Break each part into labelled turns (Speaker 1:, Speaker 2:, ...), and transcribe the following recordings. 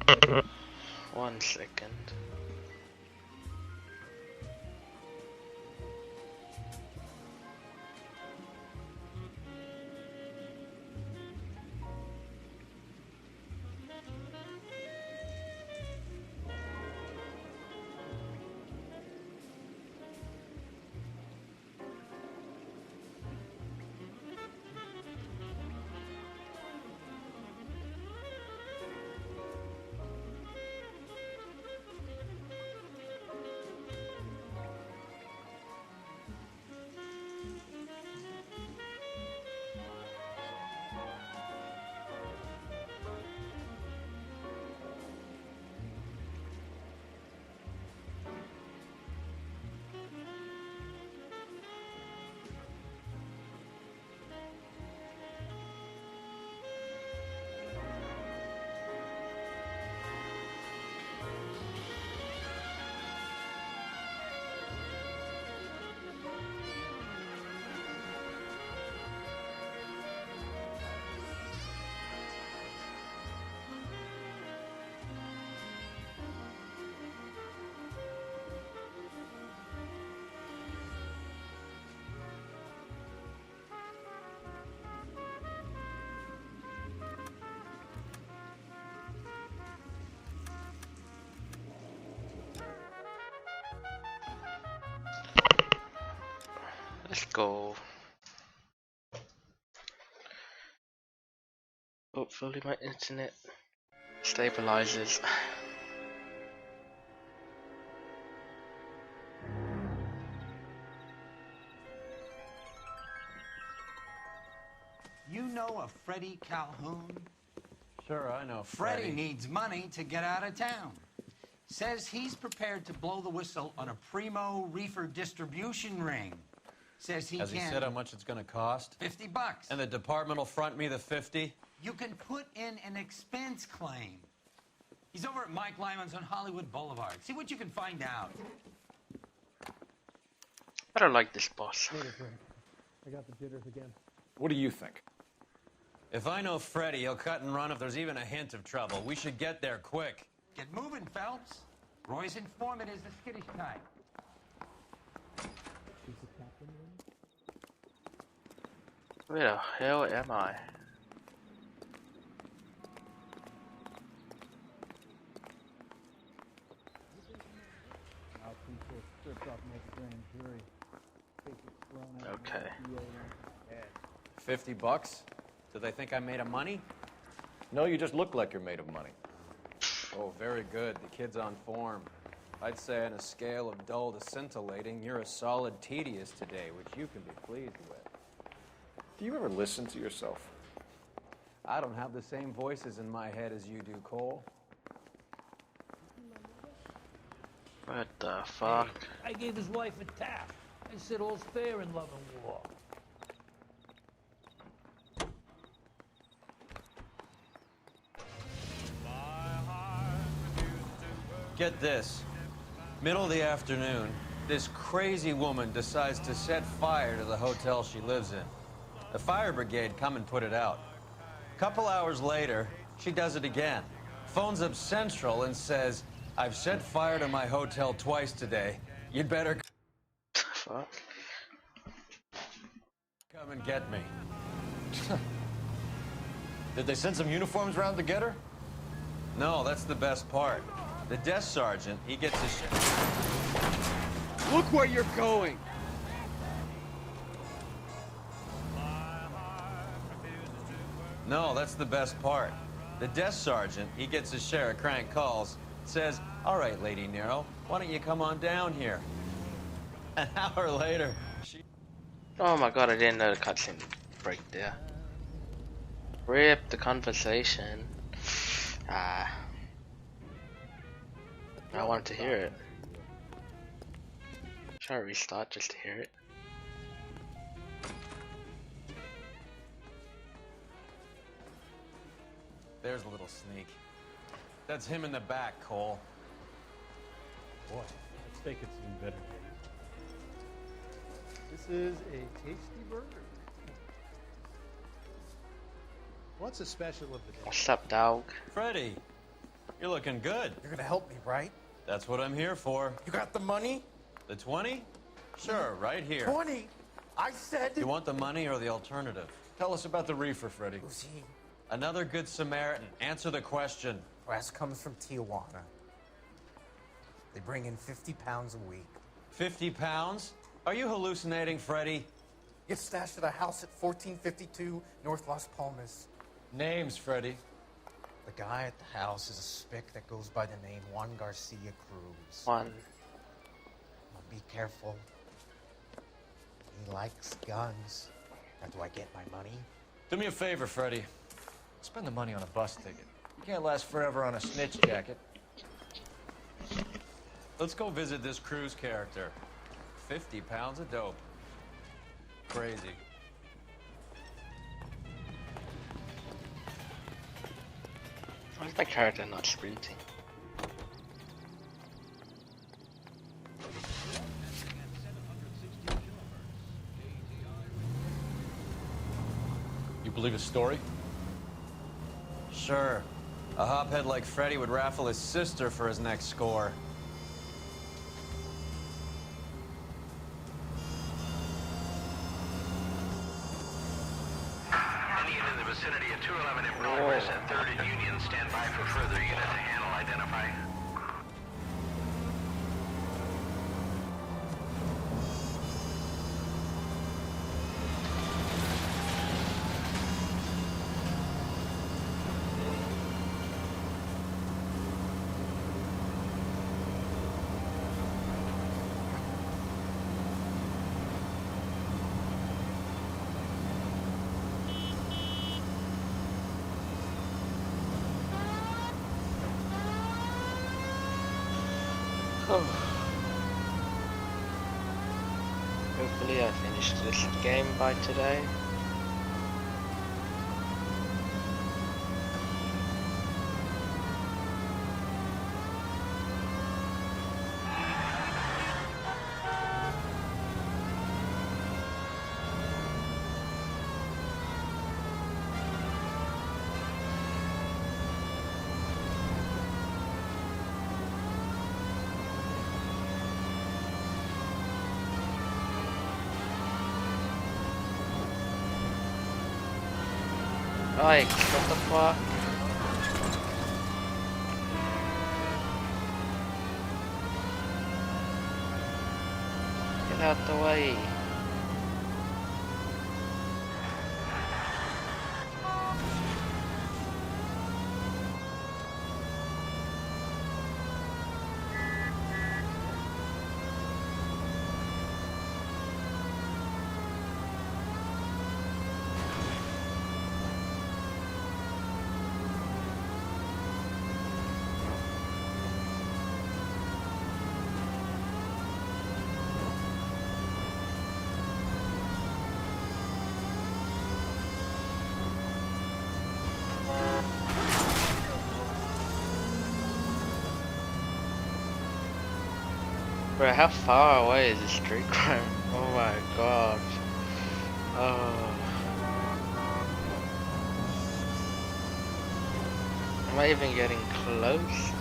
Speaker 1: 1 second. Let's go. Hopefully my internet stabilizes.
Speaker 2: You know a Freddie Calhoun?
Speaker 3: Sure, I know
Speaker 2: Freddie needs money to get out of town. Says he's prepared to blow the whistle on a primo reefer distribution ring. Says he
Speaker 3: Has he said how much it's going to cost?
Speaker 2: $50.
Speaker 3: And the department will front me the 50?
Speaker 2: You can put in an expense claim. He's over at Mike Lyman's on Hollywood Boulevard. See what you can find out.
Speaker 1: I don't like this boss.
Speaker 4: Wait a second. I got the jitters again.
Speaker 5: What do you think?
Speaker 3: If I know Freddie, he'll cut and run if there's even a hint of trouble. We should get there quick.
Speaker 2: Get moving, Phelps. Roy's informant is the skittish type.
Speaker 4: Is the captain in?
Speaker 1: Where the hell am I?
Speaker 4: Out people stripped off next grand jury. Cases thrown out.
Speaker 1: Okay.
Speaker 3: $50? Do they think I'm made of money?
Speaker 5: No, you just look like you're made of money.
Speaker 3: Oh, very good. The kid's on form. I'd say on a scale of dull to scintillating, you're a solid tedious today, which you can be pleased with.
Speaker 5: Do you ever listen to yourself?
Speaker 3: I don't have the same voices in my head as you do, Cole.
Speaker 1: What the fuck?
Speaker 6: Hey, I gave his wife a tap. I said all's fair in love and war.
Speaker 3: Get this. Middle of the afternoon, this crazy woman decides to set fire to the hotel she lives in. The fire brigade come and put it out. A couple hours later, she does it again. Phones up Central and says, I've set fire to my hotel twice today. You'd better
Speaker 1: Fuck.
Speaker 3: come and get me.
Speaker 5: Did they send some uniforms around to get her?
Speaker 3: No, that's the best part. The desk sergeant, he gets his shit.
Speaker 5: Look where you're going!
Speaker 3: No, that's the best part. The desk sergeant, he gets his share of crank calls, says, all right, Lady Nero, why don't you come on down here? An hour later, she...
Speaker 1: Oh my god, I didn't know the cutscene break there. Rip the conversation. Ah. I wanted to hear it. Try to restart just to hear it.
Speaker 3: There's a little sneak. That's him in the back, Cole.
Speaker 4: Boy, that steak had seen better days. This is a tasty burger. What's the special of the day?
Speaker 1: What's up, dog?
Speaker 3: Freddie, You're looking good.
Speaker 7: You're gonna help me, right?
Speaker 3: That's what I'm here for.
Speaker 7: You got the money?
Speaker 3: The 20? Sure, right here.
Speaker 7: 20? I said...
Speaker 3: You want the money or the alternative?
Speaker 5: Tell us about the reefer, Freddy.
Speaker 7: Who's he?
Speaker 3: Another good Samaritan. Answer the question.
Speaker 7: Brass comes from Tijuana. They bring in 50 pounds a week.
Speaker 3: 50 pounds? Are you hallucinating, Freddy?
Speaker 7: Gets stashed at a house at 1452 North Las Palmas.
Speaker 5: Names, Freddy.
Speaker 7: The guy at the house is a spick that goes by the name Juan Garcia Cruz.
Speaker 1: One.
Speaker 7: Now be careful. He likes guns. Now, do I get my money?
Speaker 5: Do me a favor, Freddy. Spend the money on a bus ticket. You can't last forever on a snitch jacket.
Speaker 3: Let's go visit this Cruz character. 50 pounds of dope. Crazy.
Speaker 1: Why is my character not sprinting?
Speaker 5: You believe his story?
Speaker 3: Sure. A hophead like Freddy would raffle his sister for his next score.
Speaker 8: Indian in the vicinity of 211 in progress at 3rd and Union. Stand by for further unit to handle identify.
Speaker 1: Hopefully I finish this game by today. Like, what the fuck? Get out the way. Bro, how far away is this street crime? Oh my god. Oh. Am I even getting close?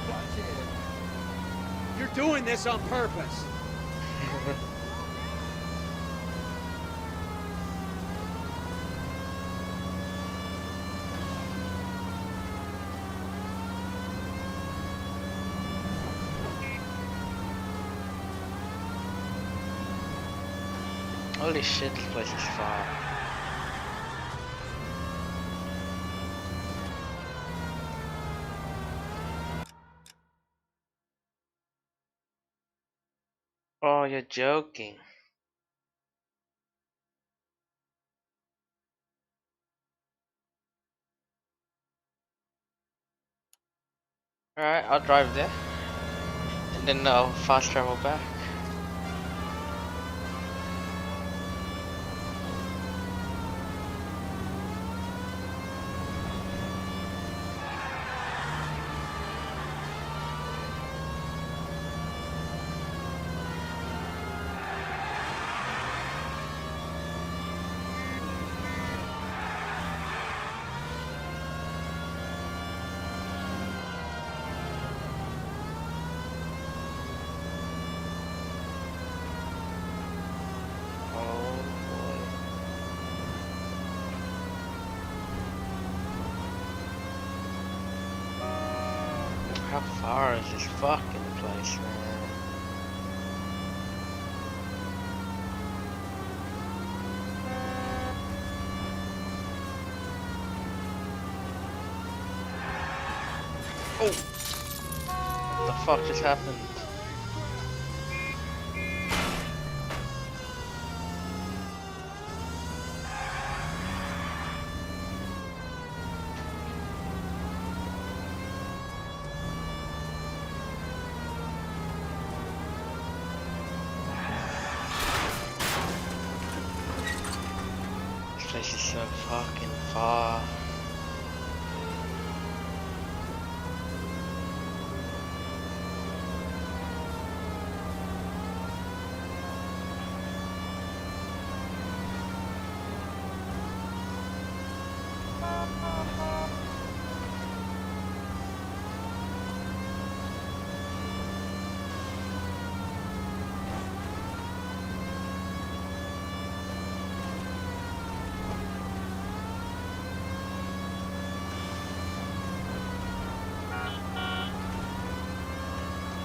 Speaker 5: Watch it. You're doing this on purpose.
Speaker 1: Holy shit, this place is far. Oh, you're joking. Alright, I'll drive there. And then I'll fast travel back. How far is this fucking place, man? Oh! What the fuck just happened? This place is so fucking far.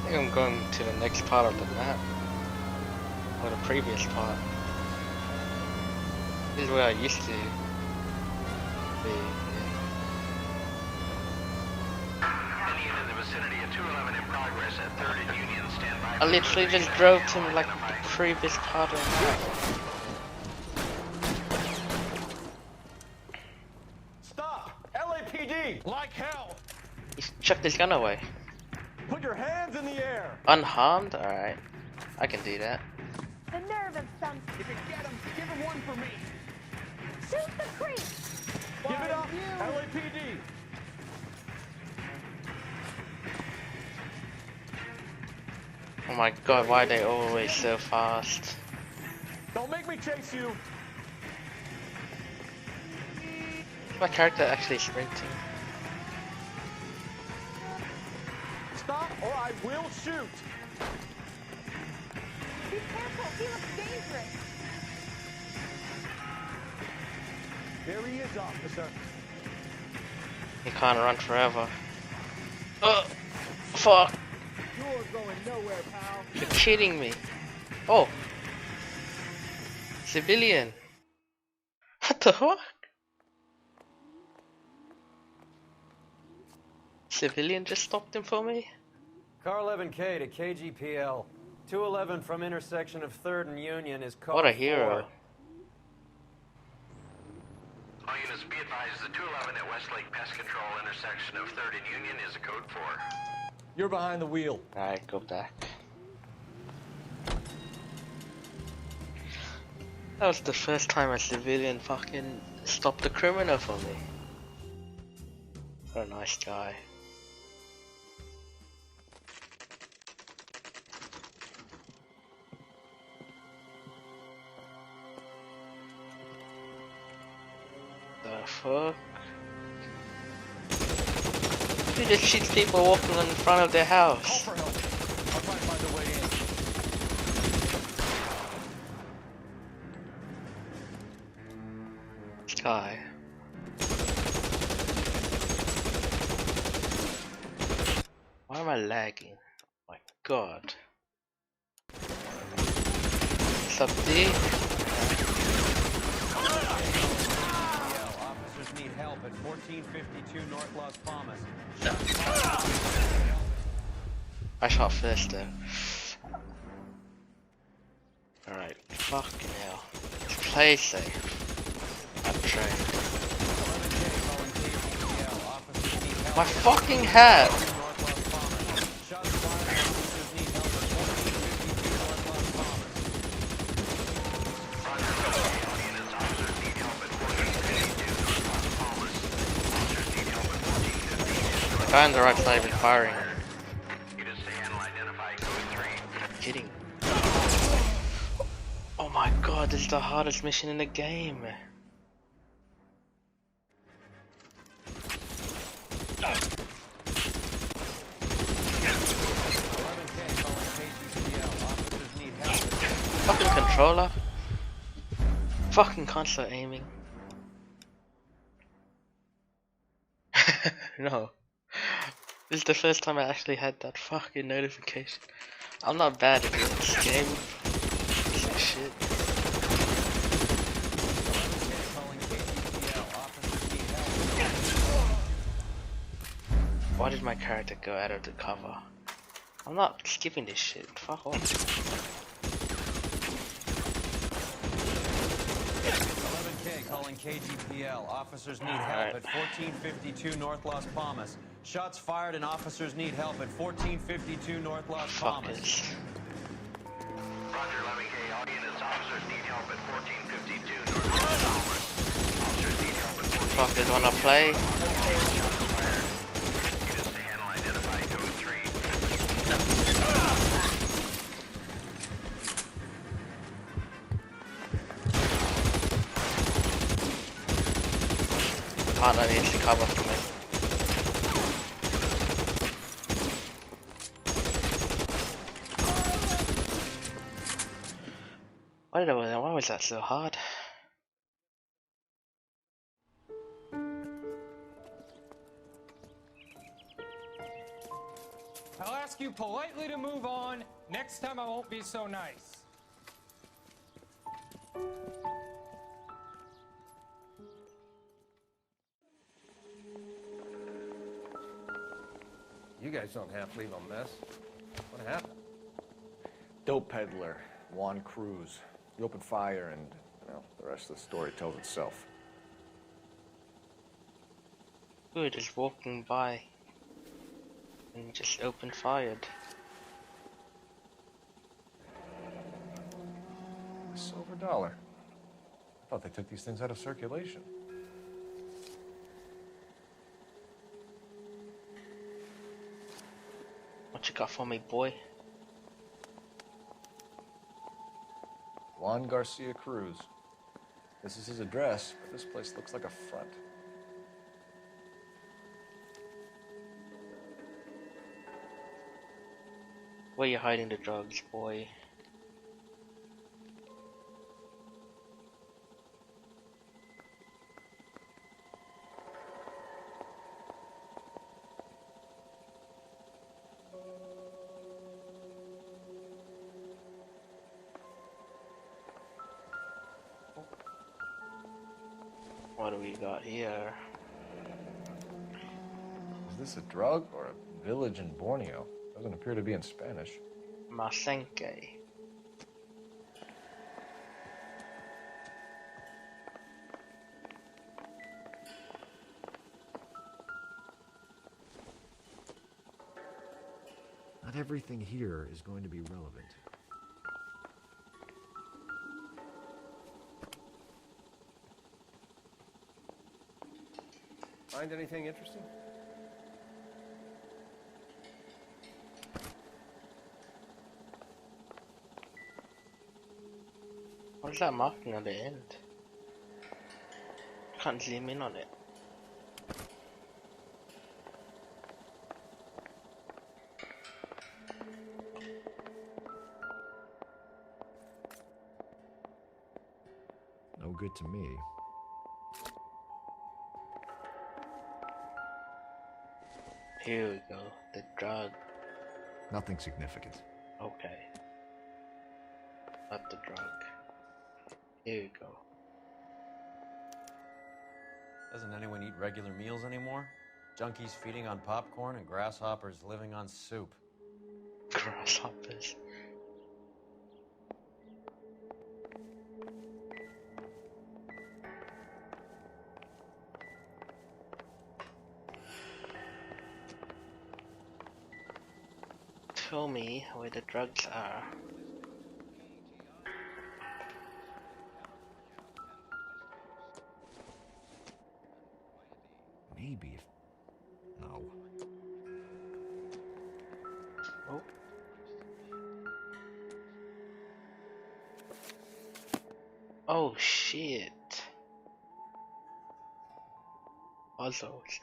Speaker 1: I think I'm going to the next part of the map. Or the previous part. This is where I used to be.
Speaker 8: Any in the vicinity of 211 in progress at 3rd and Union, stand by.
Speaker 1: I literally just drove to like the previous part of the map.
Speaker 3: Stop! LAPD! Like hell!
Speaker 1: He's chucked his gun away.
Speaker 3: Put your hands in the air!
Speaker 1: Unharmed? Alright. I can do that.
Speaker 9: The nerve of some.
Speaker 3: If you get him, give him one for me!
Speaker 9: Shoot the creep!
Speaker 3: Give it up, LAPD!
Speaker 1: Oh my god, why are they always so fast?
Speaker 3: Don't make me chase you!
Speaker 1: Is my character actually sprinting?
Speaker 3: Stop or I will shoot!
Speaker 9: Be careful, he looks dangerous.
Speaker 3: There he is, officer.
Speaker 1: He can't run forever. Oh! Fuck!
Speaker 4: You're going nowhere, pal.
Speaker 1: You're kidding me. Oh! Civilian! What the fuck? Civilian just stopped him for me?
Speaker 3: Car 11K to KGPL. 211 from intersection of 3rd and Union is code
Speaker 1: What a hero.
Speaker 3: 4.
Speaker 8: All units be advised, the 211 at Westlake Pest Control intersection of 3rd and Union is a code 4.
Speaker 5: You're behind the wheel.
Speaker 1: Alright, go back. That was the first time a civilian fucking stopped a criminal for me. What a nice guy. The fuck? He just shoots people walking in front of their house.
Speaker 3: For help. I'll try to find a way in.
Speaker 1: This guy. Why am I lagging? My god. What's up, D?
Speaker 3: Officers need help at 1452 North Las Palmas.
Speaker 1: I shot first though. Alright, fucking hell. Let's play safe. I'm trained. My fucking hat! The guy on the right side is firing. Kidding. Oh my god, this is the hardest mission in the game. Fucking controller. Fucking console aiming. No. This is the first time I actually had that fucking notification. I'm not bad at this game. Piece of shit. Why did my character go out of the cover? I'm not skipping this shit. Fuck off.
Speaker 3: 11K calling KGPL. Officers need help at 1452 North Las Palmas. Shots fired and officers need help at 1452 North Las Palmas.
Speaker 1: Fuckers.
Speaker 8: Roger, 11K. All units, officers need help at 1452 North Las Palmas. Officers need help at 1452.
Speaker 1: Fuckers wanna play?
Speaker 8: Units to handle identified code 3.
Speaker 1: Partner needs to cover for me. Why was that so hard?
Speaker 10: I'll ask you politely to move on. Next time I won't be so nice.
Speaker 5: You guys don't have to leave a mess. What happened?
Speaker 11: Dope peddler, Juan Cruz. He opened fire and, well, the rest of the story tells itself.
Speaker 1: We were just walking by and just opened fired.
Speaker 5: A silver dollar. I thought they took these things out of circulation.
Speaker 1: What you got for me, boy?
Speaker 5: Juan Garcia Cruz. This is his address, but this place looks like a front.
Speaker 1: Where you hiding the drugs, boy? What do we got here?
Speaker 5: Is this a drug or a village in Borneo? Doesn't appear to be in Spanish.
Speaker 1: Masenke.
Speaker 5: Not everything here is going to be relevant. Find anything interesting?
Speaker 1: What is that marking on the end? Can't zoom in on it.
Speaker 5: No good to me.
Speaker 1: Here we go. The drug.
Speaker 5: Nothing significant.
Speaker 1: Okay. Not the drug. Here we go.
Speaker 3: Doesn't anyone eat regular meals anymore? Junkies feeding on popcorn and grasshoppers living on soup.
Speaker 1: Grasshoppers. Tell me where the drugs are.
Speaker 5: Maybe if... No.
Speaker 1: Oh. Oh shit. Puzzles.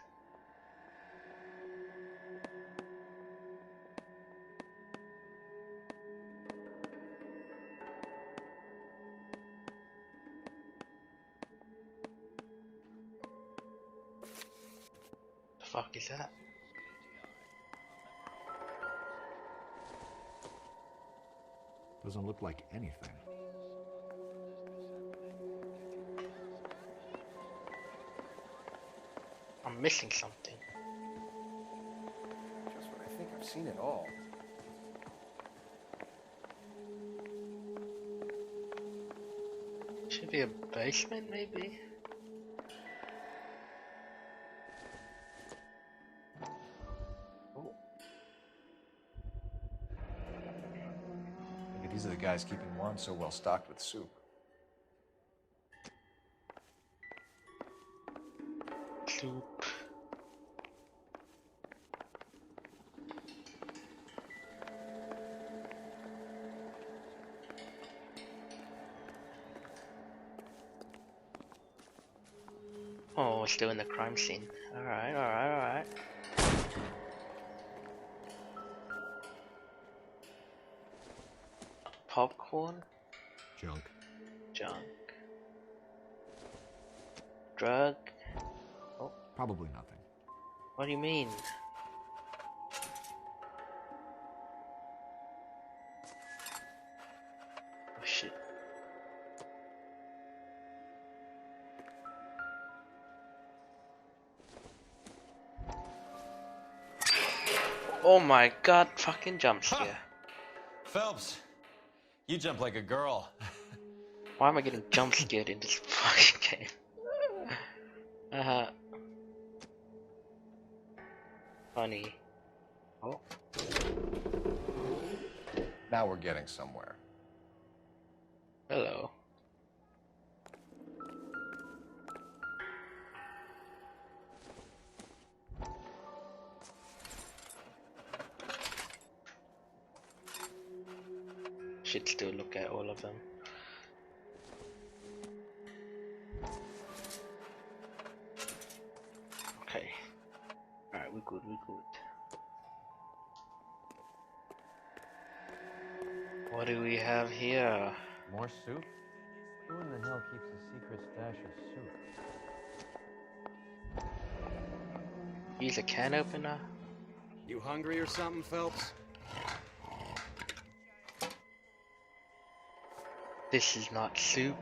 Speaker 1: The fuck is that?
Speaker 11: Doesn't look like anything.
Speaker 1: I'm missing something.
Speaker 11: Just when I think I've seen it all.
Speaker 1: Should be a basement, maybe? Oh.
Speaker 11: Maybe these are the guys keeping Juan so well stocked with soup.
Speaker 1: Soup. Oh, we're still in the crime scene. Alright, alright, alright. Popcorn?
Speaker 11: Junk.
Speaker 1: Junk. Drug?
Speaker 11: Probably nothing.
Speaker 1: What do you mean? Oh shit. Oh my god, fucking jump scare.
Speaker 3: Phelps, you jump like a girl.
Speaker 1: Why am I getting jump scared in this fucking game? Funny. Oh.
Speaker 11: Now we're getting somewhere.
Speaker 1: Hello. Should still look at all of them. Okay. Alright, we're good, we're good. What do we have here?
Speaker 3: More soup? Who in the hell keeps a secret stash of soup?
Speaker 1: Use a can opener?
Speaker 12: You hungry or something, Phelps?
Speaker 1: This is not soup.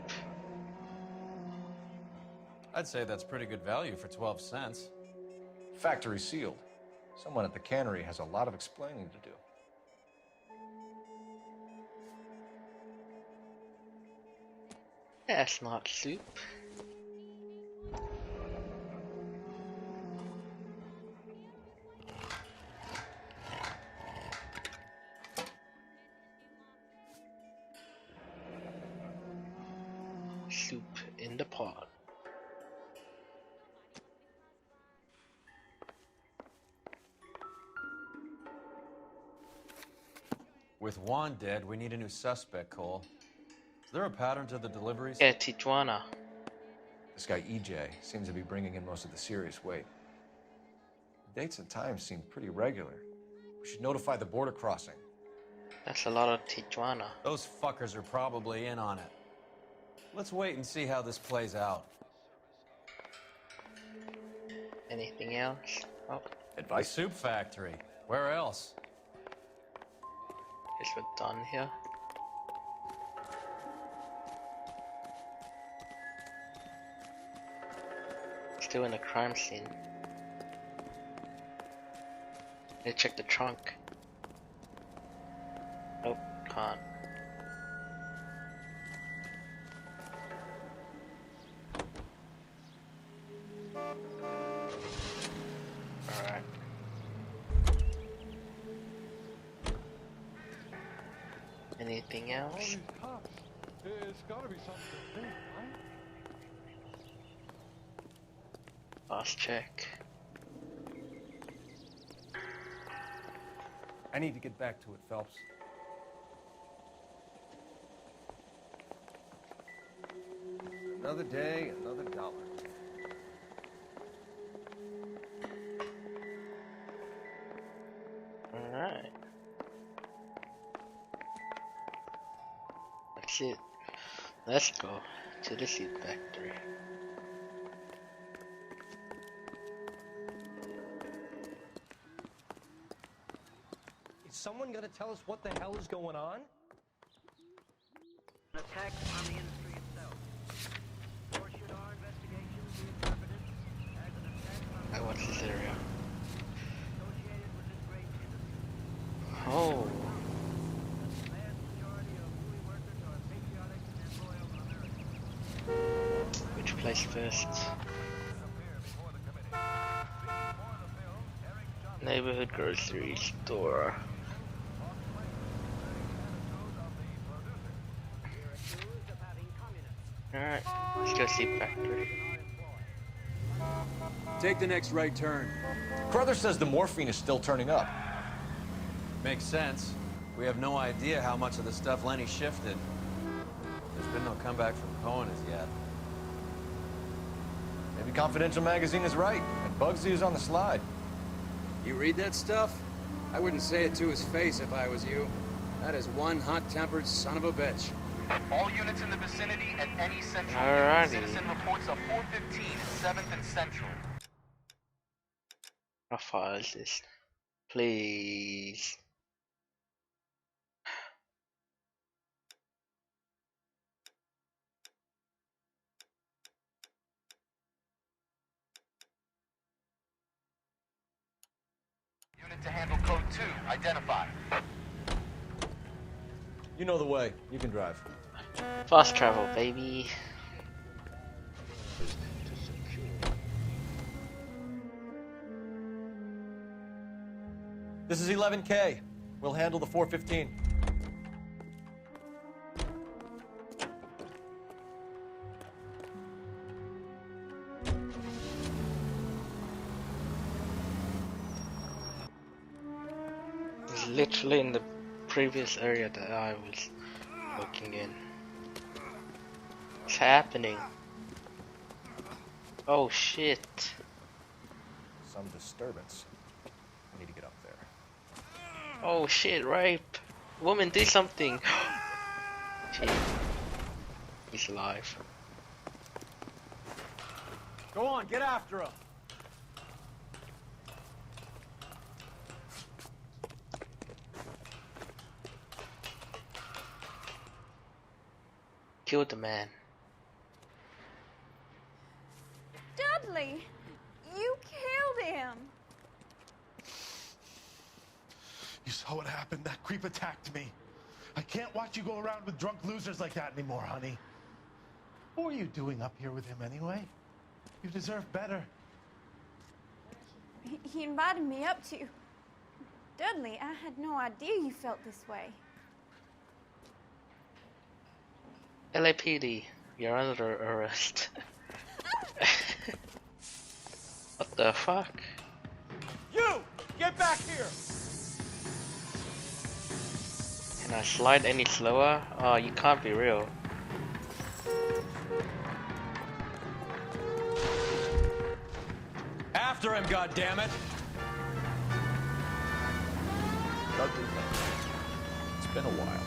Speaker 3: I'd say that's pretty good value for 12 cents.
Speaker 11: Factory sealed. Someone at the cannery has a lot of explaining to do.
Speaker 1: That's not soup. Soup in the pot.
Speaker 3: With Juan dead, we need a new suspect, Cole. Is there a pattern to the deliveries?
Speaker 1: Yeah, Tijuana.
Speaker 11: This guy EJ seems to be bringing in most of the serious weight. The dates and times seem pretty regular. We should notify the border crossing.
Speaker 1: That's a lot of Tijuana.
Speaker 3: Those fuckers are probably in on it. Let's wait and see how this plays out.
Speaker 1: Anything else? Oh,
Speaker 11: Advice?
Speaker 3: The soup factory. Where else?
Speaker 1: guess we're done here. Still in the crime scene. Let's check the trunk. Nope, can't. Alright. Anything else?
Speaker 4: It's gotta be something to do, right?
Speaker 1: Last check.
Speaker 12: I need to get back to it, Phelps. Another day, another dollar.
Speaker 1: Alright. That's it. Let's go to the soup factory.
Speaker 13: Is someone gonna tell us what the hell is going on?
Speaker 1: is pissed. Neighborhood grocery store. Alright, let's go see factory.
Speaker 3: Take the next right turn.
Speaker 11: Carruthers says the morphine is still turning up.
Speaker 3: Makes sense. We have no idea how much of the stuff Lenny shifted. There's been no comeback from Cohen as yet.
Speaker 11: Maybe Confidential magazine is right, and Bugsy is on the slide.
Speaker 12: You read that stuff? I wouldn't say it to his face if I was you. That is one hot-tempered son of a bitch.
Speaker 8: All units in the vicinity at any central.
Speaker 1: Alrighty.
Speaker 8: Citizen reports of 415 7th and Central.
Speaker 1: How far is this? Please.
Speaker 8: Unit to handle code 2. Identify.
Speaker 11: You know the way. You can drive.
Speaker 1: Fast travel, baby.
Speaker 11: This is 11K. We'll handle the 415.
Speaker 1: It's literally in the previous area that I was looking in. What's happening? Oh shit.
Speaker 11: Some disturbance. I need to get up there.
Speaker 1: Oh shit, rape. Woman, do something. Shit. He's alive.
Speaker 3: Go on, get after him.
Speaker 1: Killed the man.
Speaker 9: Dudley, you killed him.
Speaker 13: You saw what happened? That creep attacked me. I can't watch you go around with drunk losers like that anymore, honey. What were you doing up here with him anyway? You deserve better.
Speaker 9: He invited me up to. Dudley, I had no idea you felt this way.
Speaker 1: LAPD, you're under arrest. What the fuck?
Speaker 3: You! Get back here!
Speaker 1: Can I slide any slower? Oh, you can't be real.
Speaker 3: After him, goddammit!
Speaker 11: It's been a while.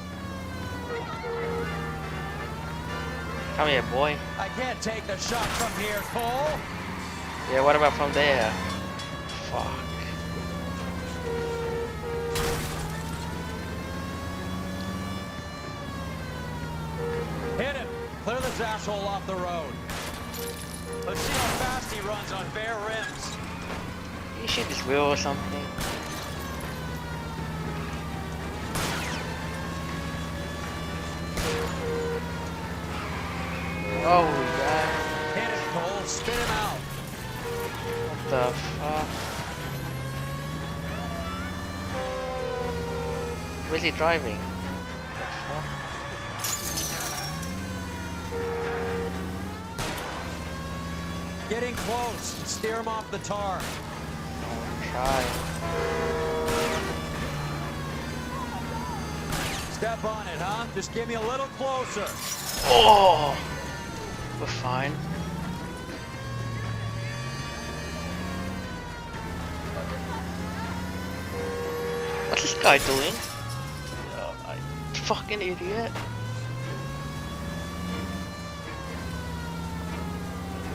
Speaker 1: Come here, boy.
Speaker 3: I can't take the shot from here, Cole!
Speaker 1: Yeah, what about from there? Fuck.
Speaker 3: Hit him! Clear this asshole off the road. Let's see how fast he runs on bare rims.
Speaker 1: You shoot his wheel or something. Oh, yeah.
Speaker 3: Hit it, Cole. Spin him out.
Speaker 1: What the fuck? Where's he driving?
Speaker 3: Getting close. Steer him off the tar.
Speaker 1: Try.
Speaker 3: Step on it, huh? Just get me a little closer.
Speaker 1: Oh! We're fine. What's this guy doing? Fucking idiot.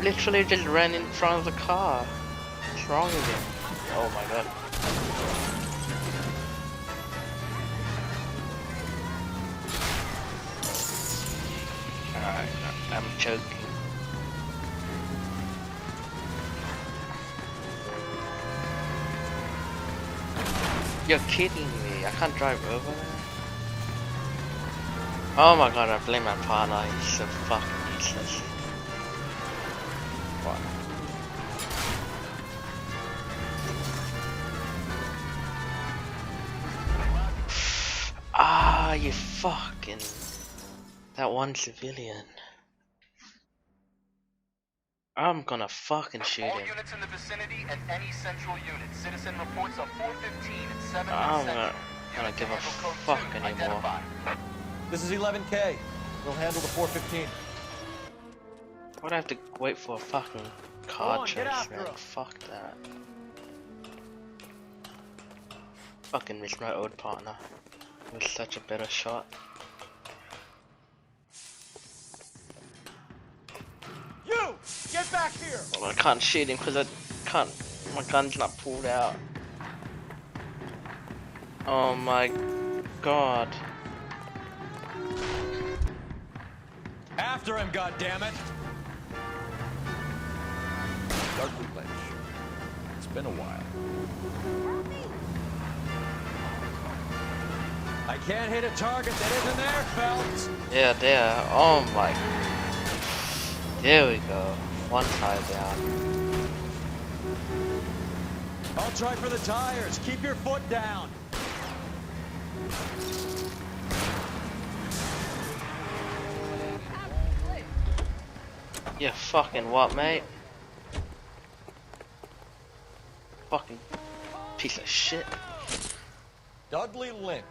Speaker 1: Literally just ran in front of the car. What's wrong with him? Oh my god. Alright, I'm choking. You're kidding me, I can't drive over there. Oh my god, I blame my partner, he's so fucking useless. you fucking... That one civilian. I'm gonna fucking shoot
Speaker 8: All
Speaker 1: him.
Speaker 8: units in the vicinity and any central unit. Citizen reports of 415 and 7th
Speaker 1: I'm
Speaker 8: Central.
Speaker 1: gonna give a
Speaker 8: Handle code
Speaker 1: fuck
Speaker 8: 2,
Speaker 1: anymore.
Speaker 8: identify.
Speaker 5: This is 11K. We'll handle the 415.
Speaker 1: Why'd I have to wait for a fucking
Speaker 5: Go
Speaker 1: car
Speaker 5: on,
Speaker 1: chase,
Speaker 5: get after
Speaker 1: man?
Speaker 5: him.
Speaker 1: Fuck that. Fucking miss my old partner. He was such a better shot.
Speaker 5: You! Get back here!
Speaker 1: Well, I can't shoot him because I can't. My gun's not pulled out. Oh my god.
Speaker 3: After him, goddammit!
Speaker 11: Darkly Lynch. It's been a while.
Speaker 3: I can't hit a target that isn't there, Phelps!
Speaker 1: Yeah, there. Oh my. There we go. One tie down.
Speaker 3: I'll try for the tires. Keep your foot down.
Speaker 1: Yeah, fucking what, mate? Fucking piece of shit.
Speaker 5: Dudley Lynch.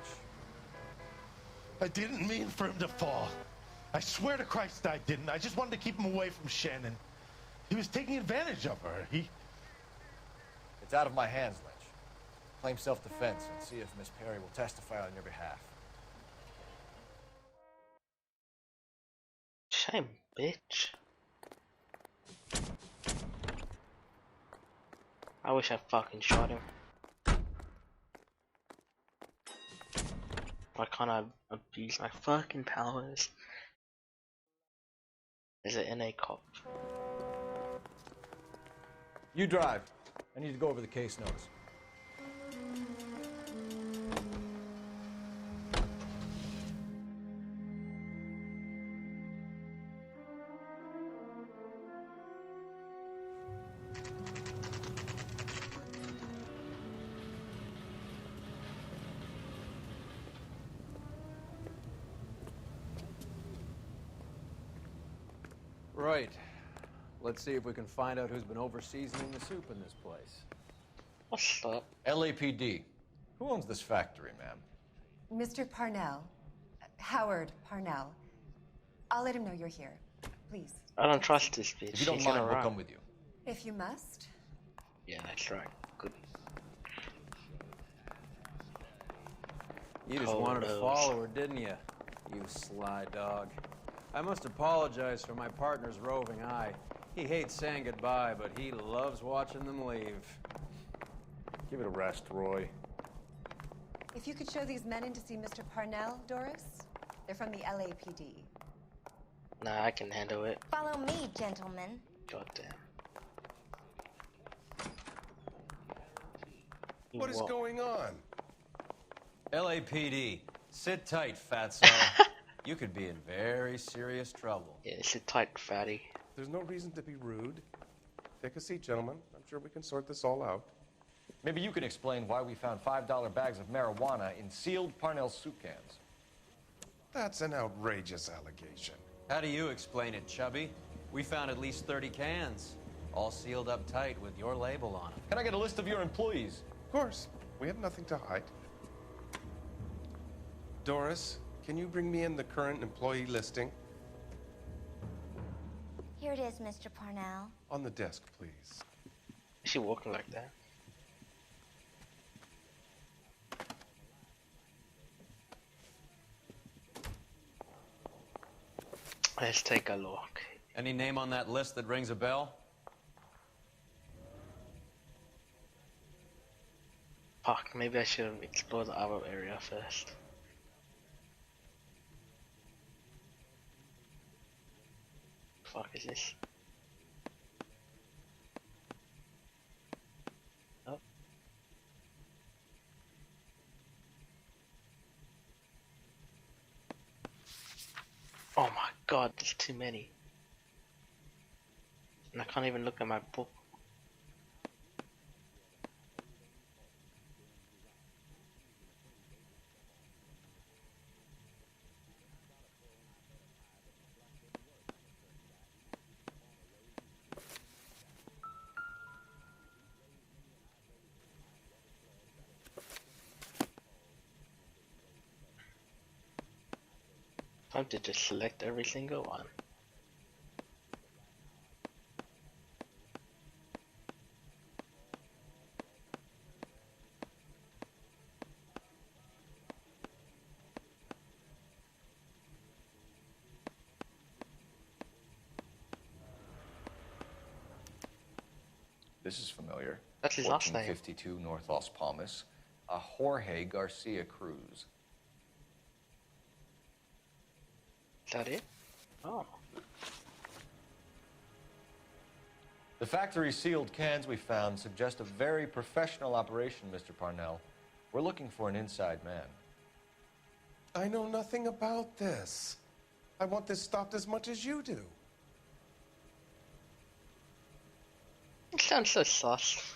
Speaker 13: I didn't mean for him to fall. I swear to Christ I didn't. I just wanted to keep him away from Shannon. He was taking advantage of her.
Speaker 5: It's out of my hands, Lynch. Claim self-defense and see if Miss Perry will testify on your behalf.
Speaker 1: Shame, bitch. I wish I fucking shot him. Why can't I abuse my fucking powers? Is it NA cop?
Speaker 5: You drive. I need to go over the case notes.
Speaker 12: Right. Let's see if we can find out who's been over-seasoning the soup in this place.
Speaker 1: What's up?
Speaker 5: LAPD. Who owns this factory, ma'am?
Speaker 14: Mr. Parnell. Howard Parnell. I'll let him know you're here. Please.
Speaker 1: I don't trust this bitch.
Speaker 5: If you don't
Speaker 1: She's
Speaker 5: mind,
Speaker 1: gonna
Speaker 5: we'll
Speaker 1: run.
Speaker 5: come with you.
Speaker 14: If you must.
Speaker 1: Yeah, that's right. Good.
Speaker 12: You just wanted to follow her, didn't you? You sly dog. I must apologize for my partner's roving eye. He hates saying goodbye, but he loves watching them leave.
Speaker 11: Give it a rest, Roy.
Speaker 14: If you could show these men in to see Mr. Parnell, Doris. They're from the LAPD.
Speaker 1: Nah, I can handle it.
Speaker 15: Follow me, gentlemen.
Speaker 1: Goddamn.
Speaker 16: What is going on?
Speaker 3: LAPD, sit tight, fatso. You could be in very serious trouble.
Speaker 1: Yeah, sit tight, fatty.
Speaker 16: There's no reason to be rude. Take a seat, gentlemen. I'm sure we can sort this all out.
Speaker 5: Maybe you can explain why we found $5 bags of marijuana in sealed Parnell soup cans.
Speaker 16: That's an outrageous allegation.
Speaker 3: How do you explain it, Chubby? We found at least 30 cans, all sealed up tight with your label on them.
Speaker 5: Can I get a list of your employees?
Speaker 16: Of course. We have nothing to hide. Doris, can you bring me in the current employee listing?
Speaker 15: Here it is, Mr. Parnell.
Speaker 16: On the desk, please.
Speaker 1: Is she walking like that? Let's take a look.
Speaker 3: Any name on that list that rings a bell?
Speaker 1: Fuck, maybe I should have explored the other area first. Fuck is this? Oh. Oh my god, there's too many. And I can't even look at my book. Time to just select every single one.
Speaker 11: This is familiar.
Speaker 1: That's his last name.
Speaker 11: 1452 North Las Palmas. A Jorge Garcia Cruz.
Speaker 1: Is that it? Oh.
Speaker 5: The factory sealed cans we found suggest a very professional operation, Mr. Parnell. We're looking for an inside man.
Speaker 16: I know nothing about this. I want this stopped as much as you do.
Speaker 1: It sounds so sus.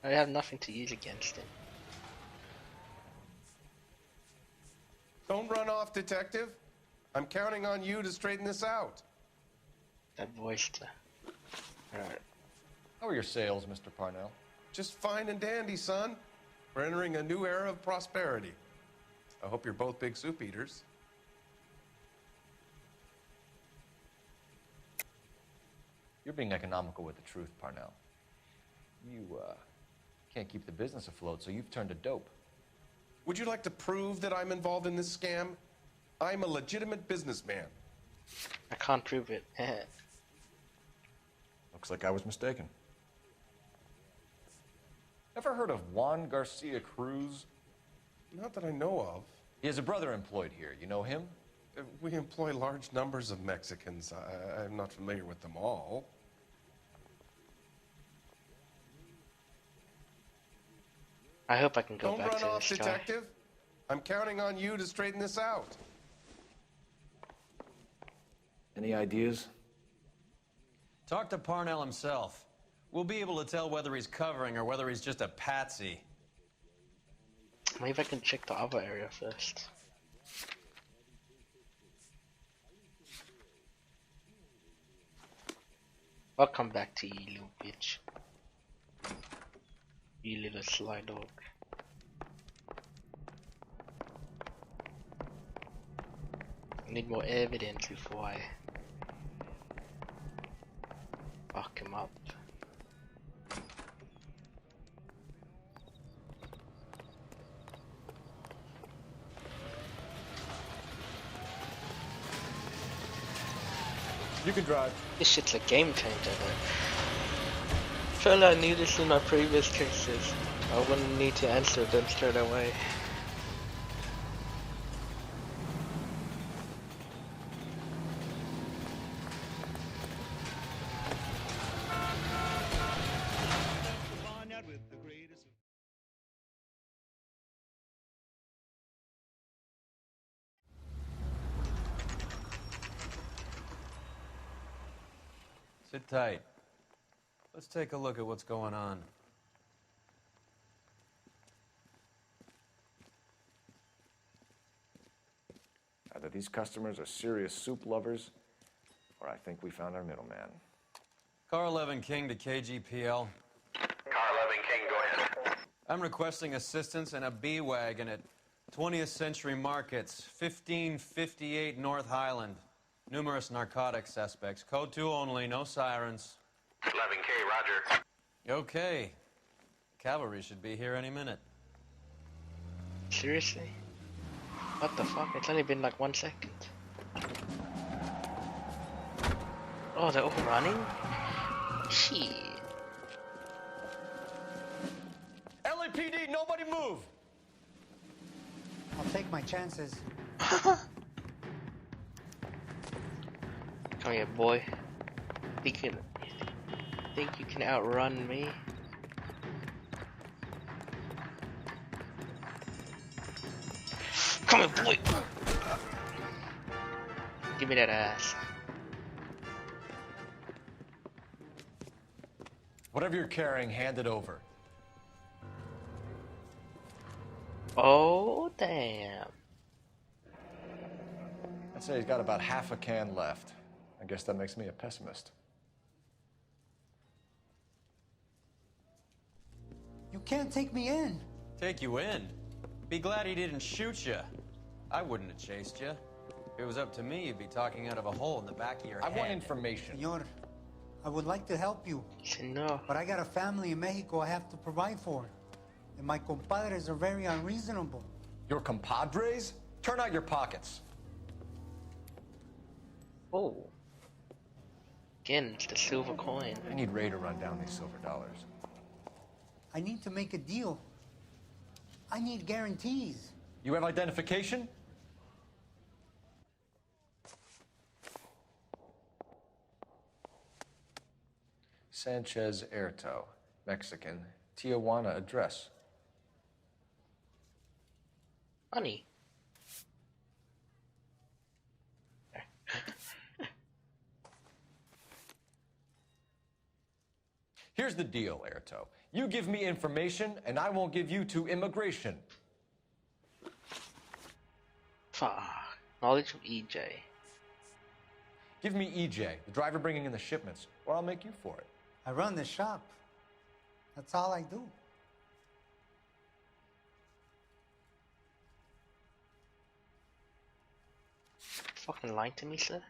Speaker 1: I have nothing to use against him.
Speaker 16: Don't run off, Detective. I'm counting on you to straighten this out.
Speaker 1: That voice. Alright.
Speaker 5: How are your sales, Mr. Parnell?
Speaker 16: Just fine and dandy, son. We're entering a new era of prosperity. I hope you're both big soup eaters.
Speaker 5: You're being economical with the truth, Parnell. You, can't keep the business afloat, so you've turned to dope.
Speaker 16: Would you like to prove that I'm involved in this scam? I'm a legitimate businessman.
Speaker 1: I can't prove it.
Speaker 5: Looks like I was mistaken. Ever heard of Juan Garcia Cruz?
Speaker 16: Not that I know of.
Speaker 5: He has a brother employed here. You know him?
Speaker 16: We employ large numbers of Mexicans. I'm not familiar with them all.
Speaker 1: I hope I can go
Speaker 16: Don't
Speaker 1: back
Speaker 16: run
Speaker 1: to
Speaker 16: off,
Speaker 1: this guy.
Speaker 16: Detective. I'm counting on you to straighten this out.
Speaker 5: Any ideas?
Speaker 12: Talk to Parnell himself. We'll be able to tell whether he's covering or whether he's just a patsy.
Speaker 1: Maybe I can check the other area first. I'll come back to you, little bitch. You little sly dog. I need more evidence before I fuck him up.
Speaker 5: You can drive.
Speaker 1: This shit's a game changer though. Felt I knew this in my previous cases. I wouldn't need to answer them straight away.
Speaker 12: Sit tight. Let's take a look at what's going on.
Speaker 5: Either these customers are serious soup lovers, or I think we found our middleman.
Speaker 12: Car 11 King to KGPL.
Speaker 8: Car 11 King, go ahead.
Speaker 12: I'm requesting assistance in a B-Wagon at 20th Century Markets, 1558 North Highland. Numerous narcotic suspects. Code 2 only, no sirens.
Speaker 8: 11K, roger.
Speaker 12: Okay. Cavalry should be here any minute.
Speaker 1: Seriously? What the fuck? It's only been like 1 second. Oh, they're all running? Shit.
Speaker 5: LAPD, nobody move!
Speaker 7: I'll take my chances.
Speaker 1: Come here, boy. Think you can outrun me? Come here, boy. Give me that ass.
Speaker 5: Whatever you're carrying, hand it over.
Speaker 1: Oh, damn.
Speaker 5: I'd say he's got about half a can left. I guess that makes me a pessimist.
Speaker 7: You can't take me in.
Speaker 12: Take you in? Be glad he didn't shoot you. I wouldn't have chased you. If it was up to me, you'd be talking out of a hole in the back of your head.
Speaker 5: I want information.
Speaker 17: Senor, I would like to help you.
Speaker 1: Senor.
Speaker 17: But I got a family in Mexico I have to provide for. And my compadres are very unreasonable.
Speaker 5: Your compadres? Turn out your pockets.
Speaker 1: Oh. Again, it's the silver coin.
Speaker 5: I need Ray to run down these silver dollars.
Speaker 17: I need to make a deal. I need guarantees.
Speaker 5: You have identification? Sanchez Erto, Mexican, Tijuana address.
Speaker 1: Honey.
Speaker 5: Here's the deal, Erto. You give me information, and I won't give you to immigration.
Speaker 1: Fuck. Knowledge of EJ.
Speaker 5: Give me EJ, the driver bringing in the shipments, or I'll make you for it.
Speaker 17: I run the shop. That's all I do.
Speaker 1: Fucking lying to me, sir.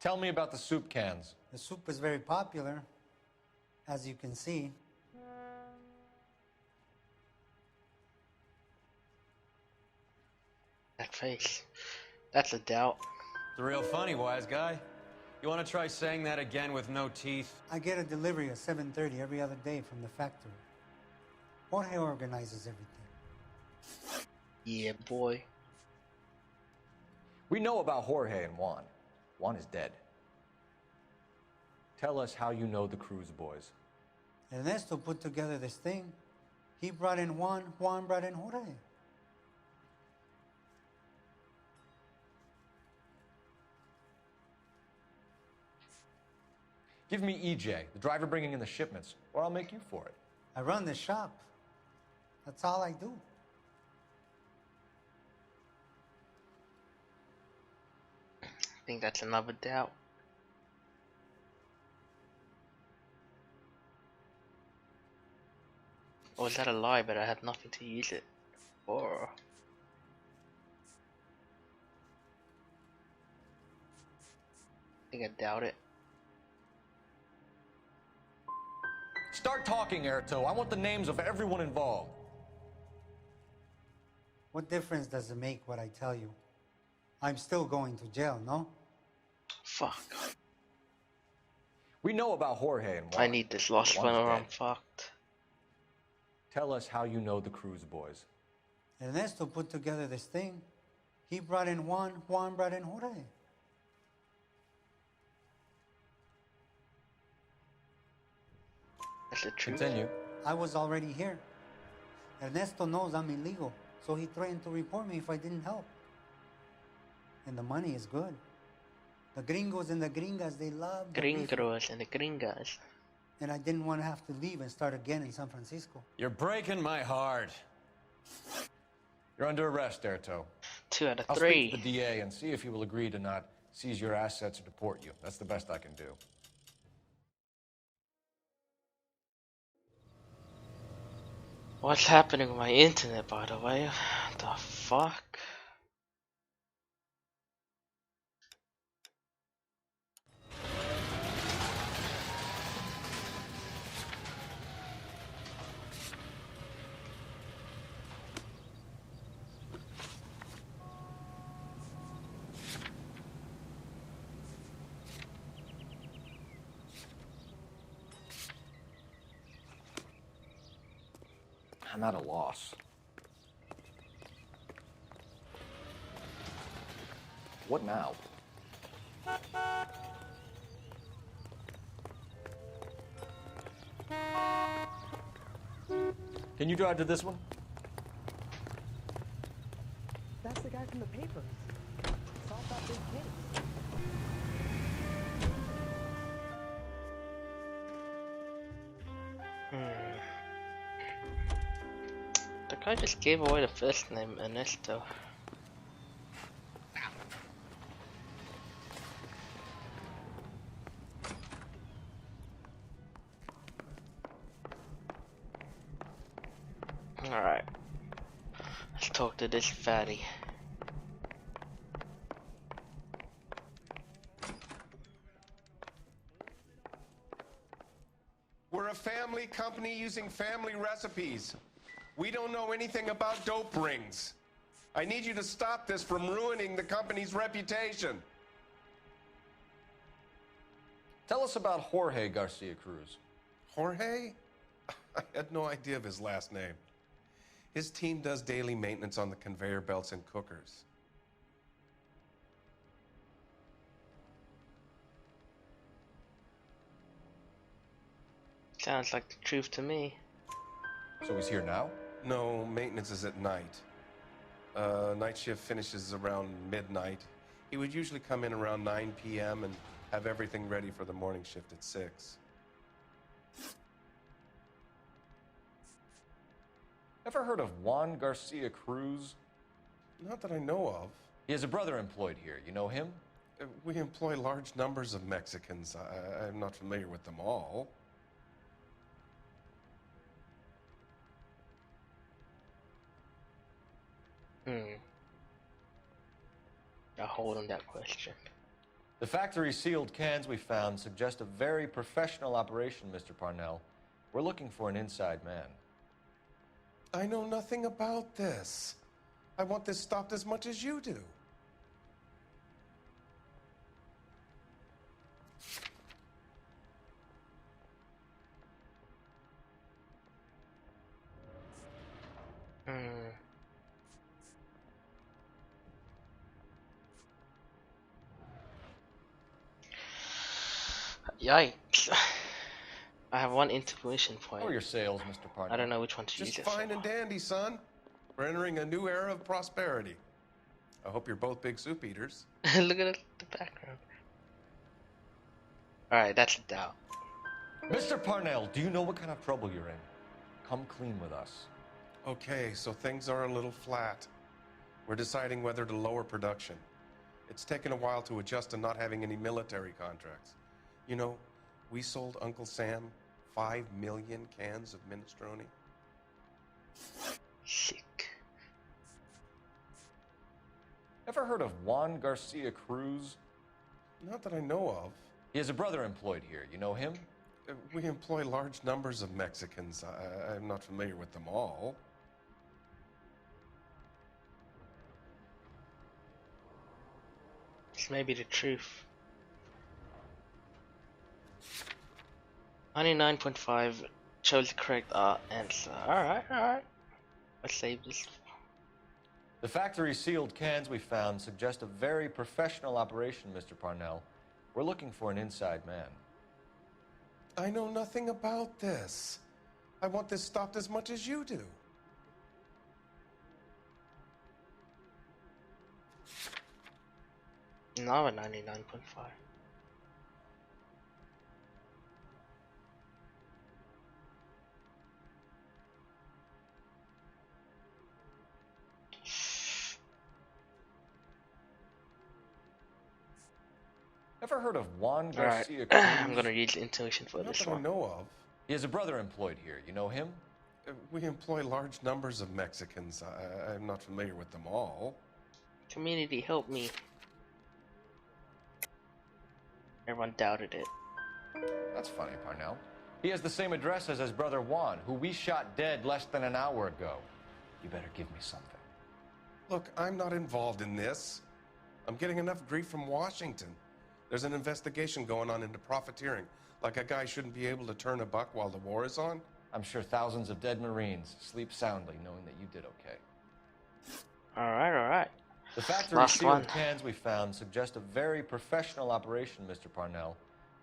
Speaker 5: Tell me about the soup cans.
Speaker 17: The soup is very popular, as you can see.
Speaker 1: That face. That's a doubt.
Speaker 12: It's real funny, wise guy. You want to try saying that again with no teeth?
Speaker 17: I get a delivery at 7:30 every other day from the factory. Jorge organizes everything.
Speaker 1: Yeah, boy.
Speaker 5: We know about Jorge and Juan. Juan is dead. Tell us how you know the Cruz boys.
Speaker 17: Ernesto put together this thing. He brought in Juan, Juan brought in Jorge.
Speaker 5: Give me EJ, the driver bringing in the shipments, or I'll make you for it.
Speaker 17: I run the shop. That's all I do.
Speaker 1: I think that's another doubt. Or was that a lie, but I had nothing to use it for? I think I doubt it.
Speaker 5: Start talking, Erto. I want the names of everyone involved.
Speaker 17: What difference does it make what I tell you? I'm still going to jail, no?
Speaker 1: Fuck.
Speaker 5: We know about Jorge and Juan.
Speaker 1: I need this lost one or I'm fucked.
Speaker 5: Tell us how you know the Cruz boys.
Speaker 17: Ernesto put together this thing. He brought in Juan, Juan brought in Jorge.
Speaker 1: That's the truth.
Speaker 5: Continue.
Speaker 17: I was already here. Ernesto knows I'm illegal, so he threatened to report me if I didn't help. And the money is good. The gringos and the gringas, they love the
Speaker 1: Gringos and the gringas.
Speaker 17: And I didn't want to have to leave and start again in San Francisco.
Speaker 12: You're breaking my heart.
Speaker 5: You're under arrest, Erto.
Speaker 1: 2 out of
Speaker 5: I'll
Speaker 1: 3.
Speaker 5: speak to the DA and see if he will agree to not seize your assets or deport you. That's the best I can do.
Speaker 1: What's happening with my internet, by the way? What the fuck?
Speaker 5: I'm at a loss. What now? Can you drive to this one?
Speaker 18: That's the guy from the papers. Solved that big case.
Speaker 1: The guy just gave away the first name, Ernesto. Alright. Let's talk to this fatty.
Speaker 16: We're a family company using family recipes. We don't know anything about dope rings. I need you to stop this from ruining the company's reputation.
Speaker 5: Tell us about Jorge Garcia Cruz.
Speaker 16: Jorge? I had no idea of his last name. His team does daily maintenance on the conveyor belts and cookers.
Speaker 1: Sounds like the truth to me.
Speaker 5: So he's here now?
Speaker 16: No, maintenance is at night. Night shift finishes around midnight. He would usually come in around 9 p.m. and have everything ready for the morning shift at 6.
Speaker 5: Ever heard of Juan Garcia Cruz?
Speaker 16: Not that I know of.
Speaker 5: He has a brother employed here. You know him?
Speaker 16: We employ large numbers of Mexicans. I'm not familiar with them all.
Speaker 1: I'll hold on that question.
Speaker 5: The factory sealed cans we found suggest a very professional operation, Mr. Parnell. We're looking for an inside man.
Speaker 16: I know nothing about this. I want this stopped as much as you do.
Speaker 1: Yikes. I have one intuition point.
Speaker 5: How are your sales, Mr. Parnell?
Speaker 1: I don't know which one to use.
Speaker 16: Just fine and dandy, son. We're entering a new era of prosperity. I hope you're both big soup eaters.
Speaker 1: Look at the background. Alright, that's a doubt.
Speaker 5: Mr. Parnell, do you know what kind of trouble you're in? Come clean with us.
Speaker 16: Okay, so things are a little flat. We're deciding whether to lower production. It's taken a while to adjust to not having any military contracts. You know, we sold Uncle Sam 5 million cans of minestrone.
Speaker 1: Sick.
Speaker 5: Ever heard of Juan Garcia Cruz?
Speaker 16: Not that I know of.
Speaker 5: He has a brother employed here. You know him?
Speaker 16: We employ large numbers of Mexicans. I'm not familiar with them all.
Speaker 1: This may be the truth. 99.5 chose the correct answer. Alright. Let's save this.
Speaker 5: The factory sealed cans we found suggest a very professional operation, Mr. Parnell. We're looking for an inside man.
Speaker 16: I know nothing about this. I want this stopped as much as you do.
Speaker 1: Now at 99.5.
Speaker 5: Ever heard of Juan
Speaker 1: Alright,
Speaker 5: Garcia Cruz?
Speaker 1: I'm gonna use intuition for
Speaker 16: Not
Speaker 1: this
Speaker 16: that
Speaker 1: one.
Speaker 16: I know of.
Speaker 5: He has a brother employed here. You know him?
Speaker 16: We employ large numbers of Mexicans. I'm not familiar with them all.
Speaker 1: Community, help me. Everyone doubted it.
Speaker 5: That's funny, Parnell. He has the same address as his brother Juan, who we shot dead less than an hour ago. You better give me something.
Speaker 16: Look, I'm not involved in this. I'm getting enough grief from Washington. There's an investigation going on into profiteering. Like a guy shouldn't be able to turn a buck while the war is on.
Speaker 5: I'm sure thousands of dead Marines sleep soundly knowing that you did okay.
Speaker 1: Alright.
Speaker 5: The factory
Speaker 1: Last
Speaker 5: sealed
Speaker 1: one.
Speaker 5: cans we found suggest a very professional operation, Mr. Parnell.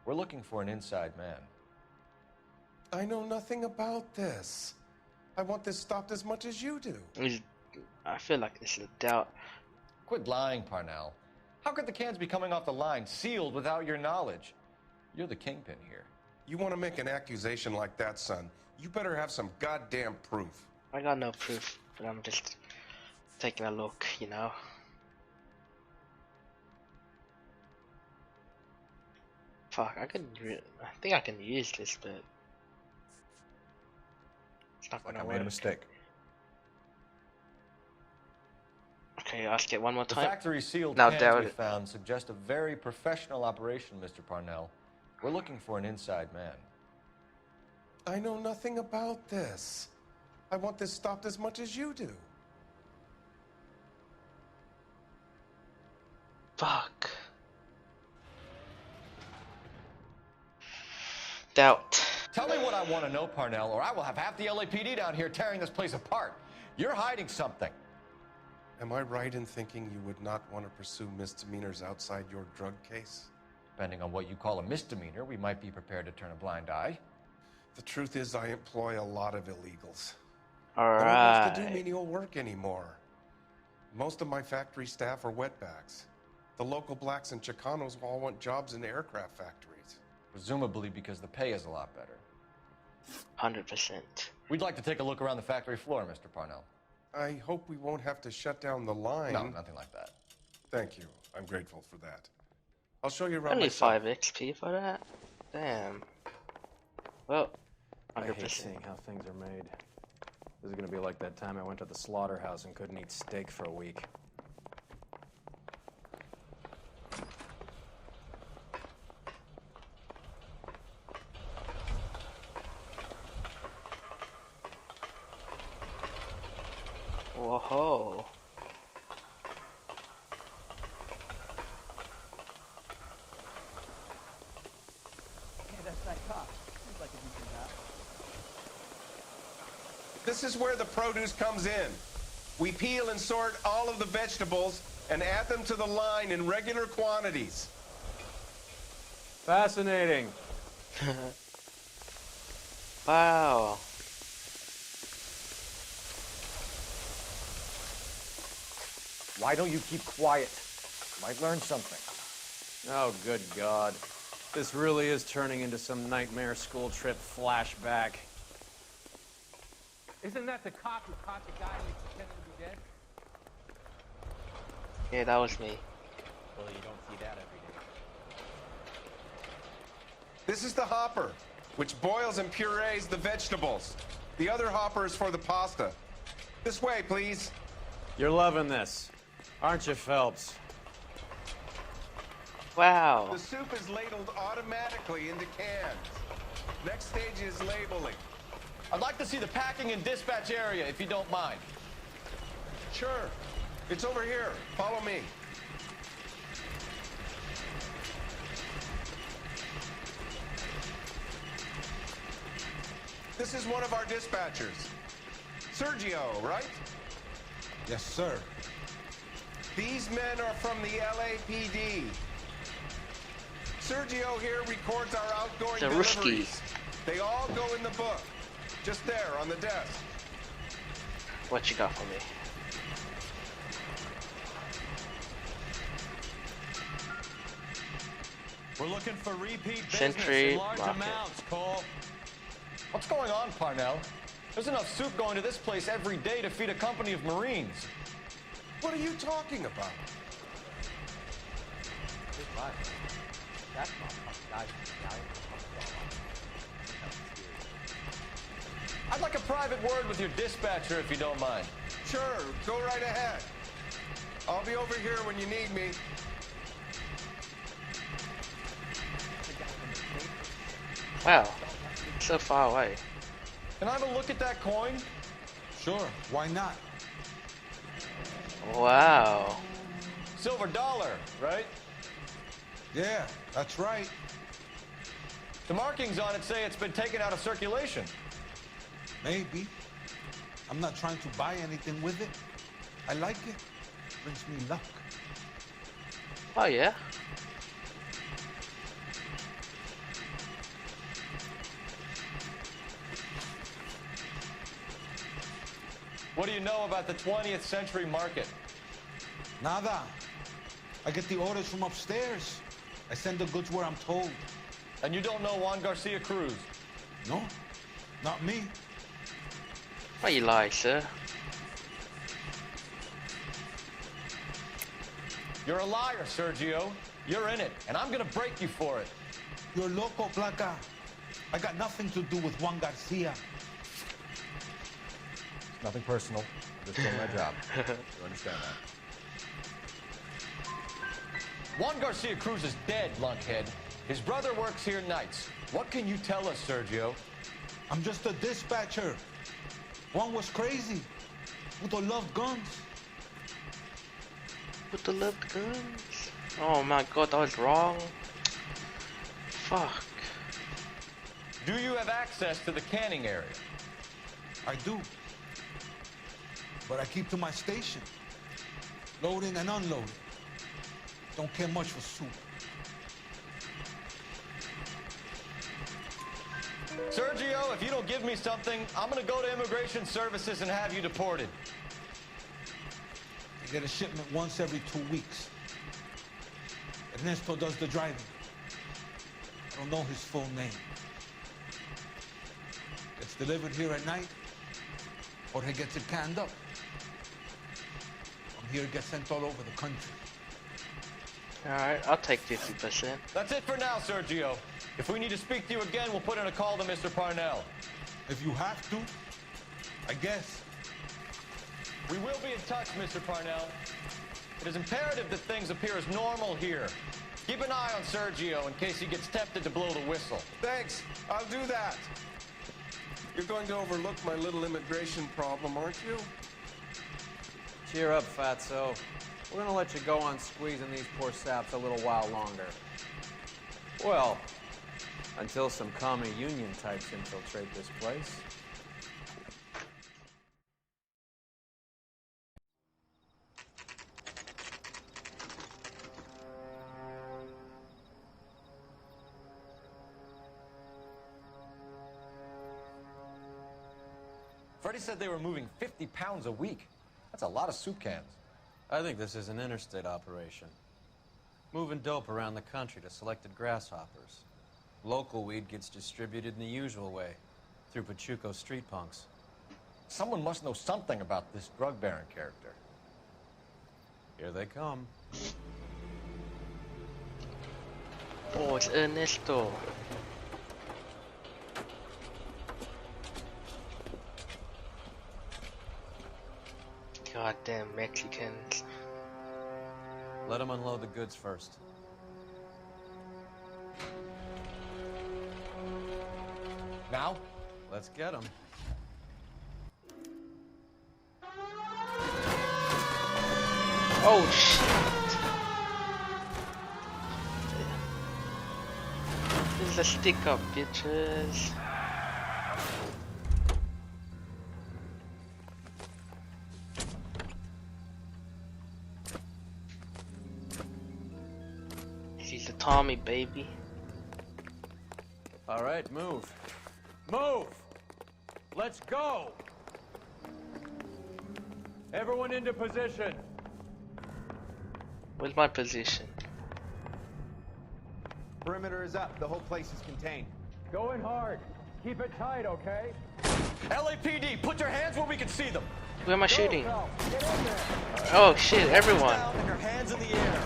Speaker 5: We're looking for an inside man.
Speaker 16: I know nothing about this. I want this stopped as much as you do.
Speaker 1: I feel like this is a doubt.
Speaker 5: Quit lying, Parnell. How could the cans be coming off the line, sealed without your knowledge? You're the kingpin here.
Speaker 16: You want to make an accusation like that, son? You better have some goddamn proof.
Speaker 1: I got no proof, but I'm just taking a look, you know. Fuck, I think I can use this, but it's not
Speaker 11: Like
Speaker 1: gonna
Speaker 11: I
Speaker 1: work.
Speaker 11: made a mistake.
Speaker 1: Okay, ask it one more
Speaker 5: The
Speaker 1: time.
Speaker 5: factory sealed
Speaker 1: Now
Speaker 5: cans
Speaker 1: doubt
Speaker 5: we
Speaker 1: it.
Speaker 5: found suggest a very professional operation, Mr. Parnell. We're looking for an inside man.
Speaker 16: I know nothing about this. I want this stopped as much as you do.
Speaker 1: Fuck. Doubt.
Speaker 5: Tell me what I want to know, Parnell, or I will have half the LAPD down here tearing this place apart. You're hiding something.
Speaker 16: Am I right in thinking you would not want to pursue misdemeanors outside your drug case?
Speaker 5: Depending on what you call a misdemeanor, we might be prepared to turn a blind eye.
Speaker 16: The truth is, I employ a lot of illegals.
Speaker 1: All
Speaker 16: No one wants to do
Speaker 1: right.
Speaker 16: menial work anymore. Most of my factory staff are wetbacks. The local blacks and Chicanos all want jobs in aircraft factories.
Speaker 5: Presumably because the pay is a lot better.
Speaker 1: 100%.
Speaker 5: We'd like to take a look around the factory floor, Mr. Parnell.
Speaker 16: I hope we won't have to shut down the line.
Speaker 5: No, nothing like that.
Speaker 16: Thank you. I'm grateful for that. I'll show you around
Speaker 1: Only
Speaker 16: myself.
Speaker 1: 5 XP for that? Damn. Well,
Speaker 12: I hate
Speaker 1: 100%.
Speaker 12: seeing how things are made. This is gonna be like that time I went to the slaughterhouse and couldn't eat steak for a week.
Speaker 1: Whoa.
Speaker 18: Hey, that's that cop. Seems like a decent guy.
Speaker 16: This is where the produce comes in. We peel and sort all of the vegetables and add them to the line in regular quantities.
Speaker 12: Fascinating.
Speaker 1: Wow.
Speaker 5: Why don't you keep quiet? You might learn something.
Speaker 12: Oh, good God. This really is turning into some nightmare school trip flashback.
Speaker 10: Isn't that the cop who caught the guy who pretended to be dead?
Speaker 1: Yeah, that was me.
Speaker 7: Well, you don't see that every day.
Speaker 16: This is the hopper, which boils and purees the vegetables. The other hopper is for the pasta. This way, please.
Speaker 12: You're loving this, aren't you, Phelps?
Speaker 1: Wow.
Speaker 16: The soup is ladled automatically into cans. Next stage is labeling.
Speaker 5: I'd like to see the packing and dispatch area, if you don't mind.
Speaker 16: Sure. It's over here. Follow me. This is one of our dispatchers. Sergio, right?
Speaker 13: Yes, sir.
Speaker 16: These men are from the LAPD. Sergio here records our outgoing
Speaker 1: The
Speaker 16: deliveries.
Speaker 1: Ruskies.
Speaker 16: They all go in the book. Just there on the desk.
Speaker 1: What you got for me?
Speaker 3: We're looking for repeat business
Speaker 1: Sentry
Speaker 3: in large
Speaker 1: rocket.
Speaker 3: amounts, Cole.
Speaker 5: What's going on, Parnell? There's enough soup going to this place every day to feed a company of Marines.
Speaker 16: What are you talking about?
Speaker 7: That's not guys.
Speaker 5: I'd like a private word with your dispatcher, if you don't mind.
Speaker 16: Sure, go right ahead. I'll be over here when you need me.
Speaker 1: Wow. So far away.
Speaker 5: Can I have a look at that coin?
Speaker 13: Sure, why not?
Speaker 1: Wow.
Speaker 5: Silver dollar, right?
Speaker 13: Yeah, that's right.
Speaker 5: The markings on it say it's been taken out of circulation.
Speaker 13: Maybe. I'm not trying to buy anything with it. I like it. Brings me luck.
Speaker 1: Oh yeah.
Speaker 5: What do you know about the 20th century market?
Speaker 13: Nada. I get the orders from upstairs. I send the goods where I'm told.
Speaker 5: And you don't know Juan Garcia Cruz?
Speaker 13: No, not me.
Speaker 1: Why you lie, sir?
Speaker 5: You're a liar, Sergio. You're in it, and I'm gonna break you for it.
Speaker 13: You're loco, Placa. I got nothing to do with Juan Garcia.
Speaker 5: Nothing personal. I'm just doing my job. You understand that? Juan Garcia Cruz is dead, lunkhead. His brother works here nights. What can you tell us, Sergio?
Speaker 19: I'm just a dispatcher. Juan was crazy. Puto loved guns.
Speaker 1: Puto loved guns. Oh my god, that was wrong. Fuck.
Speaker 5: Do you have access to the canning area?
Speaker 19: I do. But I keep to my station. Loading and unloading. Don't care much for soup.
Speaker 5: Sergio, if you don't give me something, I'm gonna go to Immigration Services and have you deported.
Speaker 19: I get a shipment once every 2 weeks. Ernesto does the driving. I don't know his full name. It's delivered here at night, or he gets it canned up. From here, it gets sent all over the country.
Speaker 1: Alright, I'll take 50%.
Speaker 5: That's it for now, Sergio. If we need to speak to you again, we'll put in a call to Mr. Parnell.
Speaker 19: If you have to, I guess.
Speaker 5: We will be in touch, Mr. Parnell. It is imperative that things appear as normal here. Keep an eye on Sergio in case he gets tempted to blow the whistle.
Speaker 16: Thanks. I'll do that. You're going to overlook my little immigration problem, aren't you?
Speaker 12: Cheer up, fatso. We're gonna let you go on squeezing these poor saps a little while longer. Well, until some commie union types infiltrate this place.
Speaker 5: Freddie said they were moving 50 pounds a week. That's a lot of soup cans.
Speaker 12: I think this is an interstate operation. Moving dope around the country to selected grasshoppers. Local weed gets distributed in the usual way, through Pachuco street punks.
Speaker 5: Someone must know something about this drug baron character.
Speaker 12: Here they come.
Speaker 1: Oh, it's Ernesto. Goddamn Mexicans.
Speaker 12: Let them unload the goods first.
Speaker 5: Now?
Speaker 12: Let's get them.
Speaker 1: Oh shit. This is a stick up, bitches. He's a Tommy, baby.
Speaker 12: All right, move. Move! Let's go! Everyone into position.
Speaker 1: Where's my position?
Speaker 20: Perimeter is up. The whole place is contained.
Speaker 12: Go in hard. Keep it tight, okay?
Speaker 5: LAPD, put your hands where we can see them.
Speaker 1: Where am I shooting? Oh shit, everyone.
Speaker 5: And your hands in the air.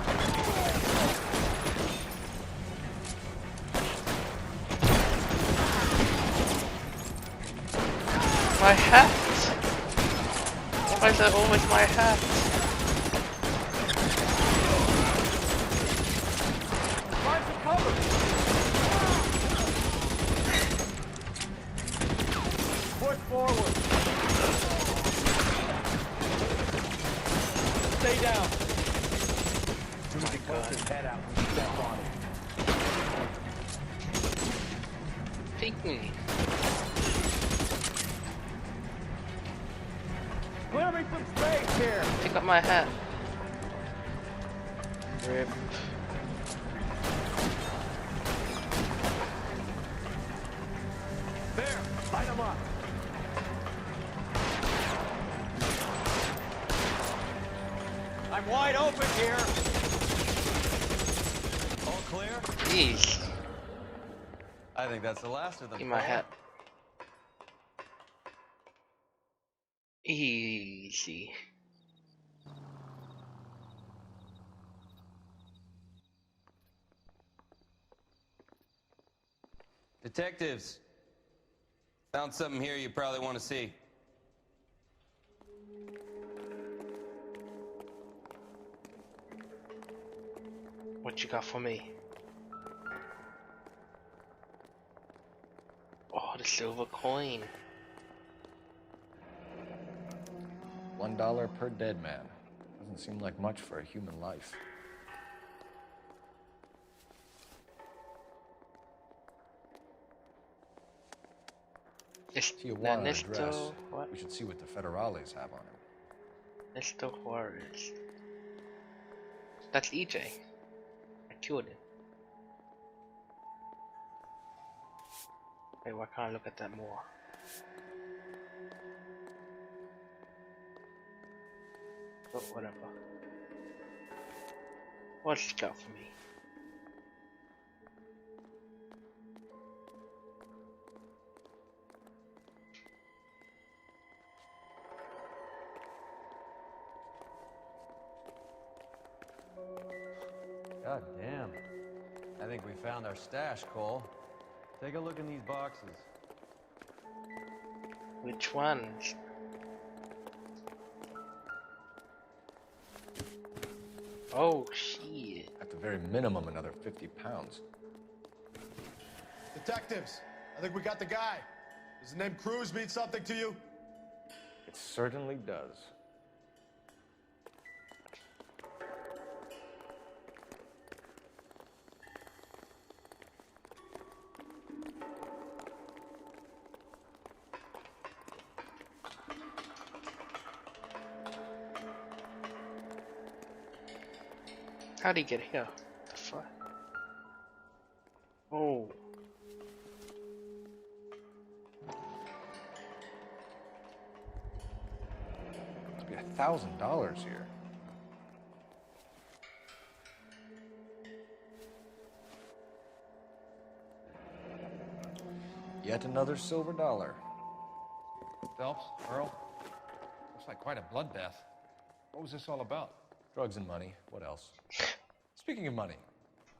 Speaker 1: My hat! Why is that always my hat?
Speaker 12: Find some cover! Push forward! Stay down!
Speaker 20: As soon as he pulls his head out, we step on it.
Speaker 1: Pick me.
Speaker 12: Clear me some space here!
Speaker 1: Pick up my hat. Rip.
Speaker 12: There! Light them up! I'm wide open here! All clear?
Speaker 1: Jeez.
Speaker 12: I think that's the last of them.
Speaker 1: Give me my hat. Easy.
Speaker 21: Detectives, found something here you probably want to see.
Speaker 1: What you got for me? Oh, the silver coin.
Speaker 11: $1 per dead man. Doesn't seem like much for a human life. Tijuana address.
Speaker 1: What?
Speaker 11: We should see what the federales have on him.
Speaker 1: Mr. Juarez. That's EJ. I killed him. Wait, why can't I look at that more? But whatever. What's it got for me?
Speaker 3: God damn. I think we found our stash, Cole. Take a look in these boxes.
Speaker 1: Which ones? Oh, shit.
Speaker 11: At the very minimum, another 50 pounds.
Speaker 13: Detectives, I think we got the guy. Does the name Cruz mean something to you?
Speaker 11: It certainly does.
Speaker 1: How'd he get here? The fuck? Oh.
Speaker 11: Must be $1,000 here. Yet another silver dollar.
Speaker 19: Phelps, Earl, looks like quite a bloodbath. What was this all about?
Speaker 11: Drugs and money. What else? Speaking of money,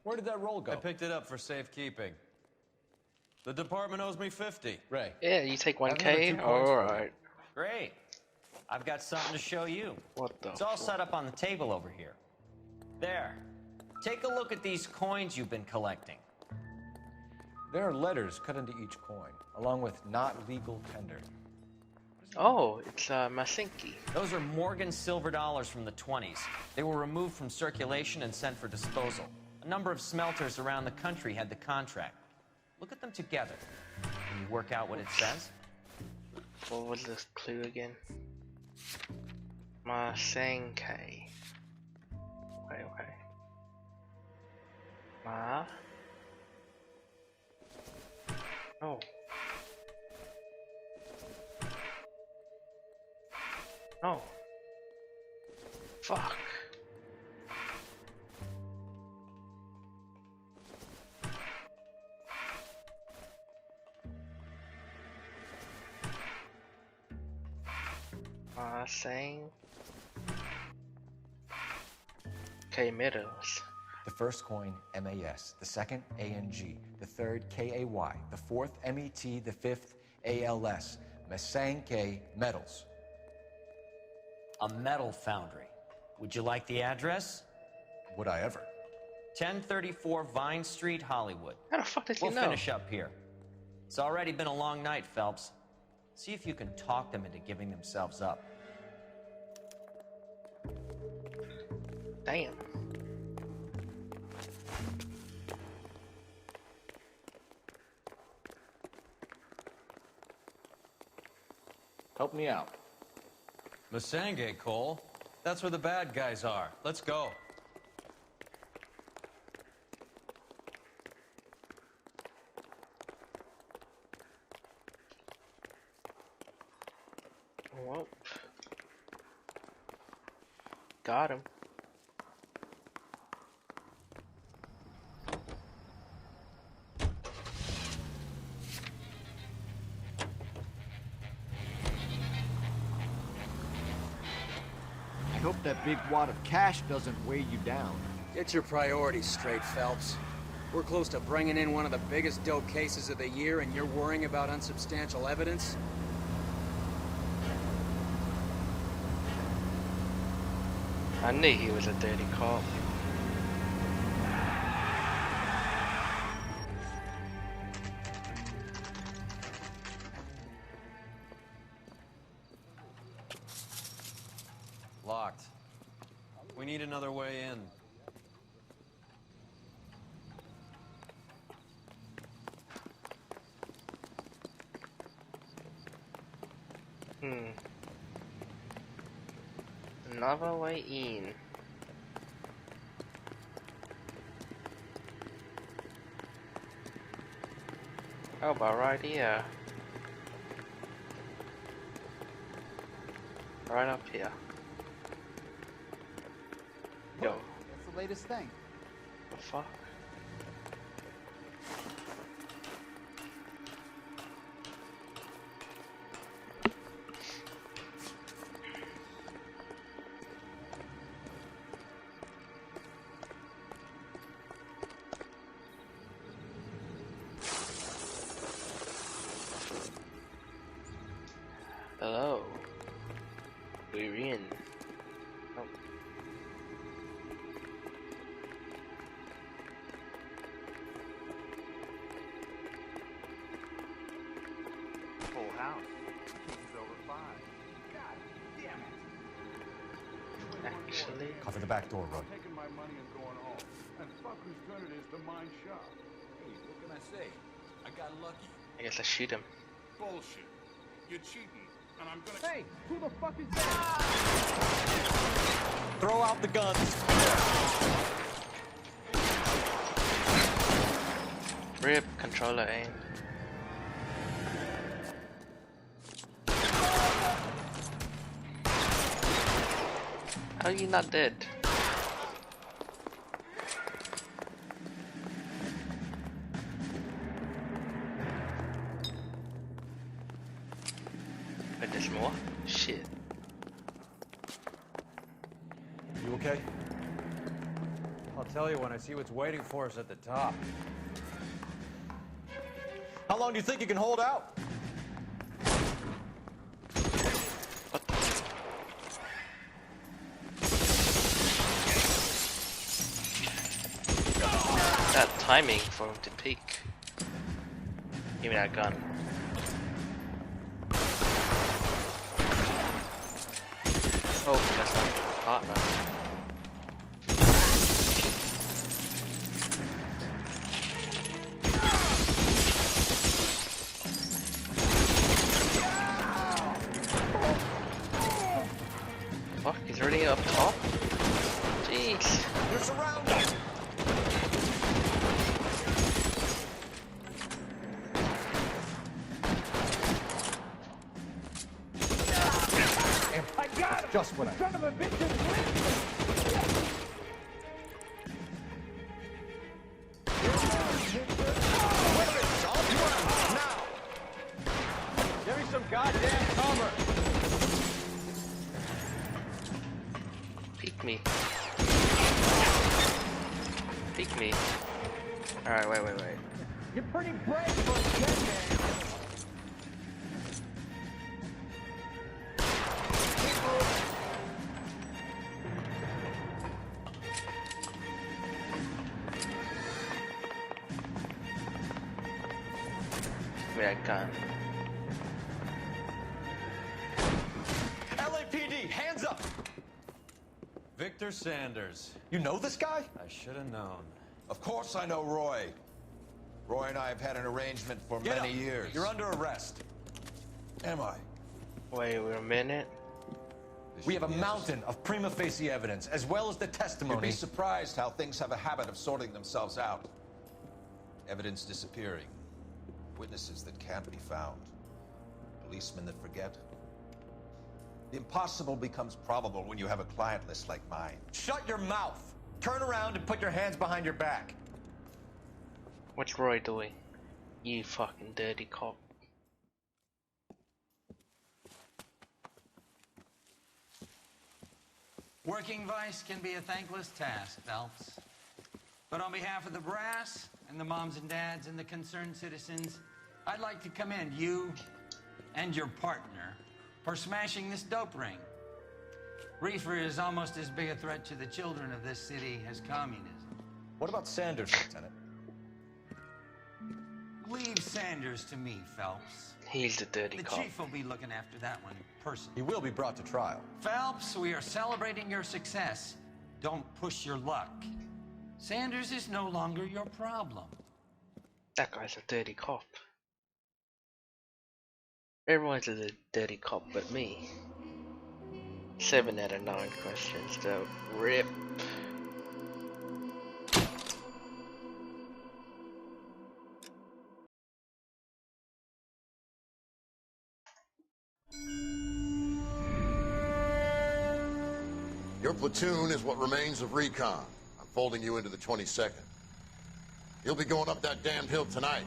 Speaker 11: where did that roll go?
Speaker 3: I picked it up for safekeeping. The department owes me 50.
Speaker 11: Ray.
Speaker 1: Yeah, you take 1K? Alright.
Speaker 5: Great. I've got something to show you.
Speaker 1: What the
Speaker 5: It's all set up on the table over here. There. Take a look at these coins you've been collecting.
Speaker 11: There are letters cut into each coin, along with not legal tender.
Speaker 1: Oh, it's Masinki.
Speaker 5: Those are Morgan silver dollars from the 20s. They were removed from circulation and sent for disposal. A number of smelters around the country had the contract. Look at them together. Can you work out what it says?
Speaker 1: What was this clue again? Masinki. Okay. Ma? Oh. Oh. Fuck. Saying. K Meadows.
Speaker 11: The first coin, MAS. The second, ANG. The third, KAY. The fourth, MET. The fifth, ALS. Masanke Metals.
Speaker 5: A metal foundry. Would you like the address?
Speaker 11: Would I ever?
Speaker 5: 1034 Vine Street, Hollywood.
Speaker 1: How the fuck does he know?
Speaker 5: We'll finish up here. It's already been a long night, Phelps. See if you can talk them into giving themselves up.
Speaker 1: Damn.
Speaker 11: Help me out.
Speaker 3: Masange, Cole. That's where the bad guys are. Let's go.
Speaker 1: Well. Got him.
Speaker 2: I hope that big wad of cash doesn't weigh you down.
Speaker 12: Get your priorities straight, Phelps. We're close to bringing in one of the biggest dope cases of the year, and you're worrying about unsubstantial evidence?
Speaker 1: I knew he was a dirty cop.
Speaker 3: Locked. We need another way in.
Speaker 1: Another way in. How about right here? Right up here. Yo.
Speaker 2: That's the latest thing.
Speaker 1: The fuck? Hello. We're in. Oh.
Speaker 2: Full house. It's over 5. God damn it.
Speaker 1: Actually.
Speaker 11: Cover the back door, Roy.
Speaker 6: Taking my money and going home. And fuck whose turn it is to mine shop.
Speaker 19: Hey, what can I say? I got lucky.
Speaker 1: I guess I shoot him.
Speaker 6: Bullshit. You're cheating. And I'm gonna.
Speaker 4: Hey, who the fuck is that?
Speaker 3: Throw out the guns.
Speaker 1: Rip, controller aim. How are you not dead? Wait, there's more? Shit.
Speaker 11: You okay?
Speaker 3: I'll tell you when I see what's waiting for us at the top. How long do you think you can hold out?
Speaker 1: That timing for him to peek. Give me that gun. Oh, that's not my partner. Fuck, he's already up top? Jeez.
Speaker 3: You're surrounded!
Speaker 4: I got him!
Speaker 11: Just what I...
Speaker 4: Son of a bitch is
Speaker 3: Now! Give me some goddamn cover!
Speaker 1: Peek me. Peek me. Alright, wait.
Speaker 4: You're pretty brave for a dead man.
Speaker 1: Give me that gun.
Speaker 3: LAPD, hands up! Victor Sanders.
Speaker 11: You know this guy?
Speaker 3: I should have known.
Speaker 19: Of course I know Roy. Roy and I have had an arrangement for
Speaker 3: Get
Speaker 19: many
Speaker 3: up.
Speaker 19: years.
Speaker 3: You're under arrest.
Speaker 19: Am I?
Speaker 1: Wait a minute.
Speaker 11: We have a mountain of prima facie evidence, as well as the
Speaker 19: You'd
Speaker 11: testimony.
Speaker 19: be surprised how things have a habit of sorting themselves out. Evidence disappearing. Witnesses that can't be found. Policemen that forget. The impossible becomes probable when you have a client list like mine.
Speaker 11: Shut your mouth! Turn around and put your hands behind your back.
Speaker 1: What's Roy doing? You fucking dirty cop.
Speaker 22: Working vice can be a thankless task, Phelps. But on behalf of the brass and the moms and dads and the concerned citizens, I'd like to commend you and your partner for smashing this dope ring. Reefer is almost as big a threat to the children of this city as communism.
Speaker 11: What about Sanders, Lieutenant?
Speaker 22: Leave Sanders to me, Phelps.
Speaker 1: He's the dirty
Speaker 22: The
Speaker 1: cop.
Speaker 22: chief will be looking after that one person.
Speaker 11: He will be brought to trial.
Speaker 22: Phelps, we are celebrating your success. Don't push your luck. Sanders is no longer your problem.
Speaker 1: That guy's a dirty cop. Everyone's a dirty cop but me. 7 out of 9 questions though. RIP.
Speaker 9: Your platoon is what remains of recon. I'm folding you into the 22nd. You'll be going up that damned hill tonight.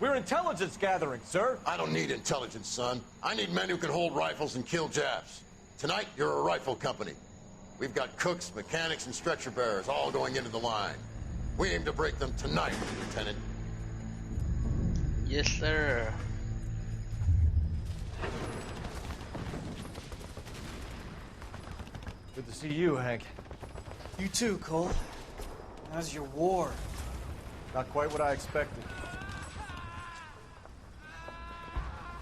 Speaker 11: We're intelligence gathering, sir.
Speaker 9: I don't need intelligence, son. I need men who can hold rifles and kill Japs. Tonight, you're a rifle company. We've got cooks, mechanics, and stretcher bearers all going into the line. We aim to break them tonight, Lieutenant.
Speaker 1: Yes, sir.
Speaker 11: Good to see you, Hank.
Speaker 14: You too, Cole. How's your war?
Speaker 11: Not quite what I expected.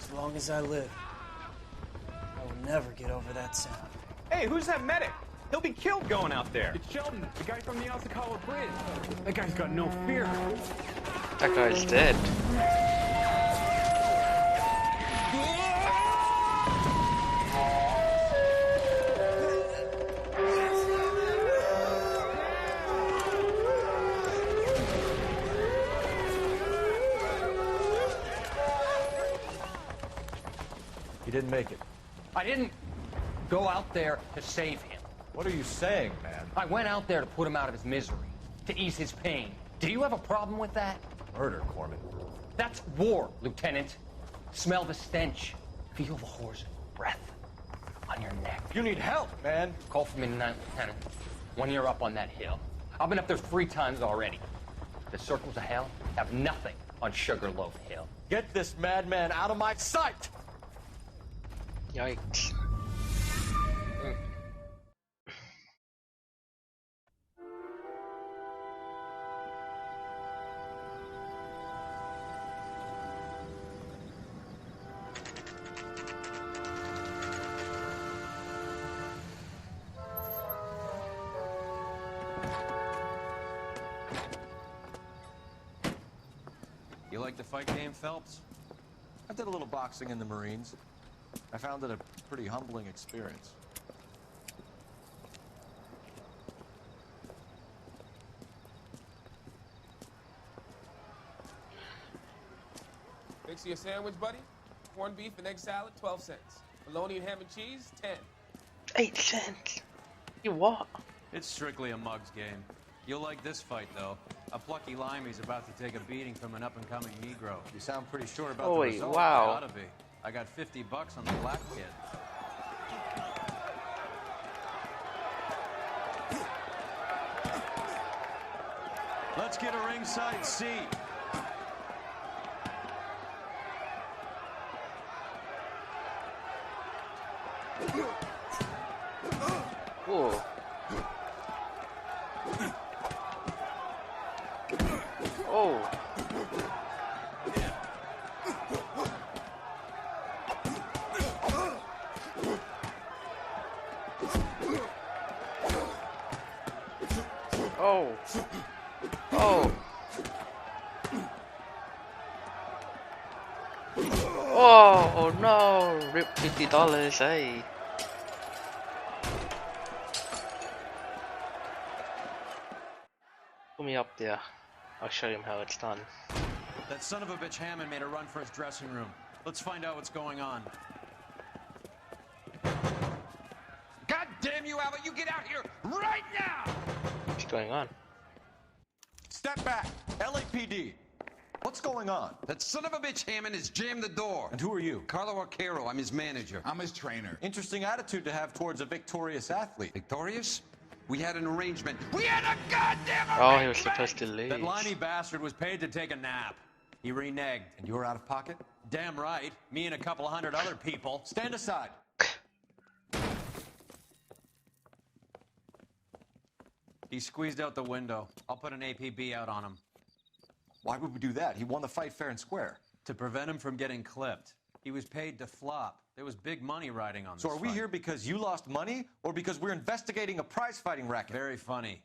Speaker 14: As long as I live, I will never get over that sound.
Speaker 23: Hey, who's that medic? He'll be killed going out there. It's Sheldon, the guy from the Osakawa Bridge. That guy's got no fear.
Speaker 1: That guy's dead.
Speaker 11: He didn't make it.
Speaker 23: I didn't go out there to save him.
Speaker 11: What are you saying, man?
Speaker 23: I went out there to put him out of his misery, to ease his pain. Do you have a problem with that?
Speaker 11: Murder, Corman.
Speaker 23: That's war, Lieutenant. Smell the stench. Feel the horse's breath on your neck.
Speaker 11: You need help, man.
Speaker 23: Call for me tonight, Lieutenant. When you're up on that hill. I've been up there 3 times already. The circles of hell have nothing on Sugarloaf Hill.
Speaker 11: Get this madman out of my sight!
Speaker 1: Yikes.
Speaker 3: You like the fight game, Phelps?
Speaker 11: I did a little boxing in the Marines. I found it a pretty humbling experience.
Speaker 24: Fix you a sandwich, buddy? Corned beef and egg salad, 12 cents. Bologna and ham and cheese, 10.
Speaker 1: 8 cents. You what?
Speaker 3: It's strictly a mug's game. You'll like this fight, though. A plucky limey's about to take a beating from an up-and-coming Negro. You sound pretty sure about the result.
Speaker 1: Wow.
Speaker 3: I ought to be. I got $50 on the black kid. Let's get a ringside seat.
Speaker 1: Whoa. Oh. Oh. Oh. Oh no, rip $50, hey. Put me up there. I'll show him how it's done.
Speaker 3: That son of a bitch Hammond made a run for his dressing room. Let's find out what's going on.
Speaker 22: God damn you, Albert! You get out here right now!
Speaker 1: What's going on?
Speaker 19: Step back! LAPD! What's going on?
Speaker 22: That son of a bitch Hammond has jammed the door.
Speaker 11: And who are you?
Speaker 22: Carlo Arcaro. I'm his manager.
Speaker 6: I'm his trainer.
Speaker 11: Interesting attitude to have towards a victorious athlete.
Speaker 22: Victorious? We had an arrangement. We had a goddamn arrangement!
Speaker 1: Oh, he was supposed to leave.
Speaker 3: That limey bastard was paid to take a nap. He reneged.
Speaker 11: And you were out of pocket?
Speaker 3: Damn right. Me and a couple hundred other people.
Speaker 11: Stand aside.
Speaker 3: He squeezed out the window. I'll put an APB out on him.
Speaker 11: Why would we do that? He won the fight fair and square.
Speaker 3: To prevent him from getting clipped. He was paid to flop. There was big money riding on this
Speaker 11: So are we
Speaker 3: fight.
Speaker 11: here because you lost money or because we're investigating a prize-fighting racket?
Speaker 3: Very funny.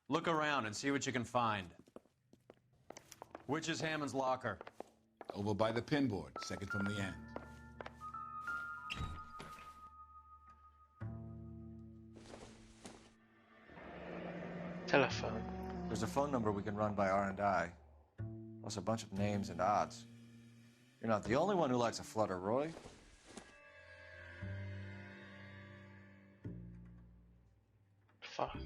Speaker 3: Look around and see what you can find. Which is Hammond's locker?
Speaker 6: Over by the pinboard, second from the end.
Speaker 1: Telephone.
Speaker 11: There's a phone number we can run by R&I, plus a bunch of names and odds. You're not the only one who likes a flutter, Roy.
Speaker 1: Fuck.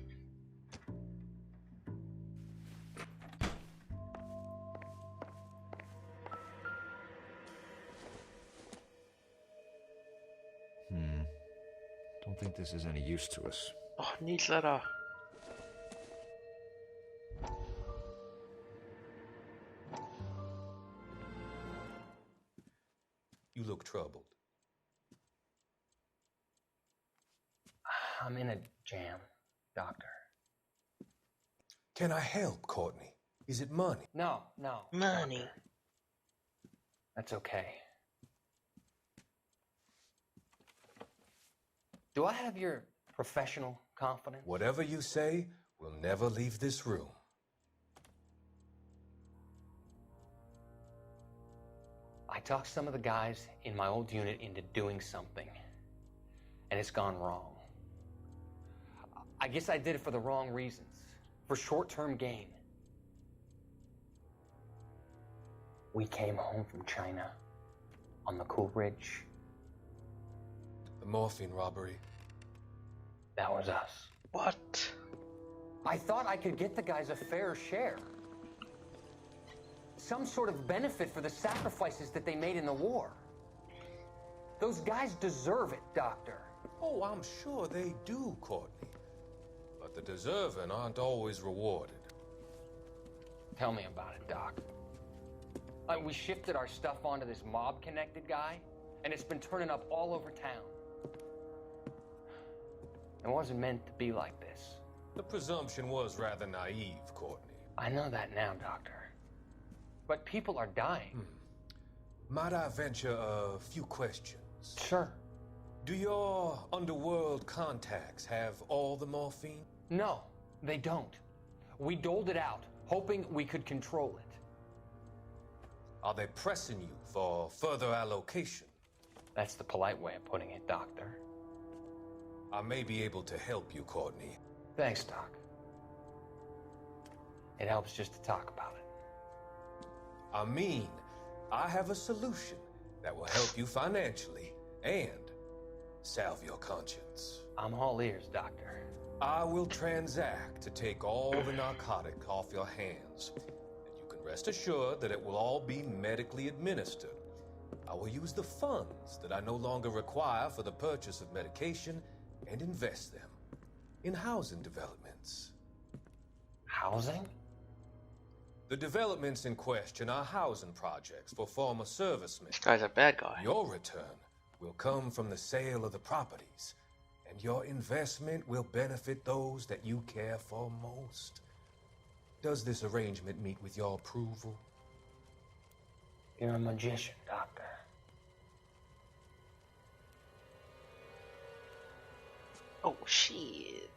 Speaker 11: Don't think this is any use to us.
Speaker 1: Oh, nieuwsletter.
Speaker 8: You look troubled.
Speaker 23: I'm in a jam, Doctor.
Speaker 8: Can I help, Courtney? Is it money?
Speaker 23: No.
Speaker 1: Money.
Speaker 23: Doctor. That's okay. Do I have your professional confidence?
Speaker 8: Whatever you say, we'll never leave this room.
Speaker 23: I talked some of the guys in my old unit into doing something, and it's gone wrong. I guess I did it for the wrong reasons, for short-term gain. We came home from China on the Cool Ridge.
Speaker 8: The morphine robbery.
Speaker 23: That was us.
Speaker 1: What?
Speaker 23: I thought I could get the guys a fair share. Some sort of benefit for the sacrifices that they made in the war. Those guys deserve it, Doctor.
Speaker 8: Oh, I'm sure they do, Courtney. But the deserving aren't always rewarded.
Speaker 23: Tell me about it, Doc. We shifted our stuff onto this mob-connected guy, and it's been turning up all over town. It wasn't meant to be like this.
Speaker 8: The presumption was rather naive, Courtney.
Speaker 23: I know that now, Doctor. But people are dying.
Speaker 8: Might I venture a few questions?
Speaker 23: Sure.
Speaker 8: Do your underworld contacts have all the morphine?
Speaker 23: No, they don't. We doled it out, hoping we could control it.
Speaker 8: Are they pressing you for further allocation?
Speaker 23: That's the polite way of putting it, Doctor.
Speaker 8: I may be able to help you, Courtney.
Speaker 23: Thanks, Doc. It helps just to talk about it.
Speaker 8: I mean, I have a solution that will help you financially and salve your conscience.
Speaker 23: I'm all ears, Doctor.
Speaker 8: I will transact to take all the narcotic off your hands. And you can rest assured that it will all be medically administered. I will use the funds that I no longer require for the purchase of medication and invest them in housing developments.
Speaker 23: Housing?
Speaker 8: The developments in question are housing projects for former servicemen.
Speaker 1: This guy's a bad guy.
Speaker 8: Your return will come from the sale of the properties, and your investment will benefit those that you care for most. Does this arrangement meet with your approval?
Speaker 23: You're a magician, Doctor.
Speaker 1: Oh, shit.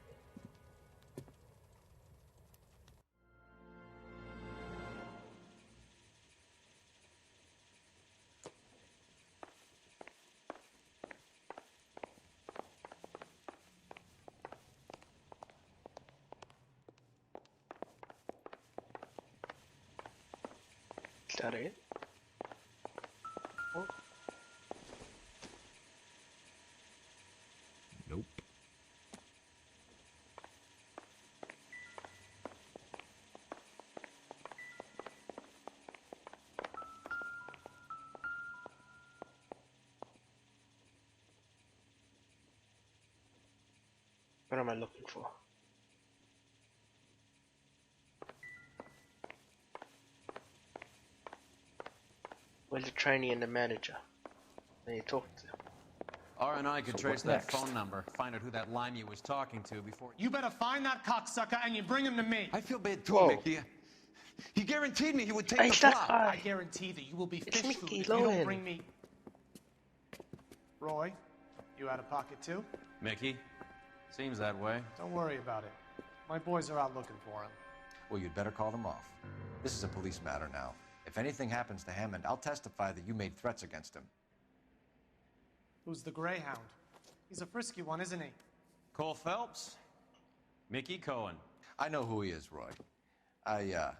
Speaker 1: Is that it? Oh.
Speaker 11: Nope.
Speaker 1: What am I looking for? Where's the trainee and the manager? I need to talk to them.
Speaker 3: R&I could
Speaker 1: So
Speaker 3: trace
Speaker 1: what
Speaker 3: that
Speaker 1: next?
Speaker 3: phone number, find out who that limey was talking to before...
Speaker 10: You better find that cocksucker and you bring him to me.
Speaker 3: I feel bad too,
Speaker 1: Whoa.
Speaker 3: Mickey. He guaranteed me he would take
Speaker 1: Hey,
Speaker 3: the
Speaker 1: that
Speaker 3: flop.
Speaker 1: guy.
Speaker 10: I guarantee that you will be
Speaker 1: It's
Speaker 10: fish food
Speaker 1: Mickey
Speaker 10: if you don't
Speaker 1: Lohan.
Speaker 10: bring me.
Speaker 7: Roy, you out of pocket too?
Speaker 3: Mickey? Seems that way.
Speaker 7: Don't worry about it. My boys are out looking for him.
Speaker 11: Well, you'd better call them off. This is a police matter now. If anything happens to Hammond, I'll testify that you made threats against him.
Speaker 7: Who's the Greyhound? He's a frisky one, isn't he?
Speaker 3: Cole Phelps? Mickey Cohen.
Speaker 11: I know who he is, Roy. I,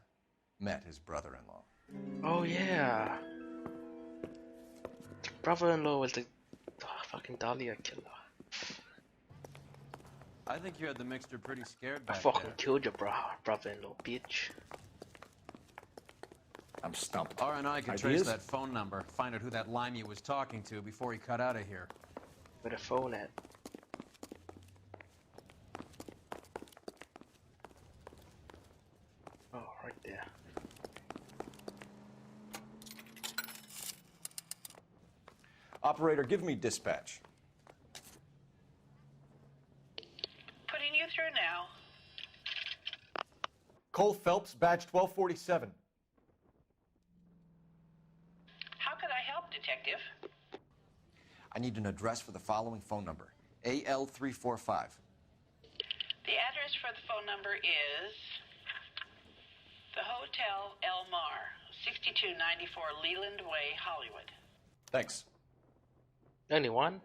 Speaker 11: met his brother-in-law.
Speaker 1: Oh, yeah. Brother-in-law was the fucking Dahlia killer.
Speaker 3: I think you had the mixture pretty scared
Speaker 1: I
Speaker 3: back
Speaker 1: fucking
Speaker 3: there.
Speaker 1: killed your brother-in-law, bitch.
Speaker 11: I'm stumped.
Speaker 3: R&I could trace that phone number, find out who that limey was talking to before he cut out of here.
Speaker 1: Where the phone at? Oh, right there.
Speaker 11: Operator, give me dispatch.
Speaker 15: Putting you through now.
Speaker 11: Cole Phelps, badge 1247.
Speaker 15: How could I help, Detective?
Speaker 11: I need an address for the following phone number. AL345.
Speaker 15: The address for the phone number is the Hotel El Mar, 6294 Leland Way, Hollywood.
Speaker 11: Thanks.
Speaker 1: Anyone?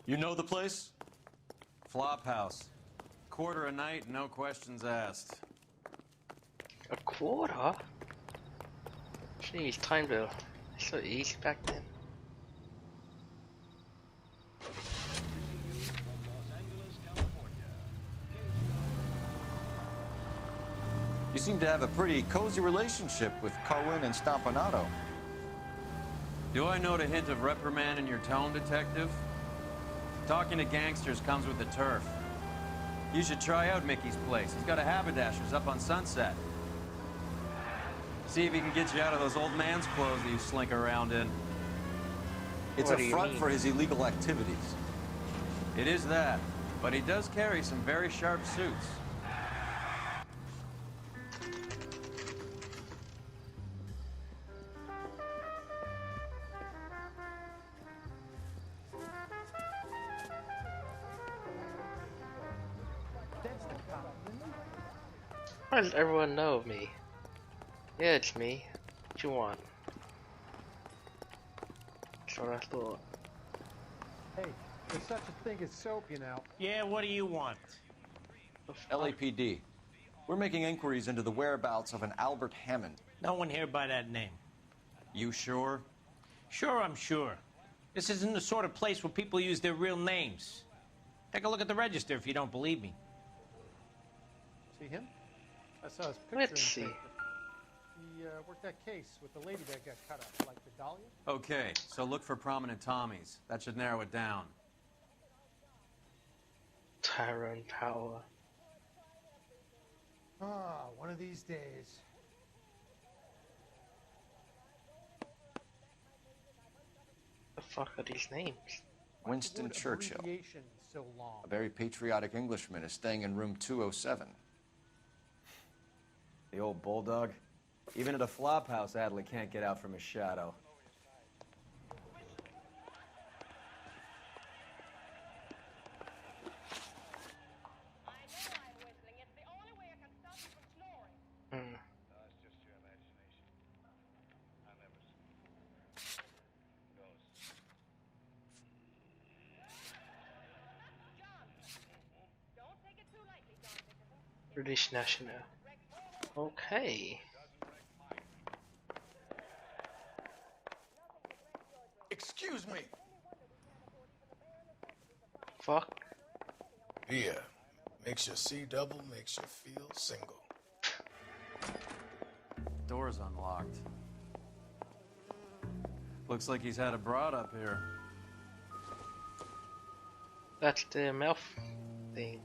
Speaker 3: You know the place? Flophouse. Quarter a night, no questions asked.
Speaker 1: A quarter? Jeez, time to... It's so easy back then.
Speaker 11: You seem to have a pretty cozy relationship with Cohen and Stompanato.
Speaker 3: Do I note a hint of reprimand in your tone, Detective? Talking to gangsters comes with the turf. You should try out Mickey's place. He's got a haberdasher's up on Sunset. See if he can get you out of those old man's clothes that you slink around in.
Speaker 11: It's a front for his illegal activities.
Speaker 3: It is that, but he does carry some very sharp suits.
Speaker 1: Why does everyone know of me? Yeah, it's me. What you want? That's what I thought.
Speaker 4: Hey, there's such a thing as soap, you know.
Speaker 14: Yeah, what do you want?
Speaker 11: LAPD. We're making inquiries into the whereabouts of an Albert Hammond.
Speaker 14: No one here by that name.
Speaker 3: You sure?
Speaker 14: Sure, I'm sure. This isn't the sort of place where people use their real names. Take a look at the register if you don't believe me.
Speaker 4: See him? I saw his picture.
Speaker 1: Let's see.
Speaker 4: He worked that case with the lady that got cut up, like the Dahlia.
Speaker 3: Okay, so look for prominent Tommies. That should narrow it down.
Speaker 1: Tyrone Power.
Speaker 4: Ah, one of these days.
Speaker 1: The fuck are these names?
Speaker 11: Winston Churchill.
Speaker 4: Abbreviation so long.
Speaker 11: A very patriotic Englishman is staying in room 207.
Speaker 12: The old bulldog. Even at a flop house, Adley can't get out from his shadow.
Speaker 1: British National. Okay.
Speaker 8: Excuse me.
Speaker 1: Fuck.
Speaker 17: Yeah. Makes you see double, makes you feel single.
Speaker 3: Door's unlocked. Looks like he's had a broad up here.
Speaker 1: That's the mouth thing.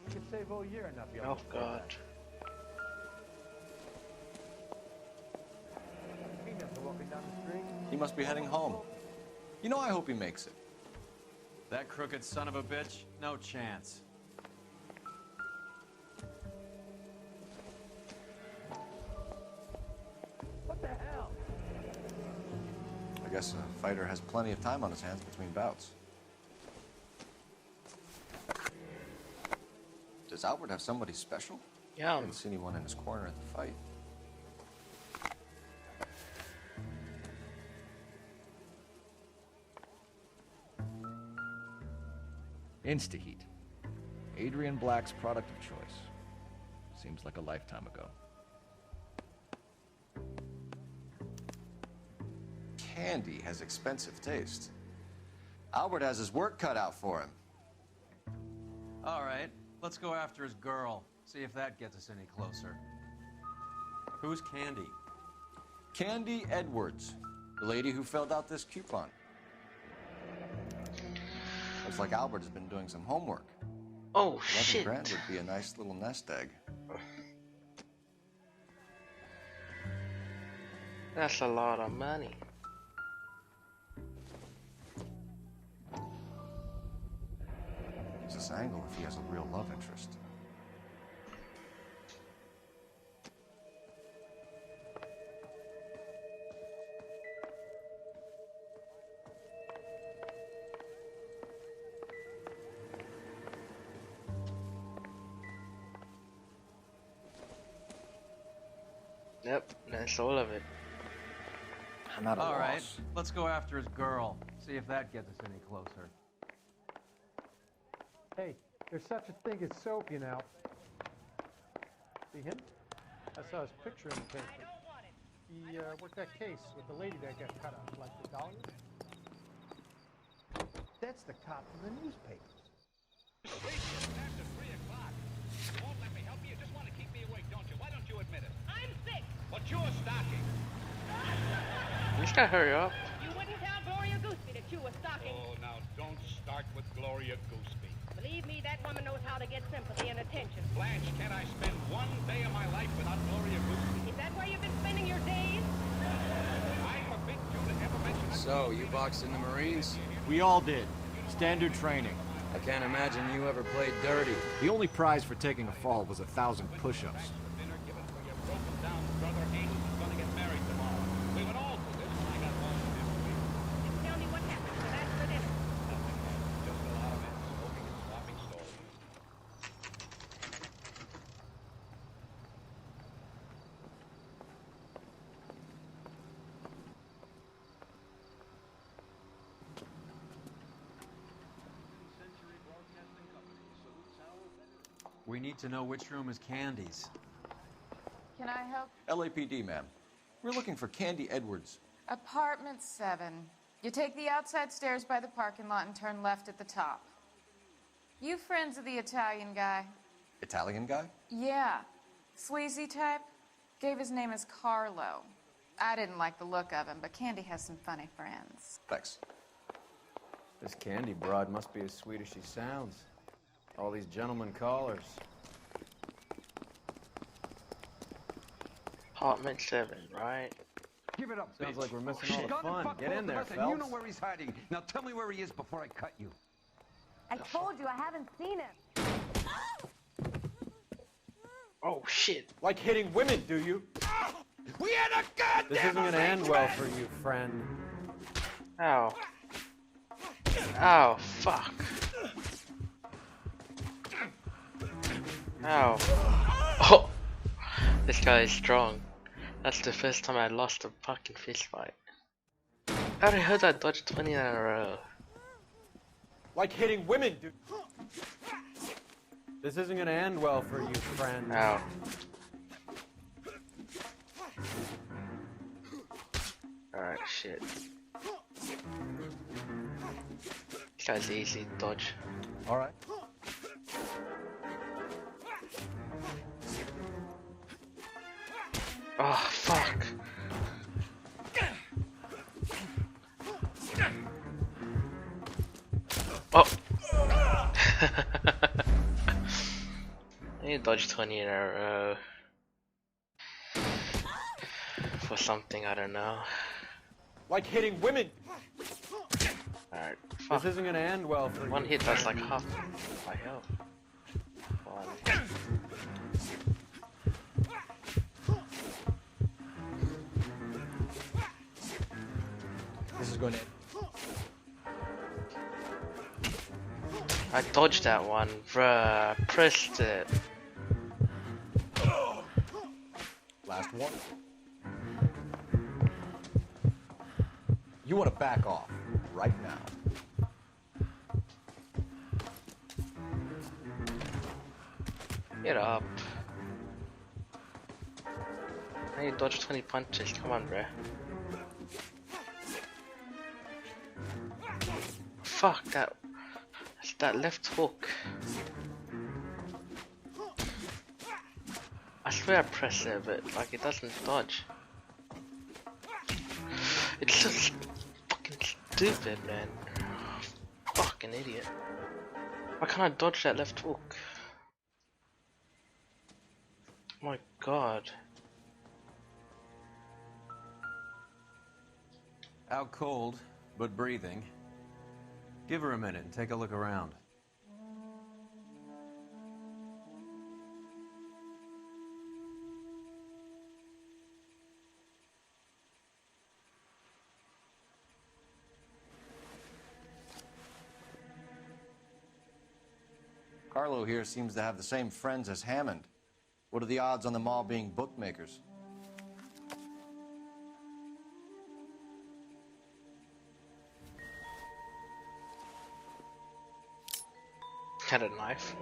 Speaker 4: You could save all year and not be able
Speaker 1: Oh god.
Speaker 4: He never walking down the street.
Speaker 11: He must be heading home. You know, I hope he makes it.
Speaker 3: That crooked son of a bitch? No chance.
Speaker 4: What the hell?
Speaker 11: I guess a fighter has plenty of time on his hands between bouts. Does Albert have somebody special?
Speaker 1: Yeah.
Speaker 11: I didn't see anyone in his corner at the fight. Instaheat. Adrian Black's product of choice. Seems like a lifetime ago. Candy has expensive taste. Albert has his work cut out for him.
Speaker 3: All right, let's go after his girl. See if that gets us any closer. Who's Candy?
Speaker 11: Candy Edwards, the lady who filled out this coupon. Looks like Albert has been doing some homework.
Speaker 1: Oh,
Speaker 11: 11
Speaker 1: shit.
Speaker 11: grand would be a nice little nest egg.
Speaker 1: That's a lot of money.
Speaker 11: Use this angle if he has a real love interest.
Speaker 1: Yep, that's all of it.
Speaker 11: I'm not a
Speaker 3: All
Speaker 11: loss.
Speaker 3: right, let's go after his girl. See if that gets us any closer.
Speaker 4: Hey, there's such a thing as soap, you know. See him? I saw his picture in the paper. He worked that case with the lady that got cut up, like the dollars. That's the cop from the newspapers.
Speaker 6: You won't let me help you. You just want to keep me awake, don't you? Why don't you admit it?
Speaker 15: I'm sick.
Speaker 6: But you're stalking.
Speaker 1: You just gotta hurry up.
Speaker 15: You wouldn't tell Gloria Gooseby that you were stalking.
Speaker 6: Oh, now don't start with Gloria Gooseby.
Speaker 15: Believe me, that woman knows how to get sympathy and attention.
Speaker 6: Blanche, can I spend one day of my life without Gloria Gooseby?
Speaker 15: Is that where you've been spending your days?
Speaker 6: I'm a big Jew to ever mention it.
Speaker 12: So, you boxed in the Marines?
Speaker 2: We all did. Standard training.
Speaker 12: I can't imagine you ever played dirty.
Speaker 2: The only prize for taking a fall was 1,000 push-ups.
Speaker 6: Dinner given for your broken down brother Angel who's going to get married tomorrow. We went all through this and I got all of this.
Speaker 15: Just tell me what happened for that for dinner.
Speaker 6: Nothing, just a lot of men smoking and swapping stories.
Speaker 3: We need to know which room is Candy's.
Speaker 16: Can I help?
Speaker 11: LAPD, ma'am. We're looking for Candy Edwards.
Speaker 16: Apartment 7. You take the outside stairs by the parking lot and turn left at the top. You friends of the Italian guy?
Speaker 11: Italian guy?
Speaker 16: Yeah. Sleazy type? Gave his name as Carlo. I didn't like the look of him, but Candy has some funny friends.
Speaker 11: Thanks.
Speaker 12: This Candy broad must be as sweet as she sounds. All these gentlemen callers.
Speaker 1: Apartment 7, right?
Speaker 18: Give it up,
Speaker 12: Sounds
Speaker 18: bitch.
Speaker 12: like we're missing all the
Speaker 18: Gun and
Speaker 12: fun.
Speaker 18: fuck
Speaker 12: Get in
Speaker 18: both
Speaker 12: there,
Speaker 18: of us, and you know
Speaker 12: Phelps.
Speaker 18: where he's hiding. Now tell me where he is before I cut you.
Speaker 20: I told you I haven't seen him.
Speaker 1: Oh shit.
Speaker 12: Like hitting women, do you?
Speaker 18: We had a goddamn
Speaker 12: This isn't gonna end well for you, friend.
Speaker 1: Ow. Oh, fuck. Ow. Oh! This guy is strong. That's the first time I lost a fucking fist fight. I already heard I dodged 20 in a row.
Speaker 12: Like hitting women, dude. This isn't gonna end well for you, friend.
Speaker 1: Ow. Alright, shit. This guy's easy to dodge.
Speaker 11: Alright.
Speaker 1: Oh, fuck. Oh! I need to dodge 20 in a row. For something, I don't know.
Speaker 12: Like hitting women.
Speaker 1: Alright,
Speaker 12: This isn't gonna end well for you.
Speaker 1: one hit does like half my health. One.
Speaker 12: This
Speaker 11: going to...
Speaker 1: I dodged that one, bruh. I pressed it.
Speaker 11: Last one. You want to back off right now.
Speaker 1: Get up. I need to dodge 20 punches. Come on, bruh. Fuck that. That's that left hook. I swear I press it, but like it doesn't dodge. It's just fucking stupid, man. Fucking idiot. Why can't I dodge that left hook? My god.
Speaker 3: Out cold, but breathing. Give her a minute and take a look around.
Speaker 11: Carlo here seems to have the same friends as Hammond. What are the odds on them all being bookmakers?
Speaker 1: Had a knife.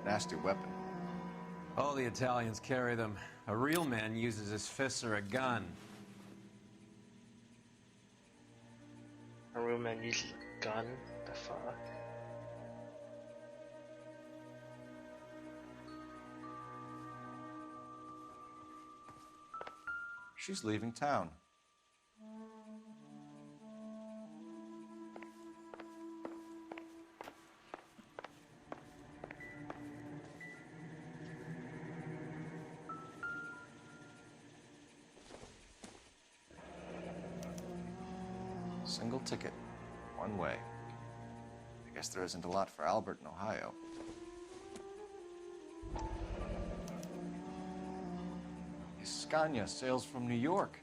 Speaker 11: Nasty weapon.
Speaker 3: All the Italians carry them. A real man uses his fists or a gun.
Speaker 1: A real man uses a gun? The fuck?
Speaker 11: She's leaving town. Single ticket, one way. I guess there isn't a lot for Albert in Ohio. His Scania sails from New York.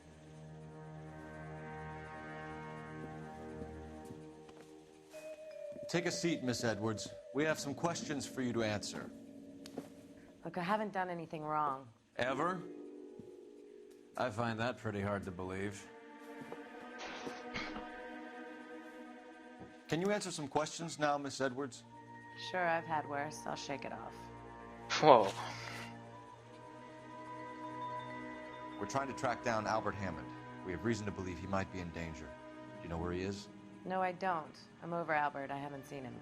Speaker 11: Take a seat, Miss Edwards. We have some questions for you to answer.
Speaker 5: Look, I haven't done anything wrong.
Speaker 3: Ever? I find that pretty hard to believe.
Speaker 11: Can you answer some questions now, Miss Edwards?
Speaker 5: Sure, I've had worse. I'll shake it off.
Speaker 1: Whoa.
Speaker 11: We're trying to track down Albert Hammond. We have reason to believe he might be in danger. Do you know where he is?
Speaker 5: No, I don't. I'm over Albert. I haven't seen him.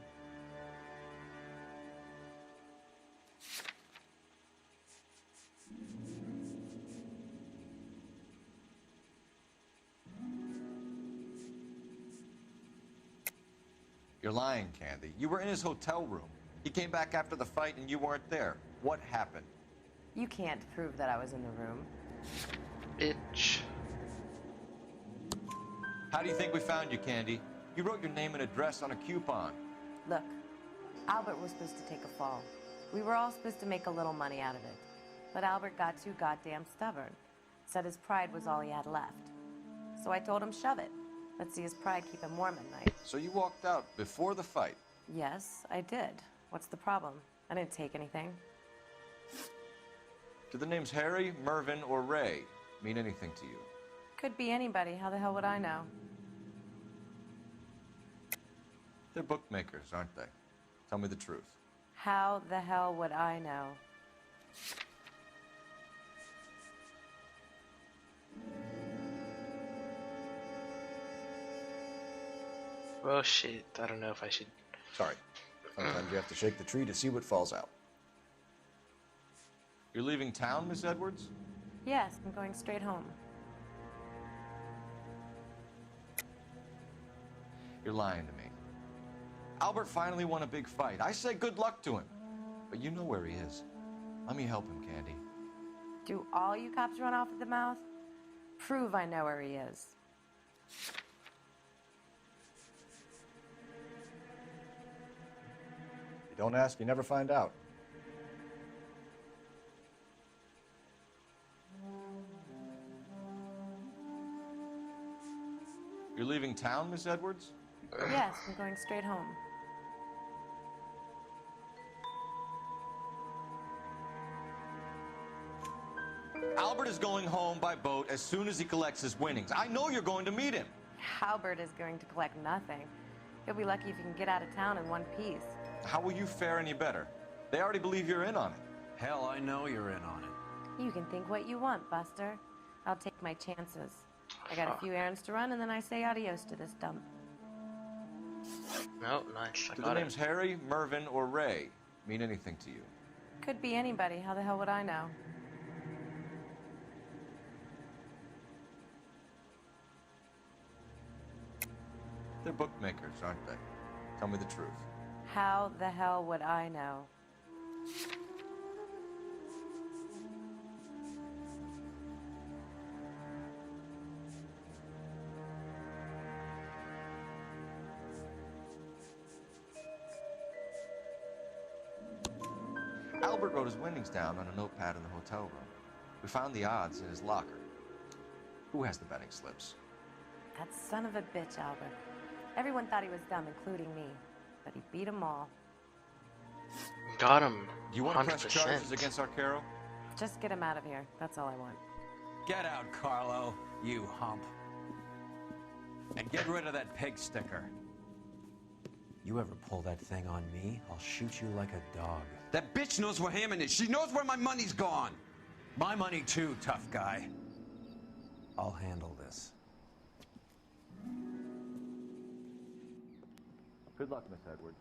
Speaker 11: You're lying, Candy. You were in his hotel room. He came back after the fight and you weren't there. What happened?
Speaker 5: You can't prove that I was in the room.
Speaker 1: Bitch.
Speaker 11: How do you think we found you, Candy? You wrote your name and address on a coupon.
Speaker 5: Look, Albert was supposed to take a fall. We were all supposed to make a little money out of it. But Albert got too goddamn stubborn. Said his pride was all he had left. So I told him, shove it. Let's see his pride keep him warm at night.
Speaker 11: So you walked out before the fight?
Speaker 5: Yes, I did. What's the problem? I didn't take anything.
Speaker 11: Do the names Harry, Mervyn, or Ray mean anything to you?
Speaker 5: Could be anybody. How the hell would I know?
Speaker 11: They're bookmakers, aren't they? Tell me the truth.
Speaker 5: How the hell would I know?
Speaker 1: Well, shit. I don't know if I should.
Speaker 11: Sorry. Sometimes you have to shake the tree to see what falls out. You're leaving town, Miss Edwards?
Speaker 5: Yes, I'm going straight home.
Speaker 11: You're lying to me. Albert finally won a big fight. I say good luck to him. But you know where he is. Let me help him, Candy.
Speaker 5: Do all you cops run off at the mouth? Prove I know where he is.
Speaker 11: You don't ask, you never find out. You're leaving town, Miss Edwards?
Speaker 5: Yes, I'm going straight home.
Speaker 11: Albert is going home by boat as soon as he collects his winnings. I know you're going to meet him.
Speaker 5: Albert is going to collect nothing. He'll be lucky if he can get out of town in one piece.
Speaker 11: How will you fare any better? They already believe you're in on it.
Speaker 12: Hell, I know you're in on it.
Speaker 5: You can think what you want, Buster. I'll take my chances. I got a few errands to run, and then I say adios to this dump.
Speaker 1: No, nice. I
Speaker 11: Do
Speaker 1: got
Speaker 11: the
Speaker 1: it.
Speaker 11: names Harry, Mervyn, or Ray mean anything to you?
Speaker 5: Could be anybody. How the hell would I know?
Speaker 11: They're bookmakers, aren't they? Tell me the truth.
Speaker 5: How the hell would I know?
Speaker 11: Albert wrote his winnings down on a notepad in the hotel room. We found the odds in his locker. Who has the betting slips?
Speaker 5: That son of a bitch, Albert. Everyone thought he was dumb, including me. But he beat them all.
Speaker 1: Got him.
Speaker 11: Do you want to press
Speaker 1: 100%.
Speaker 11: charges against Arcaro?
Speaker 5: Just get him out of here. That's all I want.
Speaker 12: Get out, Carlo, you hump. And get rid of that pig sticker. You ever pull that thing on me, I'll shoot you like a dog.
Speaker 18: That bitch knows where Hammond is. She knows where my money's gone.
Speaker 12: My money too, tough guy. I'll handle this.
Speaker 11: Good luck, Miss Edwards.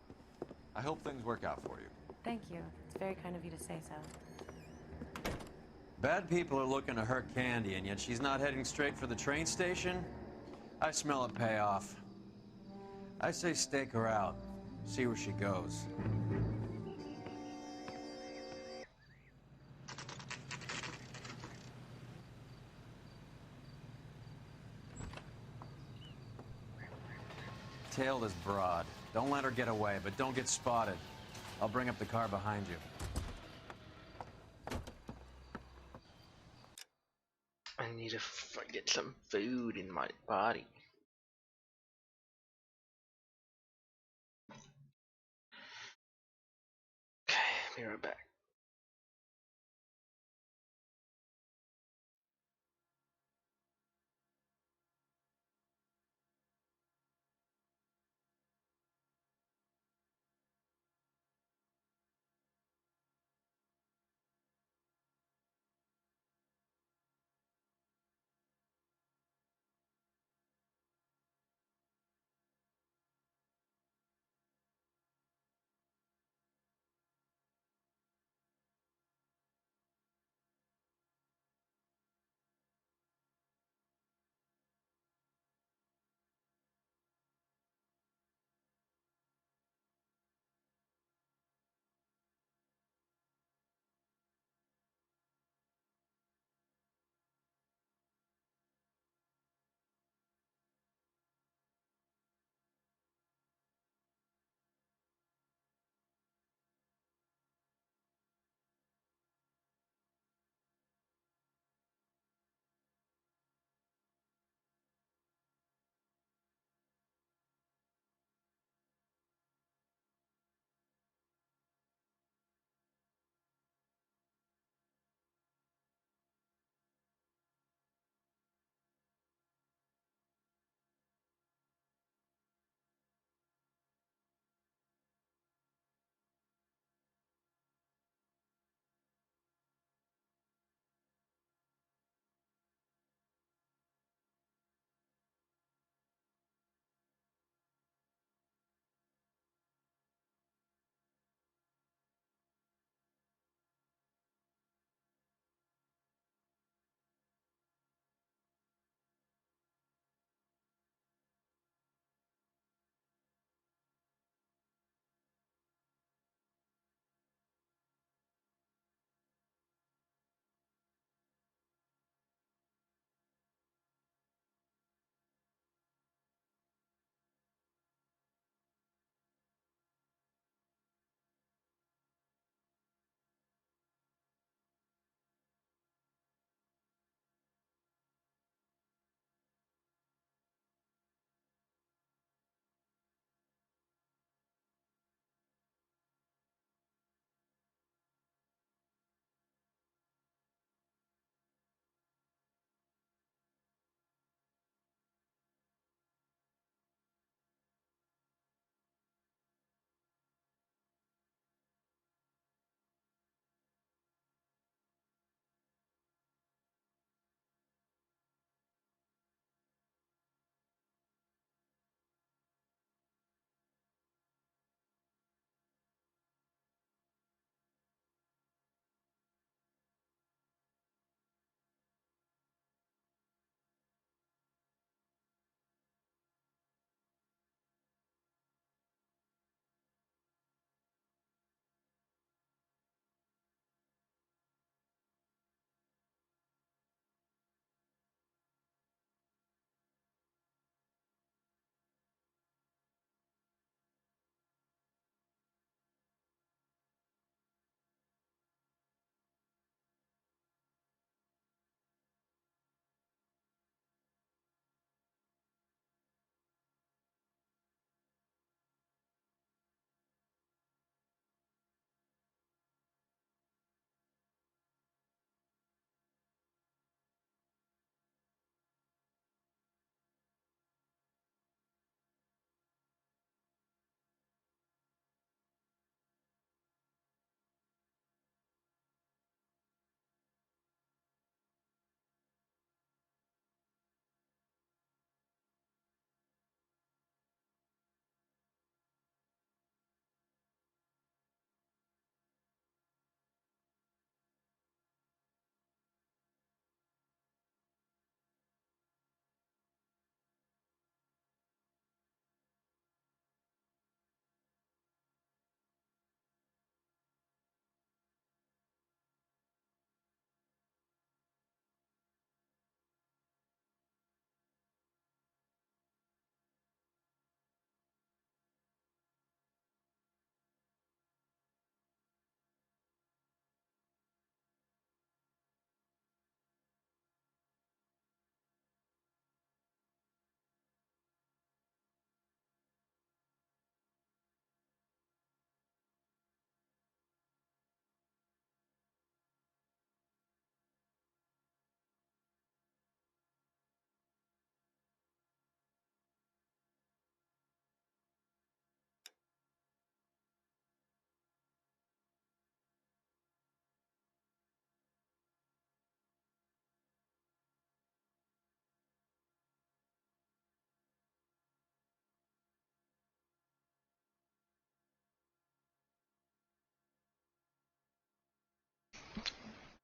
Speaker 11: I hope things work out for you.
Speaker 5: Thank you. It's very kind of you to say so.
Speaker 12: Bad people are looking to hurt Candy, and yet she's not heading straight for the train station? I smell a payoff. I say stake her out. See where she goes. Tail this broad. Don't let her get away, but don't get spotted. I'll bring up the car behind you.
Speaker 1: I need to get some food in my body. Okay, be right back.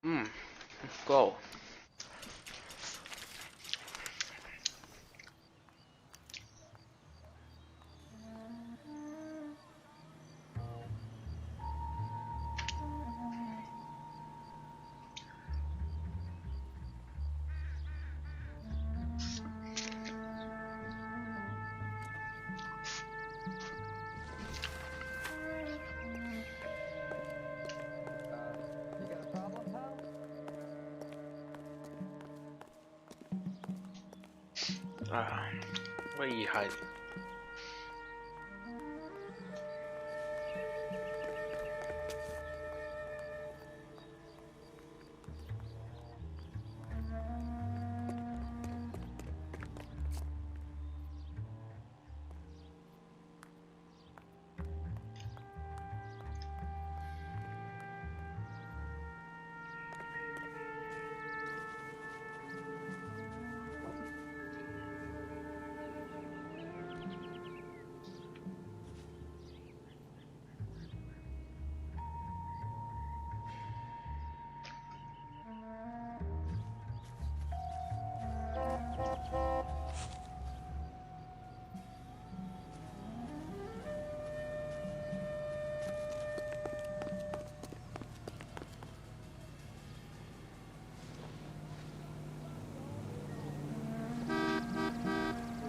Speaker 1: Go.
Speaker 11: You got a problem, pal?
Speaker 1: Where are you hiding?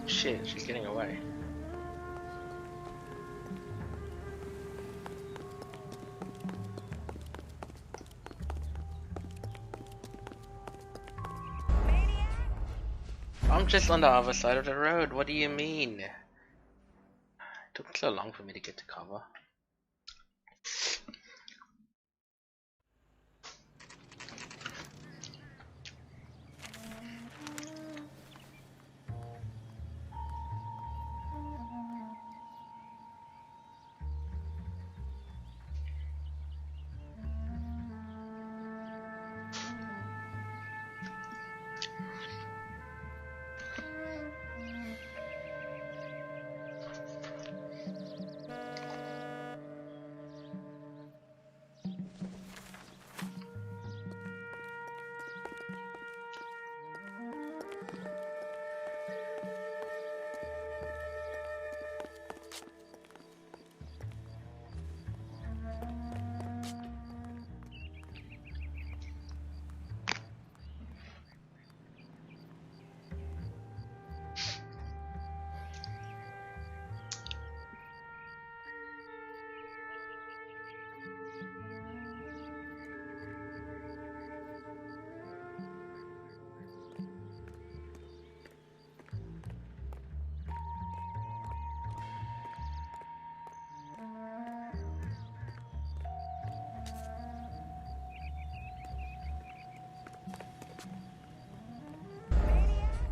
Speaker 1: Shit, she's getting away. I'm just on the other side of the road. What do you mean? It took so long for me to get to cover.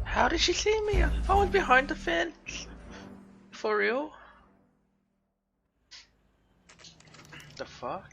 Speaker 1: How did she see me? I was behind the fence. For real? The fuck?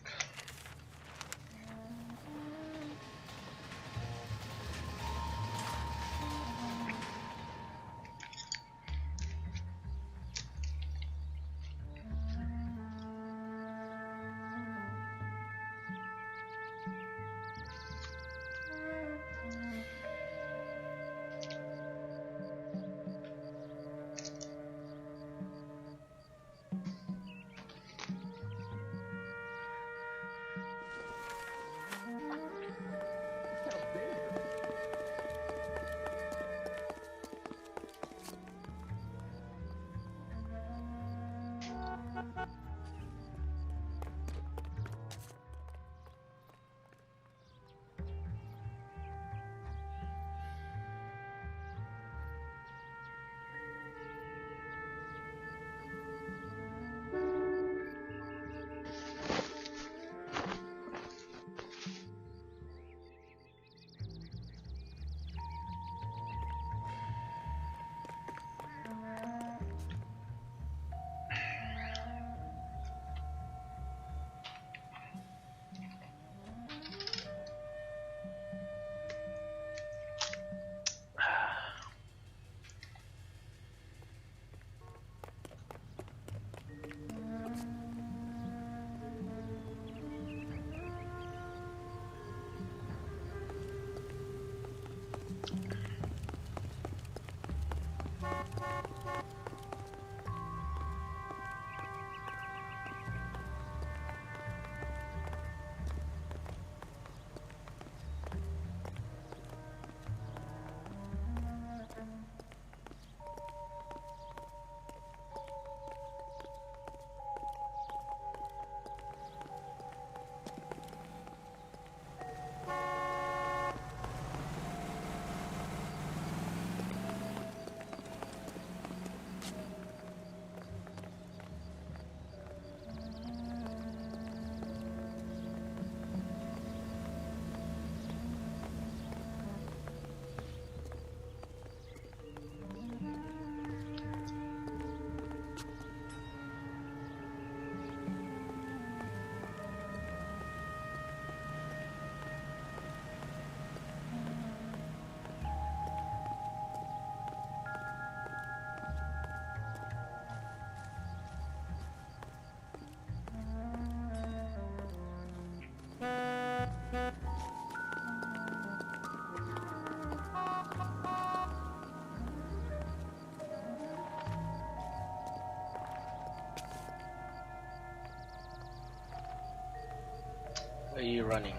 Speaker 1: Are you running?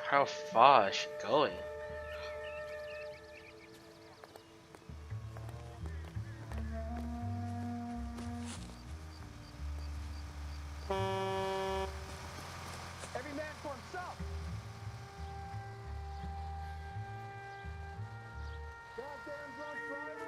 Speaker 1: How far is she going?
Speaker 2: Every man for himself. Goddamn drunk drivers.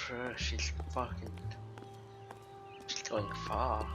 Speaker 1: Bro, she's going far.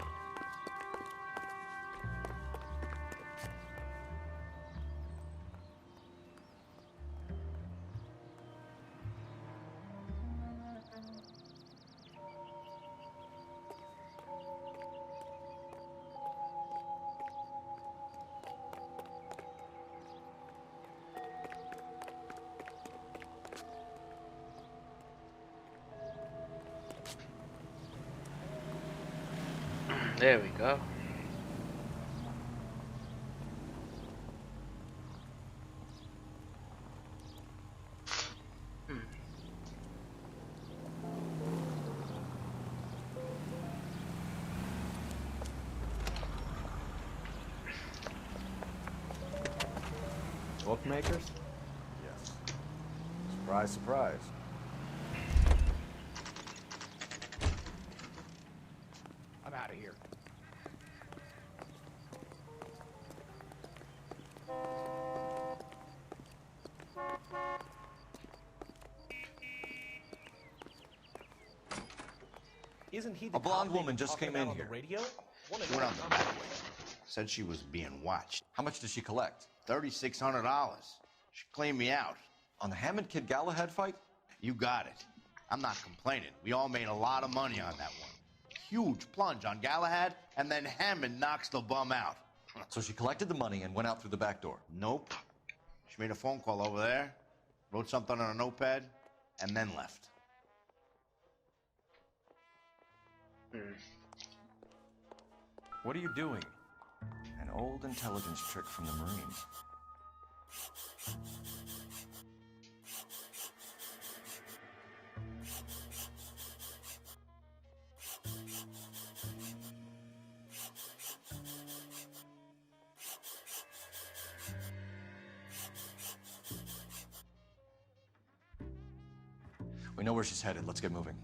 Speaker 1: There we go.
Speaker 2: Bookmakers? Yes. Surprise, surprise. I'm out of here.
Speaker 9: Isn't he
Speaker 11: A blonde woman just came in
Speaker 9: on
Speaker 11: here.
Speaker 9: the radio?
Speaker 13: She went on the back way. Said she was being watched.
Speaker 11: How much did she collect?
Speaker 13: $3,600. She cleaned me out.
Speaker 11: On the Hammond Kid Galahad fight?
Speaker 13: You got it. I'm not complaining. We all made a lot of money on that one. Huge plunge on Galahad, and then Hammond knocks the bum out.
Speaker 11: So she collected the money and went out through the back door?
Speaker 13: Nope. She made a phone call over there, wrote something on a notepad, and then left.
Speaker 11: What are you doing? An old intelligence trick from the Marines. We know where she's headed. Let's get moving.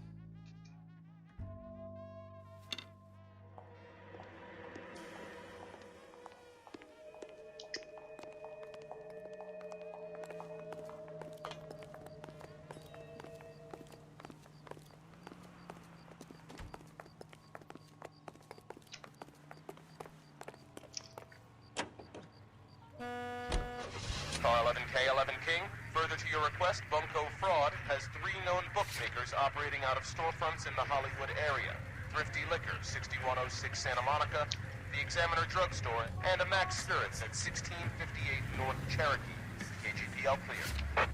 Speaker 21: Car 11K, 11 King. Further to your request, Bunko Fraud has 3 known bookmakers operating out of storefronts in the Hollywood area. Thrifty Liquor, 6106 Santa Monica, the Examiner Drugstore, and a Max Spirits at 1658 North Cherokee. KGPL clear.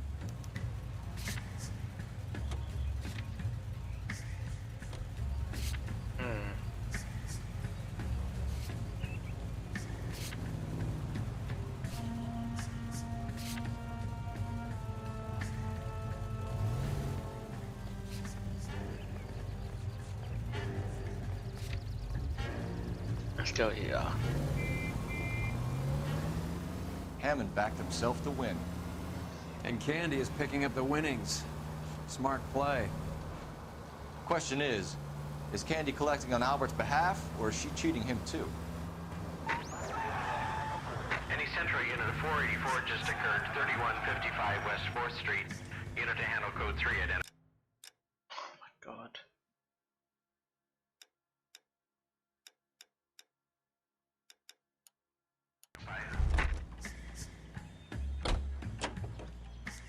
Speaker 1: Let's go here.
Speaker 11: Hammond backed himself to win.
Speaker 12: And Candy is picking up the winnings. Smart play.
Speaker 11: Question is Candy collecting on Albert's behalf, or is she cheating him too?
Speaker 9: Any Central unit of 484 just occurred, 3155 West 4th Street. Unit to handle code 3 identified.
Speaker 1: Oh my god.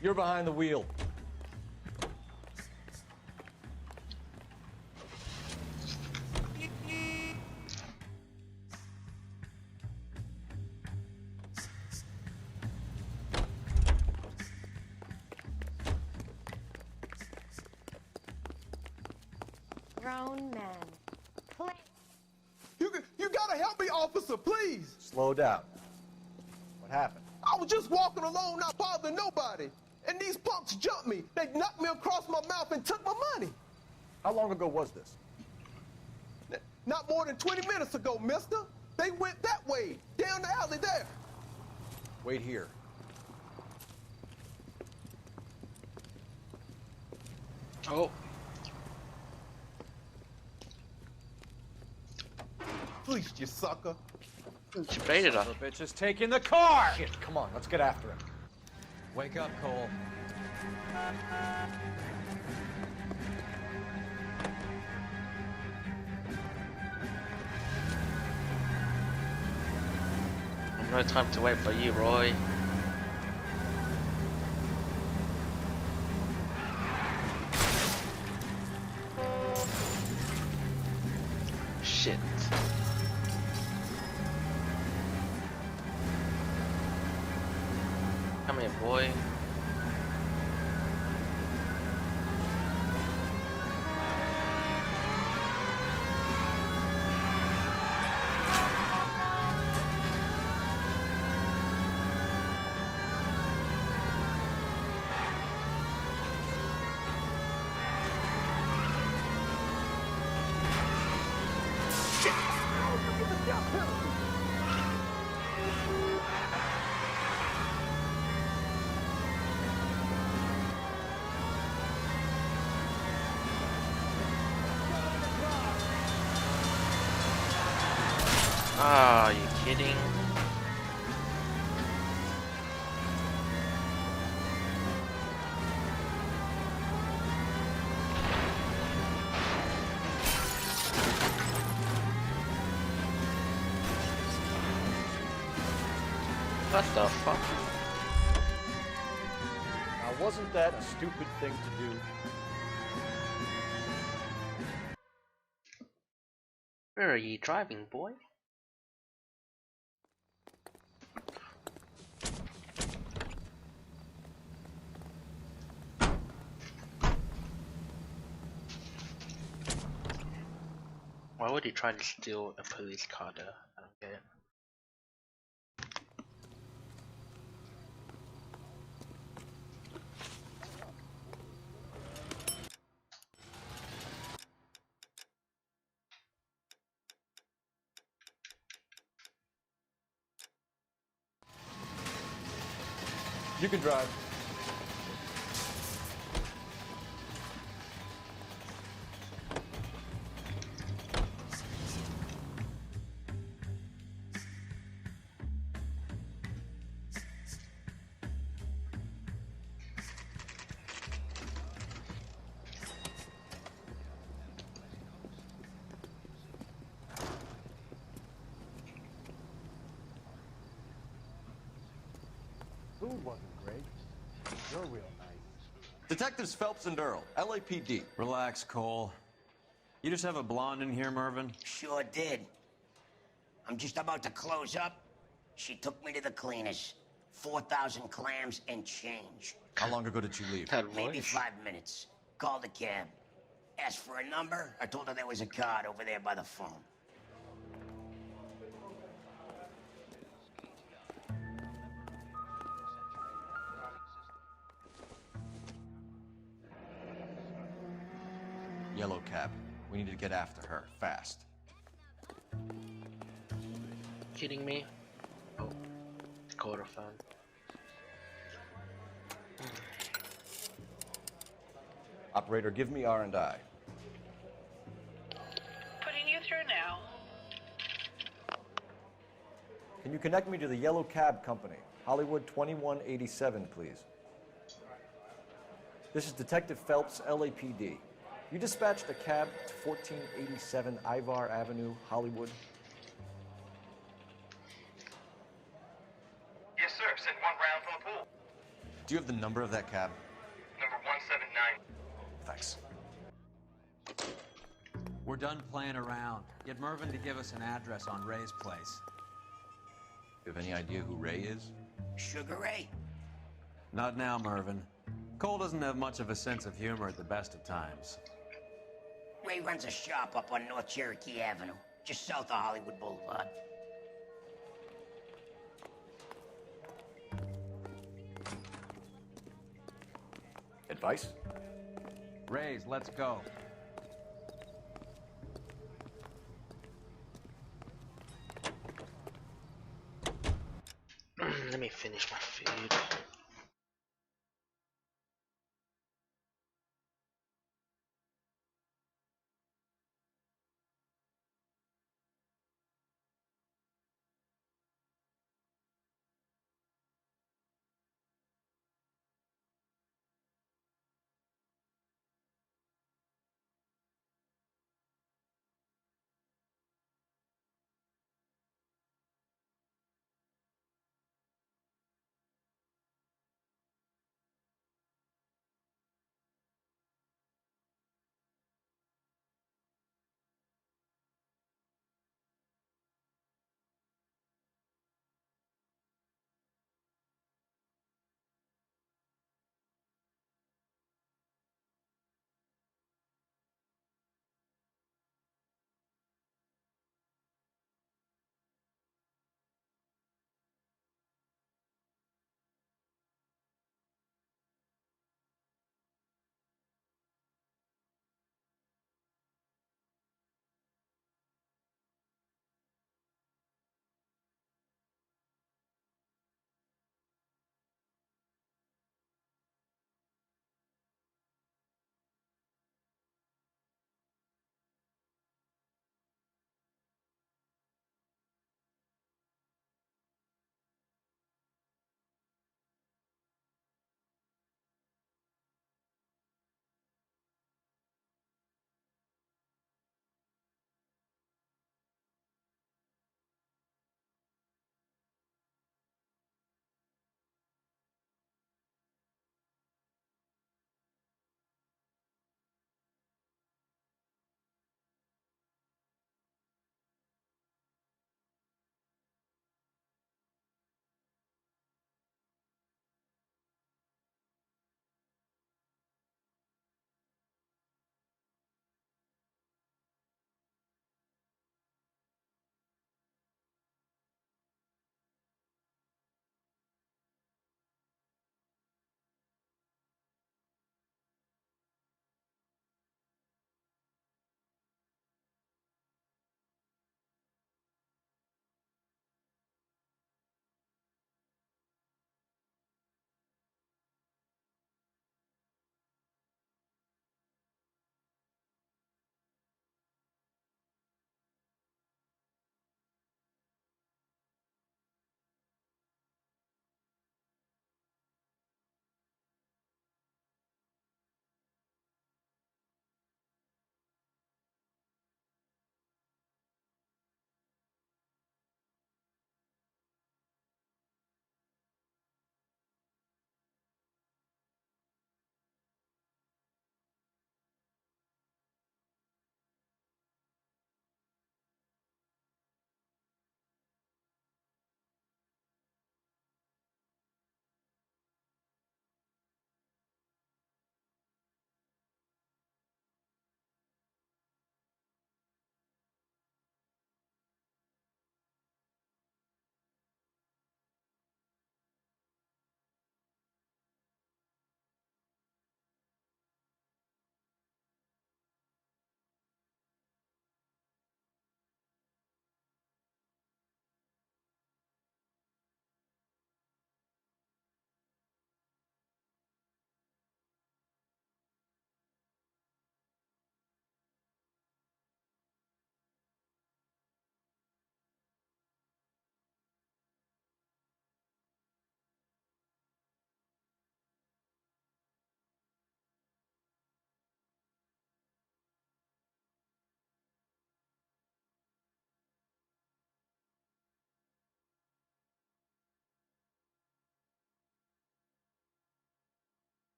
Speaker 11: You're behind the wheel.
Speaker 20: Grown men. Play.
Speaker 19: You gotta help me, officer, please.
Speaker 11: Slow down. What happened?
Speaker 19: I was just walking along, not bothering nobody. And these punks jumped me. They knocked me across my mouth and took my money.
Speaker 11: How long ago was this?
Speaker 19: Not more than 20 minutes ago, mister. They went that way, down the alley there.
Speaker 11: Wait here.
Speaker 1: Oh.
Speaker 19: Please, you sucker.
Speaker 1: She baited her.
Speaker 12: The bitch is taking the car!
Speaker 11: Shit, come on, let's get after him.
Speaker 12: Wake up, Cole.
Speaker 1: No time to wait for you, Roy. Shit. Come here, boy. Ah, are you kidding? What the fuck?
Speaker 11: Now, wasn't that a stupid thing to do?
Speaker 1: Where are you driving, boy? Why would he try to steal a police car there? I don't get it.
Speaker 11: You can drive.
Speaker 4: Food wasn't great. You're real nice.
Speaker 18: Detectives Phelps and Earl, LAPD.
Speaker 12: Relax, Cole. You just have a blonde in here, Mervyn?
Speaker 22: Sure did. I'm just about to close up. She took me to the cleaners. 4,000 clams and change.
Speaker 11: How long ago did you leave?
Speaker 22: Maybe 5 minutes. Called a cab. Asked for a number. I told her there was a card over there by the phone.
Speaker 11: Yellow cab. We need to get after her, fast.
Speaker 1: kidding me? Oh, quarter phone.
Speaker 11: Operator, give me R&I.
Speaker 15: Putting you through now.
Speaker 11: Can you connect me to the Yellow Cab Company, Hollywood 2187, please? This is Detective Phelps, LAPD. You dispatched a cab to 1487 Ivar Avenue, Hollywood.
Speaker 21: Yes, sir. Sent one round from the pool.
Speaker 11: Do you have the number of that cab?
Speaker 21: Number 179.
Speaker 11: Thanks.
Speaker 12: We're done playing around. Get Mervyn to give us an address on Ray's place.
Speaker 11: You have any idea who Ray is?
Speaker 22: Sugar Ray?
Speaker 12: Not now, Mervyn. Cole doesn't have much of a sense of humor at the best of times.
Speaker 22: Ray runs a shop up on North Cherokee Avenue, just south of Hollywood Boulevard.
Speaker 11: Advice?
Speaker 12: Ray's, let's go.
Speaker 1: Let me finish my food.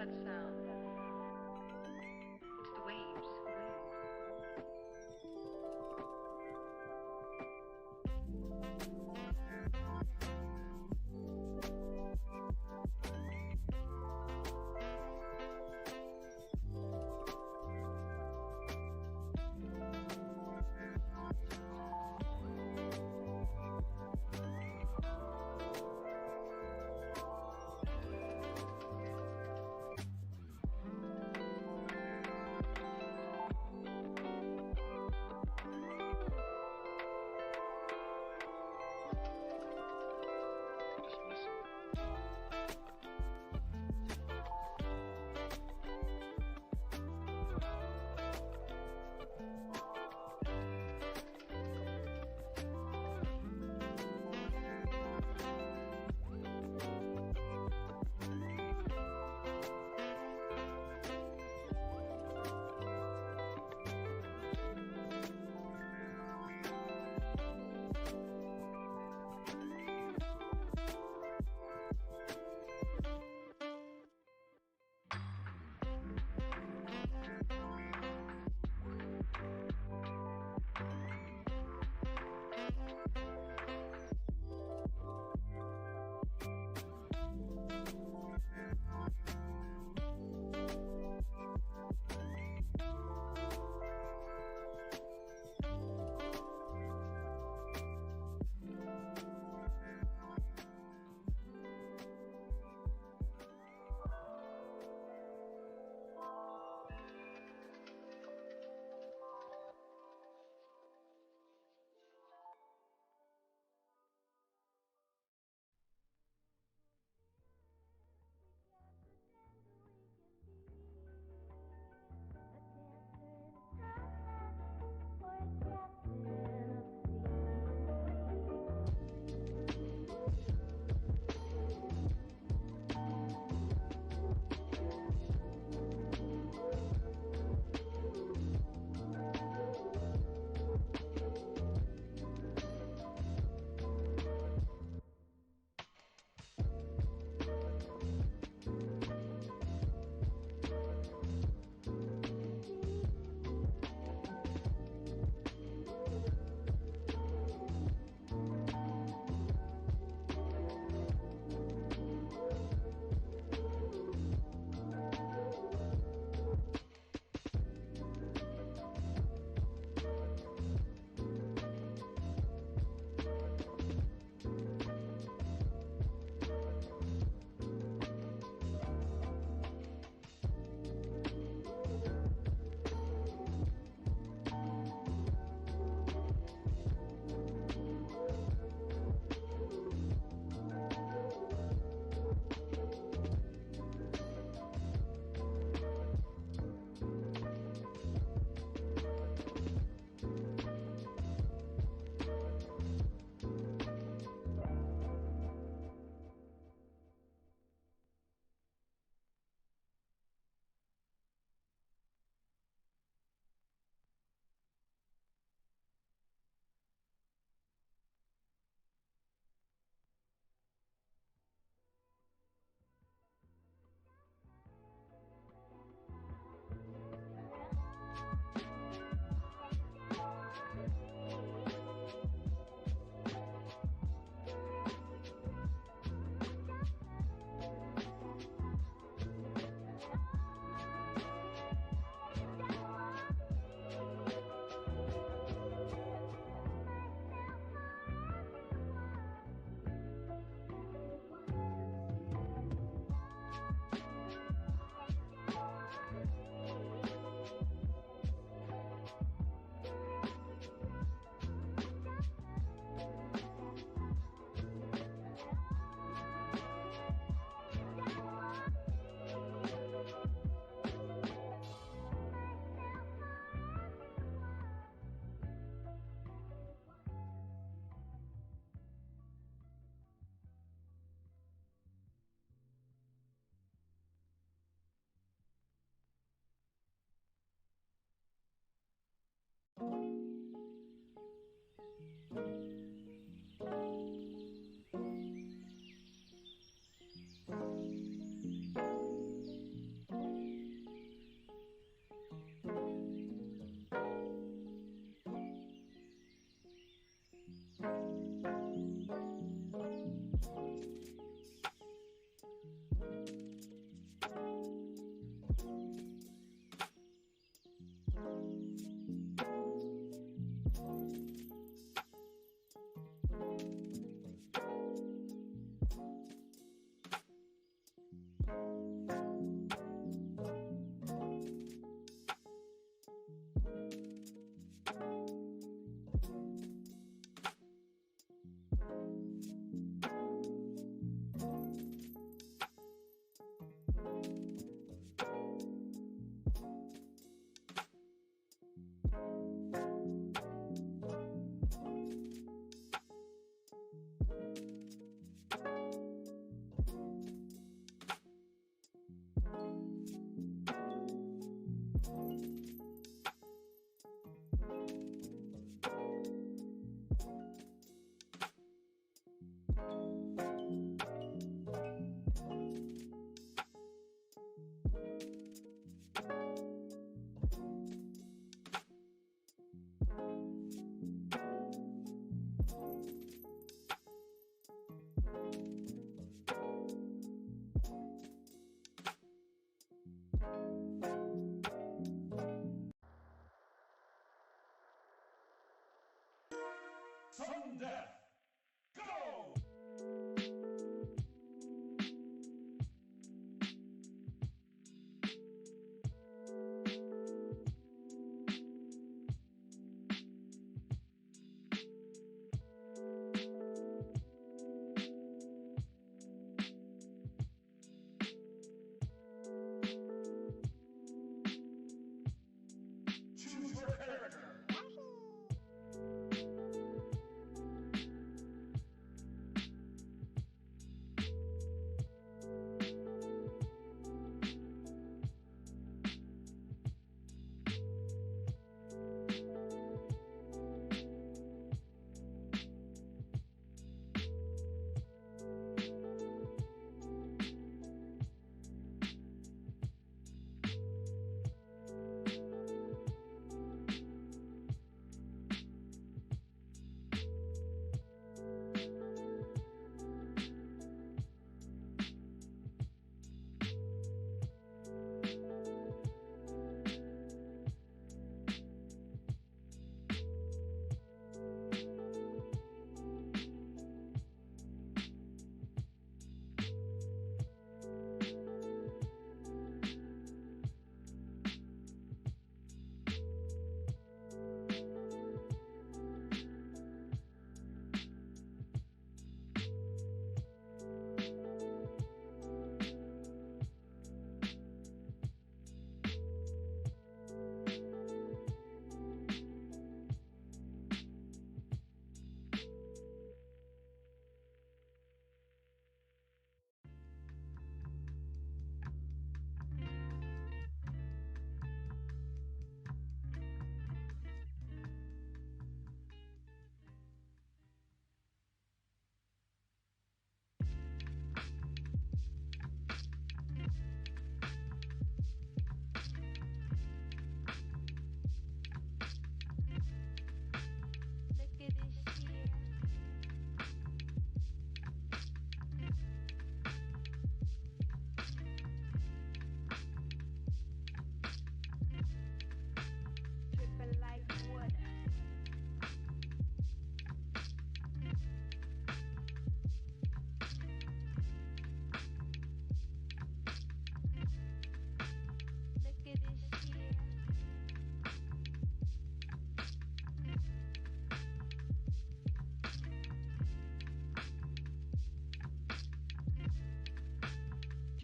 Speaker 7: that sound? It's the waves.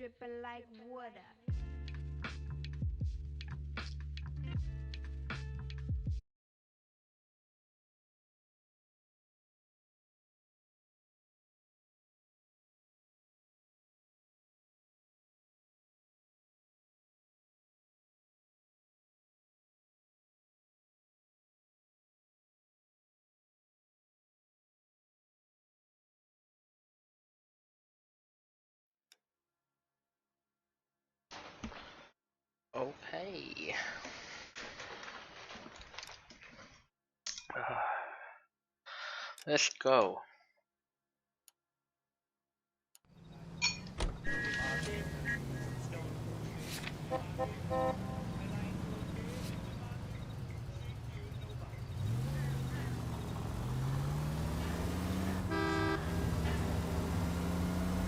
Speaker 20: dripping like water.
Speaker 1: Okay. Let's go.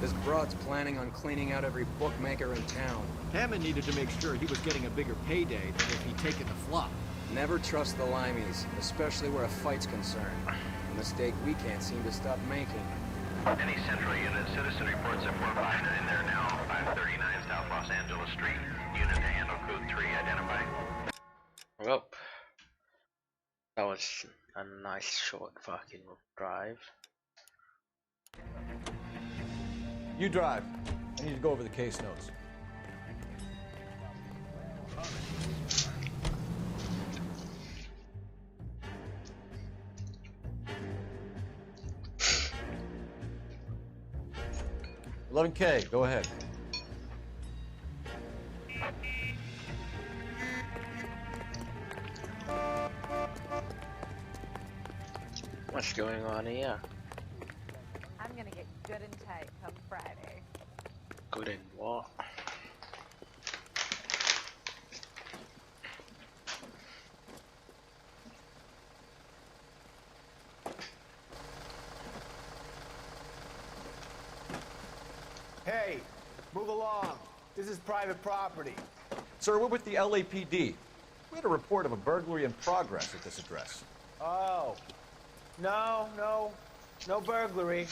Speaker 11: This broad's planning on cleaning out every bookmaker in town.
Speaker 2: Hammond needed to make sure he was getting a bigger payday than if he'd taken the flop.
Speaker 11: Never trust the limeys, especially where a fight's concerned. A mistake we can't seem to stop making.
Speaker 9: Any Central unit, citizen reports at 459 there now, 539 South Los Angeles Street. Unit to handle code 3, identify.
Speaker 1: Well, that was a nice short fucking drive.
Speaker 11: You drive. I need to go over the case notes. $11K, go ahead.
Speaker 1: What's going on here?
Speaker 5: I'm gonna get good and tight come Friday.
Speaker 1: Good and what?
Speaker 2: Hey, move along. This is private property.
Speaker 11: Sir, we're with the LAPD. We had a report of a burglary in progress at this address.
Speaker 2: Oh. No burglary.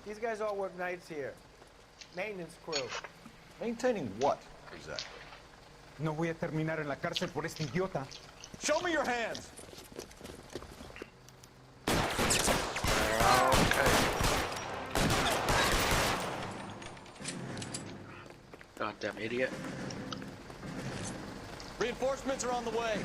Speaker 2: These guys all work nights here. Maintenance crew.
Speaker 11: Maintaining what, exactly?
Speaker 7: No voy a terminar en la cárcel por este idiota.
Speaker 11: Show me your hands!
Speaker 1: Goddamn idiot.
Speaker 11: Reinforcements are on the way.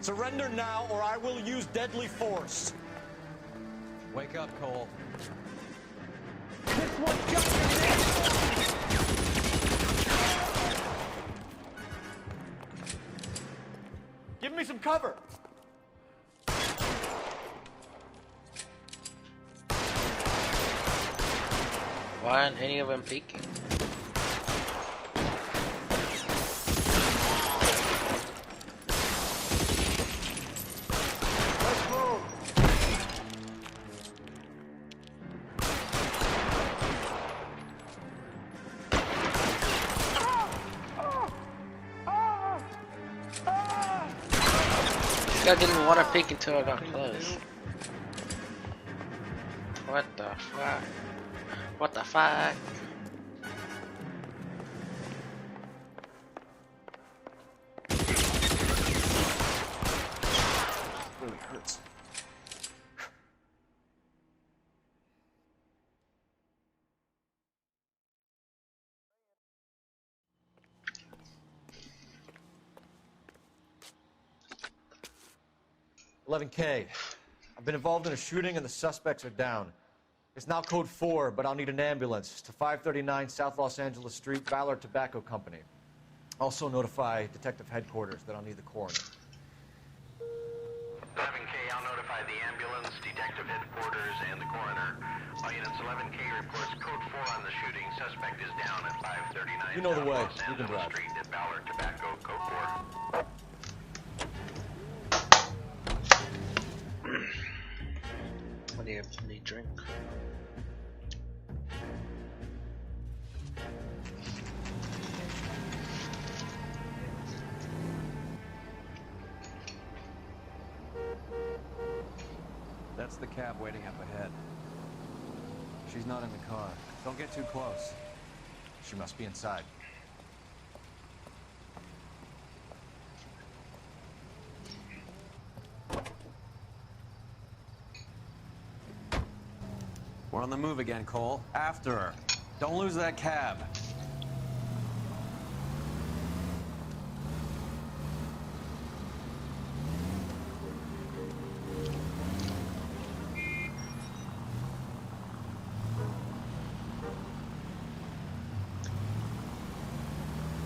Speaker 11: Surrender now, or I will use deadly force. Wake up, Cole. Give me some cover.
Speaker 1: Why aren't any of them peeking? I didn't want to peek until I got close. What the fuck? What the fuck?
Speaker 11: Really hurts. 11K. I've been involved in a shooting and the suspects are down. It's now code 4, but I'll need an ambulance to 539 South Los Angeles Street, Valor Tobacco Company. Also notify Detective Headquarters that I'll need the coroner.
Speaker 9: 11K, I'll notify the ambulance, Detective Headquarters, and the coroner. All units, 11K reports code 4 on the shooting. Suspect is down at 539
Speaker 11: You know the
Speaker 9: South
Speaker 11: way.
Speaker 9: Los
Speaker 11: You can
Speaker 9: Angeles
Speaker 11: drive.
Speaker 9: Street at Valor Tobacco, code 4.
Speaker 1: I need a drink.
Speaker 3: That's the cab waiting up ahead.
Speaker 11: She's not in the car.
Speaker 3: Don't get too close.
Speaker 11: She must be inside.
Speaker 3: We're on the move again, Cole. After her. Don't lose that cab.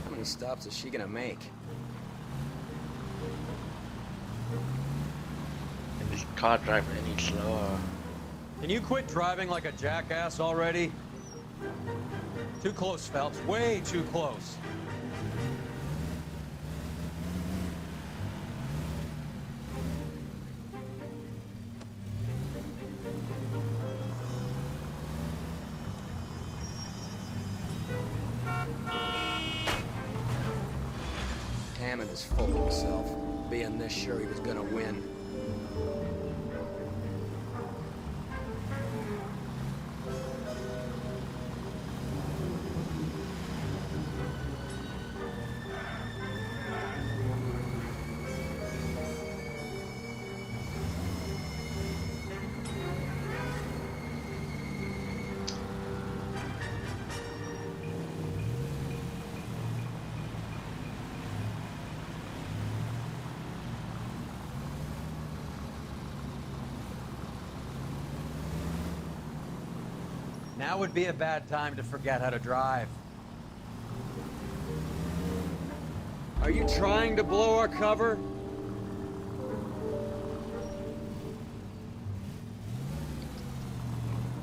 Speaker 10: How many stops is she gonna make?
Speaker 1: And this car driver any slower.
Speaker 3: Can you quit driving like a jackass already? Too close, Phelps. Way too close.
Speaker 10: Hammond is full of himself, being this sure he was gonna win.
Speaker 3: Now would be a bad time to forget how to drive. Are you trying to blow our cover?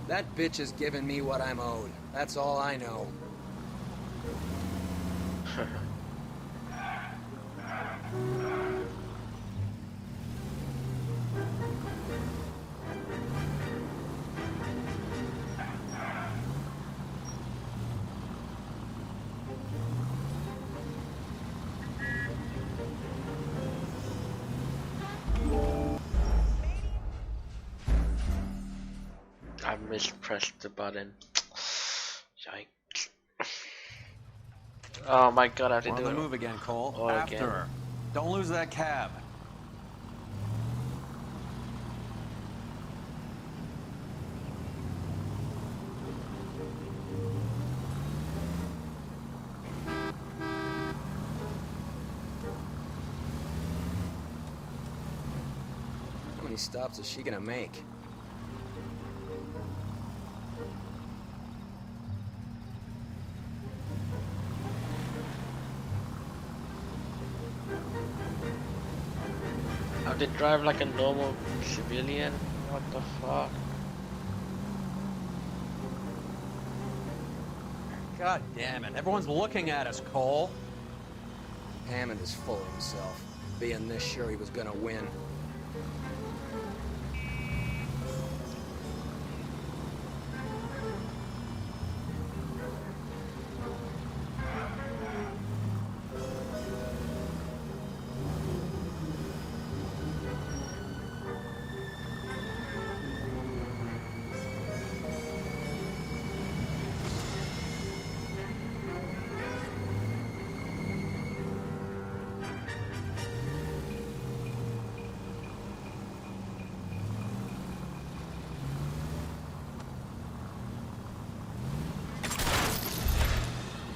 Speaker 10: That bitch is giving me what I'm owed. That's all I know.
Speaker 1: I mispressed the button. Yikes. Oh my god, I have to
Speaker 3: We're
Speaker 1: do
Speaker 3: on
Speaker 1: it
Speaker 3: the move again, Cole.
Speaker 1: all
Speaker 3: After
Speaker 1: again.
Speaker 3: her. Don't lose that cab.
Speaker 10: How many stops is she gonna make?
Speaker 1: I have to drive like a normal civilian? What the fuck?
Speaker 3: God damn it. Everyone's looking at us, Cole.
Speaker 10: Hammond is full of himself, being this sure he was gonna win.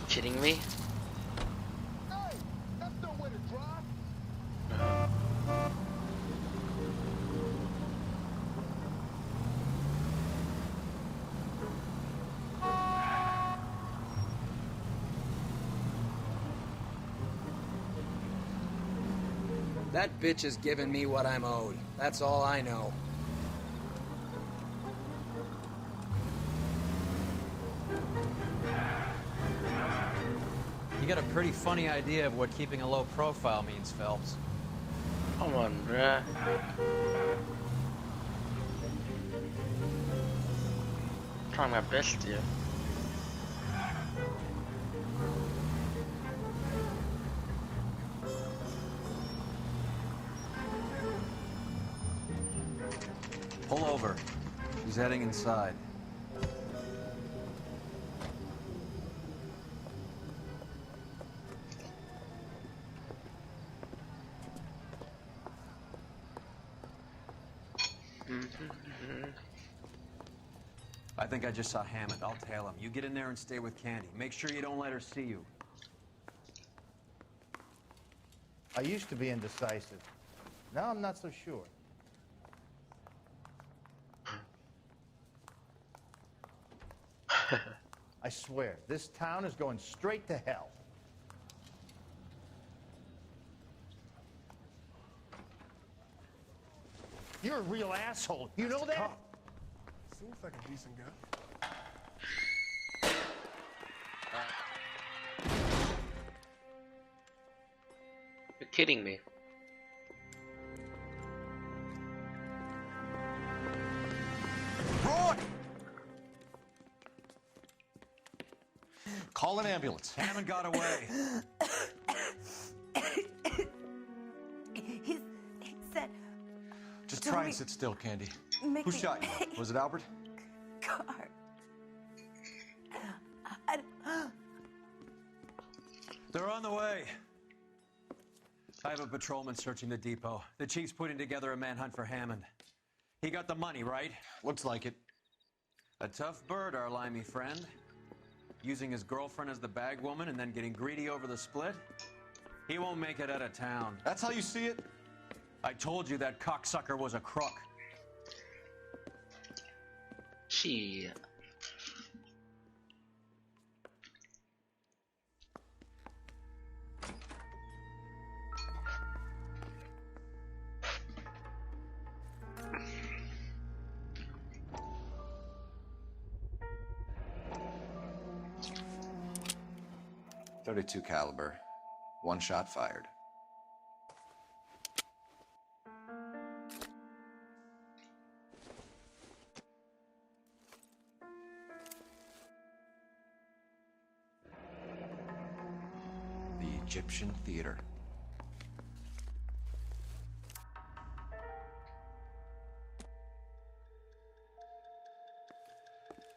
Speaker 1: Kidding me?
Speaker 10: That bitch is giving me what I'm owed. That's all I know.
Speaker 3: You got a pretty funny idea of what keeping a low profile means, Phelps.
Speaker 1: Come on, bruh. Trying my best here.
Speaker 3: Pull over. He's heading inside. I think I just saw Hammond. I'll tail him. You get in there and stay with Candy. Make sure you don't let her see you.
Speaker 2: I used to be indecisive. Now I'm not so sure. I swear, this town is going straight to hell. You're a real asshole. You know that?
Speaker 17: Seems like a decent guy.
Speaker 1: You're kidding me.
Speaker 11: Roy! Call an ambulance.
Speaker 3: Hammond got away.
Speaker 5: He said...
Speaker 11: Just try and sit still, Candy.
Speaker 5: Make
Speaker 11: Who
Speaker 5: me-
Speaker 11: shot you? Was it Albert?
Speaker 5: Car.
Speaker 3: They're on the way. I have a patrolman searching the depot. The chief's putting together a manhunt for Hammond. He got the money, right?
Speaker 11: Looks like it.
Speaker 3: A tough bird, our limey friend. Using his girlfriend as the bag woman and then getting greedy over the split. He won't make it out of town.
Speaker 11: That's how you see it?
Speaker 3: I told you that cocksucker was a crook.
Speaker 1: Shit.
Speaker 18: .32 caliber. One shot fired. The Egyptian Theater.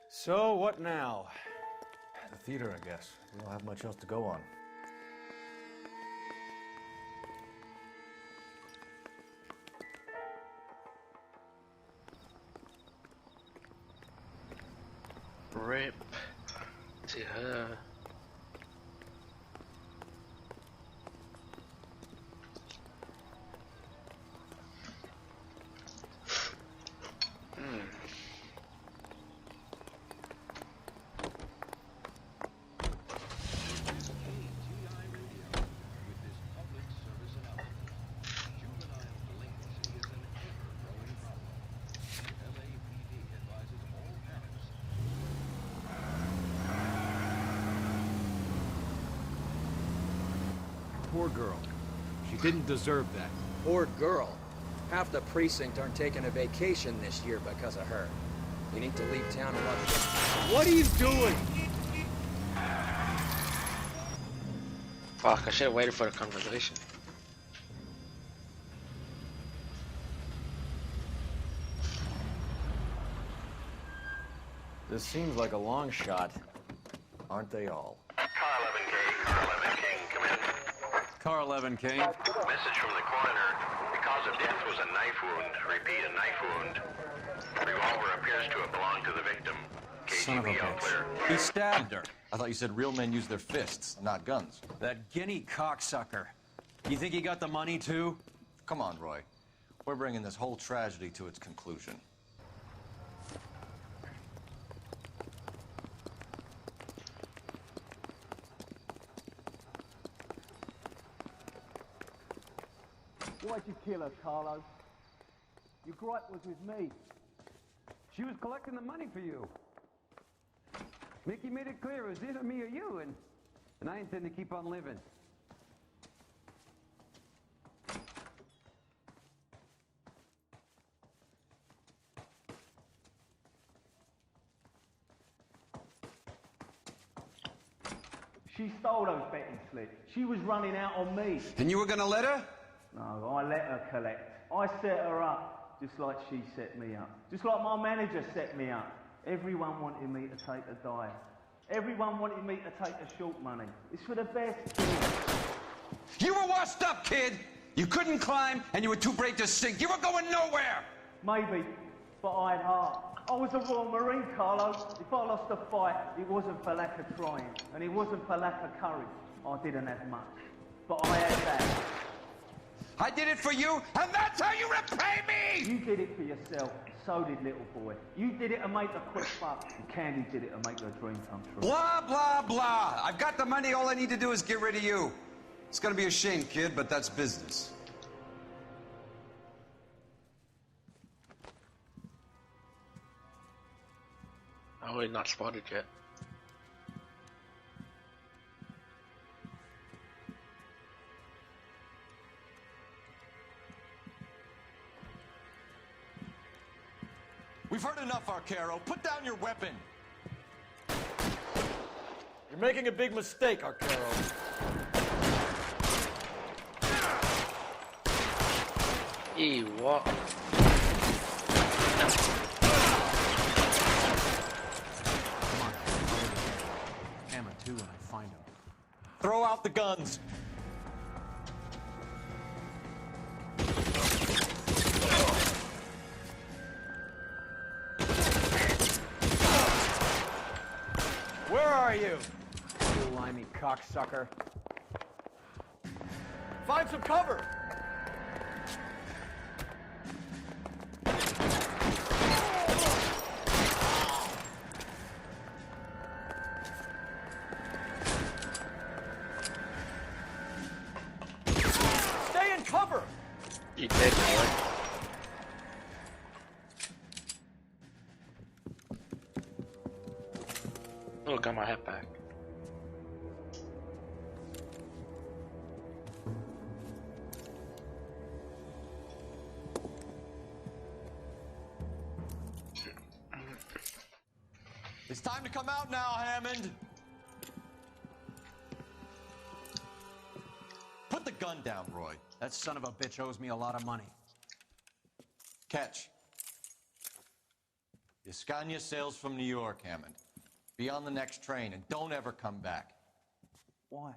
Speaker 3: So, what now?
Speaker 11: The theater, I guess. We don't have much else to go on.
Speaker 1: Rip to her.
Speaker 8: Poor girl. She didn't deserve that.
Speaker 10: Poor girl. Half the precinct aren't taking a vacation this year because of her. You need to leave town and let...
Speaker 8: What are you doing?
Speaker 1: Fuck, I should have waited for the conversation.
Speaker 3: This seems like a long shot.
Speaker 11: Aren't they all?
Speaker 9: Car 11K, Car 11 King, come in.
Speaker 3: Car 11 King.
Speaker 9: Message from the coroner. The cause of death was a knife wound. Repeat, a knife wound. Revolver appears to have belonged to the victim.
Speaker 3: Son of a
Speaker 9: KGB all clear.
Speaker 3: bitch. He stabbed her.
Speaker 11: I thought you said real men use their fists, not guns.
Speaker 3: That guinea cocksucker. You think he got the money too?
Speaker 11: Come on, Roy. We're bringing this whole tragedy to its conclusion.
Speaker 6: Why'd you kill her, Carlo? Your gripe was with me. She was collecting the money for you. Mickey made it clear it was either me or you, and I intend to keep on living. She stole those betting slips. She was running out on me.
Speaker 8: And you were gonna let her?
Speaker 6: No, I let her collect. I set her up.
Speaker 14: just like she set me up. Just like my manager set me up. Everyone wanted me to take a dive. Everyone wanted me to take a short money. It's for the best kids.
Speaker 3: You were washed up, kid! You couldn't climb, and you were too brave to sink. You were going nowhere!
Speaker 14: Maybe, but I had heart. I was a Royal Marine, Carlo. If I lost a fight, it wasn't for lack of trying, and it wasn't for lack of courage. I didn't have much, but I had that.
Speaker 3: I did it for you, and that's how you repay me!
Speaker 14: You did it for yourself, so did little boy. You did it to make a quick buck, and Candy did it to make her dream come true.
Speaker 3: Blah, blah, blah. I've got the money, all I need to do is get rid of you. It's gonna be a shame, kid, but that's business.
Speaker 1: Oh, we're not spotted yet.
Speaker 11: We've heard enough, Arcaro. Put down your weapon. You're making a big mistake, Arcaro.
Speaker 1: What?
Speaker 8: Come on. Hammer too when I find him.
Speaker 11: Throw out the guns.
Speaker 10: Where are you? You limey cocksucker.
Speaker 11: Find some cover. Stay in cover.
Speaker 1: You dead, boy. Oh, got my hat back.
Speaker 11: It's time to come out now, Hammond. Put the gun down, Roy.
Speaker 8: That son of a bitch owes me a lot of money.
Speaker 11: Catch. The Scania sails from New York, Hammond. Be on the next train and don't ever come back.
Speaker 8: Why?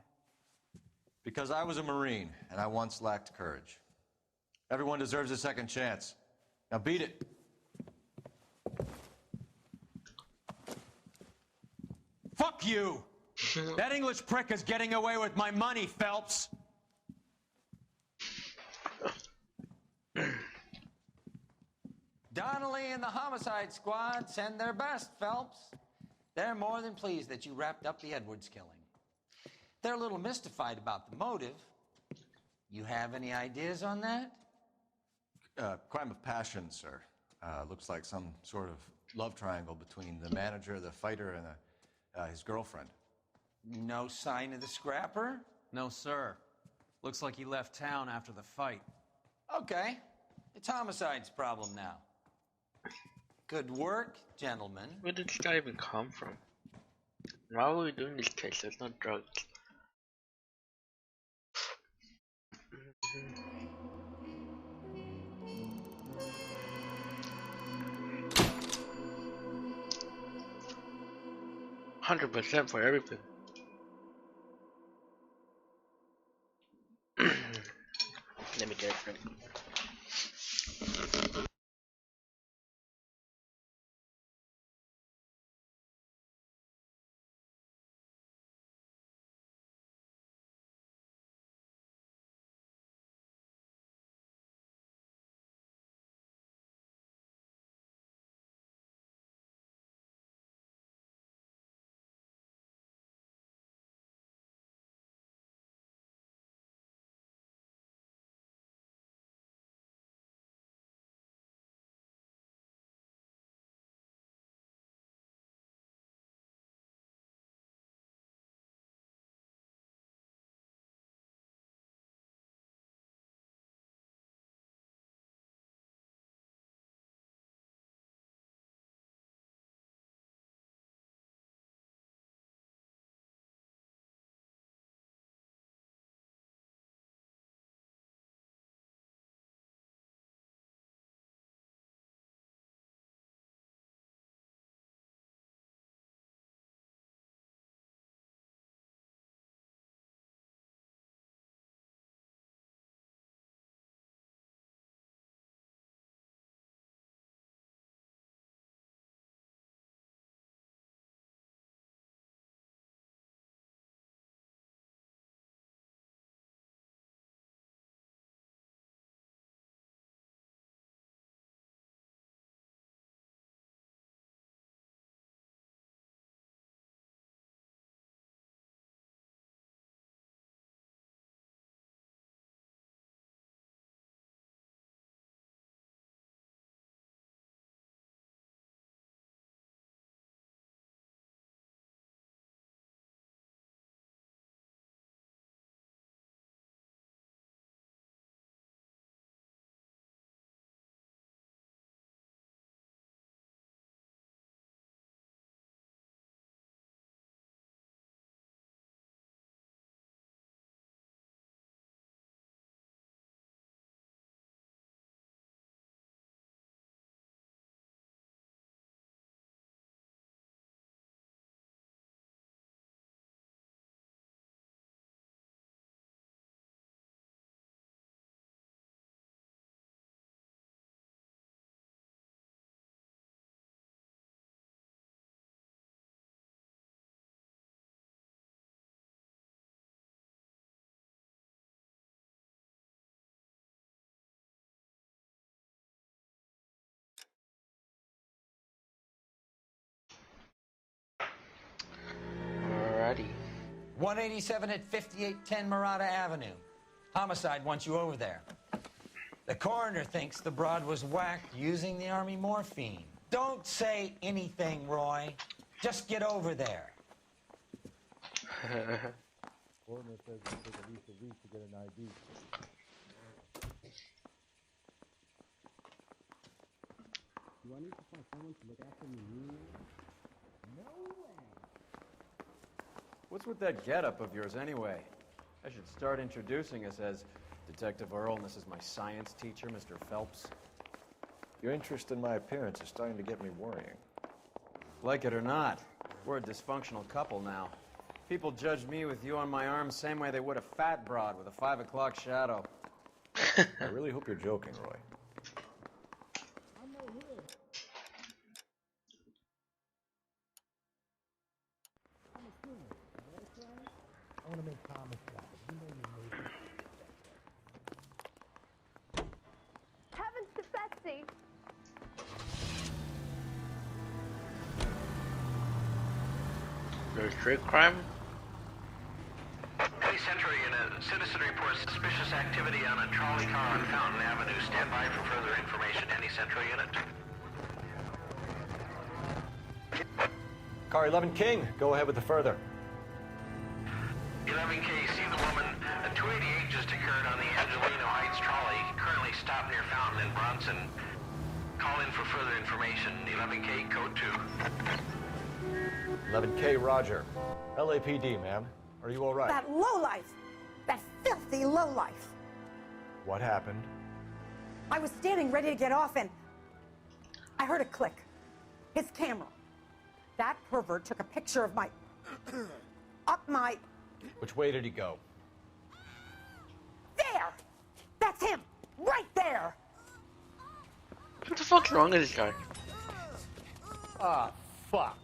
Speaker 11: Because I was a Marine and I once lacked courage. Everyone deserves a second chance. Now beat it.
Speaker 3: Fuck you! That English prick is getting away with my money, Phelps!
Speaker 16: Donnelly and the homicide squad send their best, Phelps. They're more than pleased that you wrapped up the Edwards killing. They're a little mystified about the motive. You have any ideas on that?
Speaker 11: Crime of passion, sir. Looks like some sort of love triangle between the manager, the fighter, and his girlfriend.
Speaker 16: No sign of the scrapper?
Speaker 12: No, sir. Looks like he left town after the fight.
Speaker 16: Okay. It's homicide's problem now. Good work, gentlemen.
Speaker 1: Where did this guy even come from? Why were we doing this case? There's no drugs. 100% for everything. Let me get it ready. Alrighty.
Speaker 16: 187 at 5810 Murata Avenue. Homicide wants you over there. The coroner thinks the broad was whacked using the army morphine. Don't say anything, Roy. Just get over there.
Speaker 13: Coroner says it will take at least a week to get an ID. Do I need to find someone to look after me? No way.
Speaker 3: What's with that getup of yours anyway? I should start introducing us as Detective Earl, and this is my science teacher, Mr. Phelps.
Speaker 11: Your interest in my appearance is starting to get me worrying.
Speaker 3: Like it or not, we're a dysfunctional couple now. People judge me with you on my arm same way they would a fat broad with a 5 o'clock shadow.
Speaker 11: I really hope you're joking, Roy.
Speaker 4: I want to make Thomas laugh. You know me, maybe.
Speaker 20: Heavens to Betsy!
Speaker 1: There's street crime?
Speaker 9: Police Central Unit, citizen reports suspicious activity on a trolley car on Fountain Avenue. Stand by for further information. Any Central Unit?
Speaker 11: Car 11 King, go ahead with the further.
Speaker 9: 11K, see the woman. A 288 just occurred on the Angelino Heights trolley. Currently stopped near Fountain and Bronson. Call in for further information. 11K, code 2.
Speaker 11: 11K, Roger. LAPD, ma'am. Are you all right?
Speaker 19: That lowlife! That filthy lowlife!
Speaker 11: What happened?
Speaker 19: I was standing ready to get off and I heard a click. His camera. That pervert took a picture of my... up my...
Speaker 11: Which way did he go?
Speaker 19: There! That's him! Right there!
Speaker 1: What the fuck's wrong with this guy?
Speaker 11: Ah, fuck.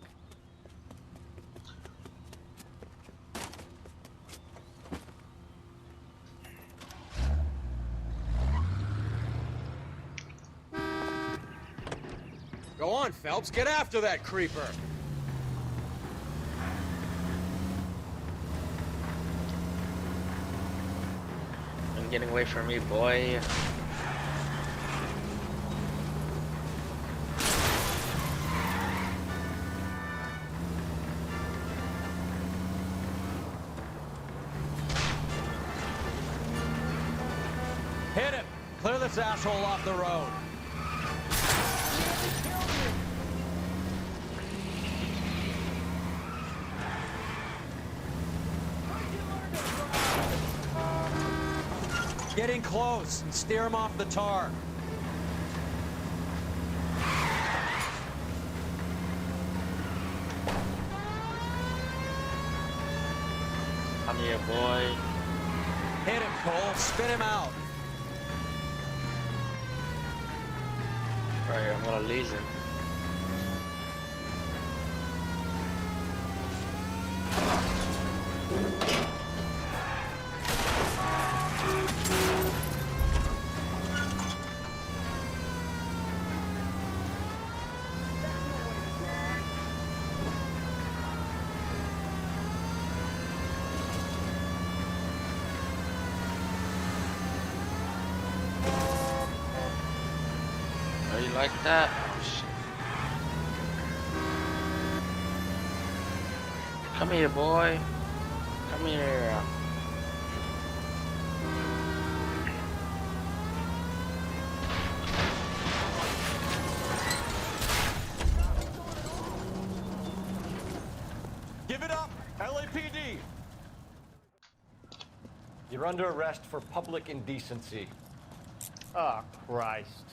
Speaker 12: Go on, Phelps. Get after that creeper.
Speaker 1: I'm getting away from me, boy.
Speaker 12: Hit him. Clear this asshole off the road. Get in close and steer him off the tar.
Speaker 1: Come here, boy.
Speaker 12: Hit him, Cole. Spin him out.
Speaker 1: Right, I'm gonna lose him. Oh, you like that? Oh, shit. Come here, boy. Come here.
Speaker 11: Give it up, LAPD! You're under arrest for public indecency.
Speaker 4: Oh, Christ.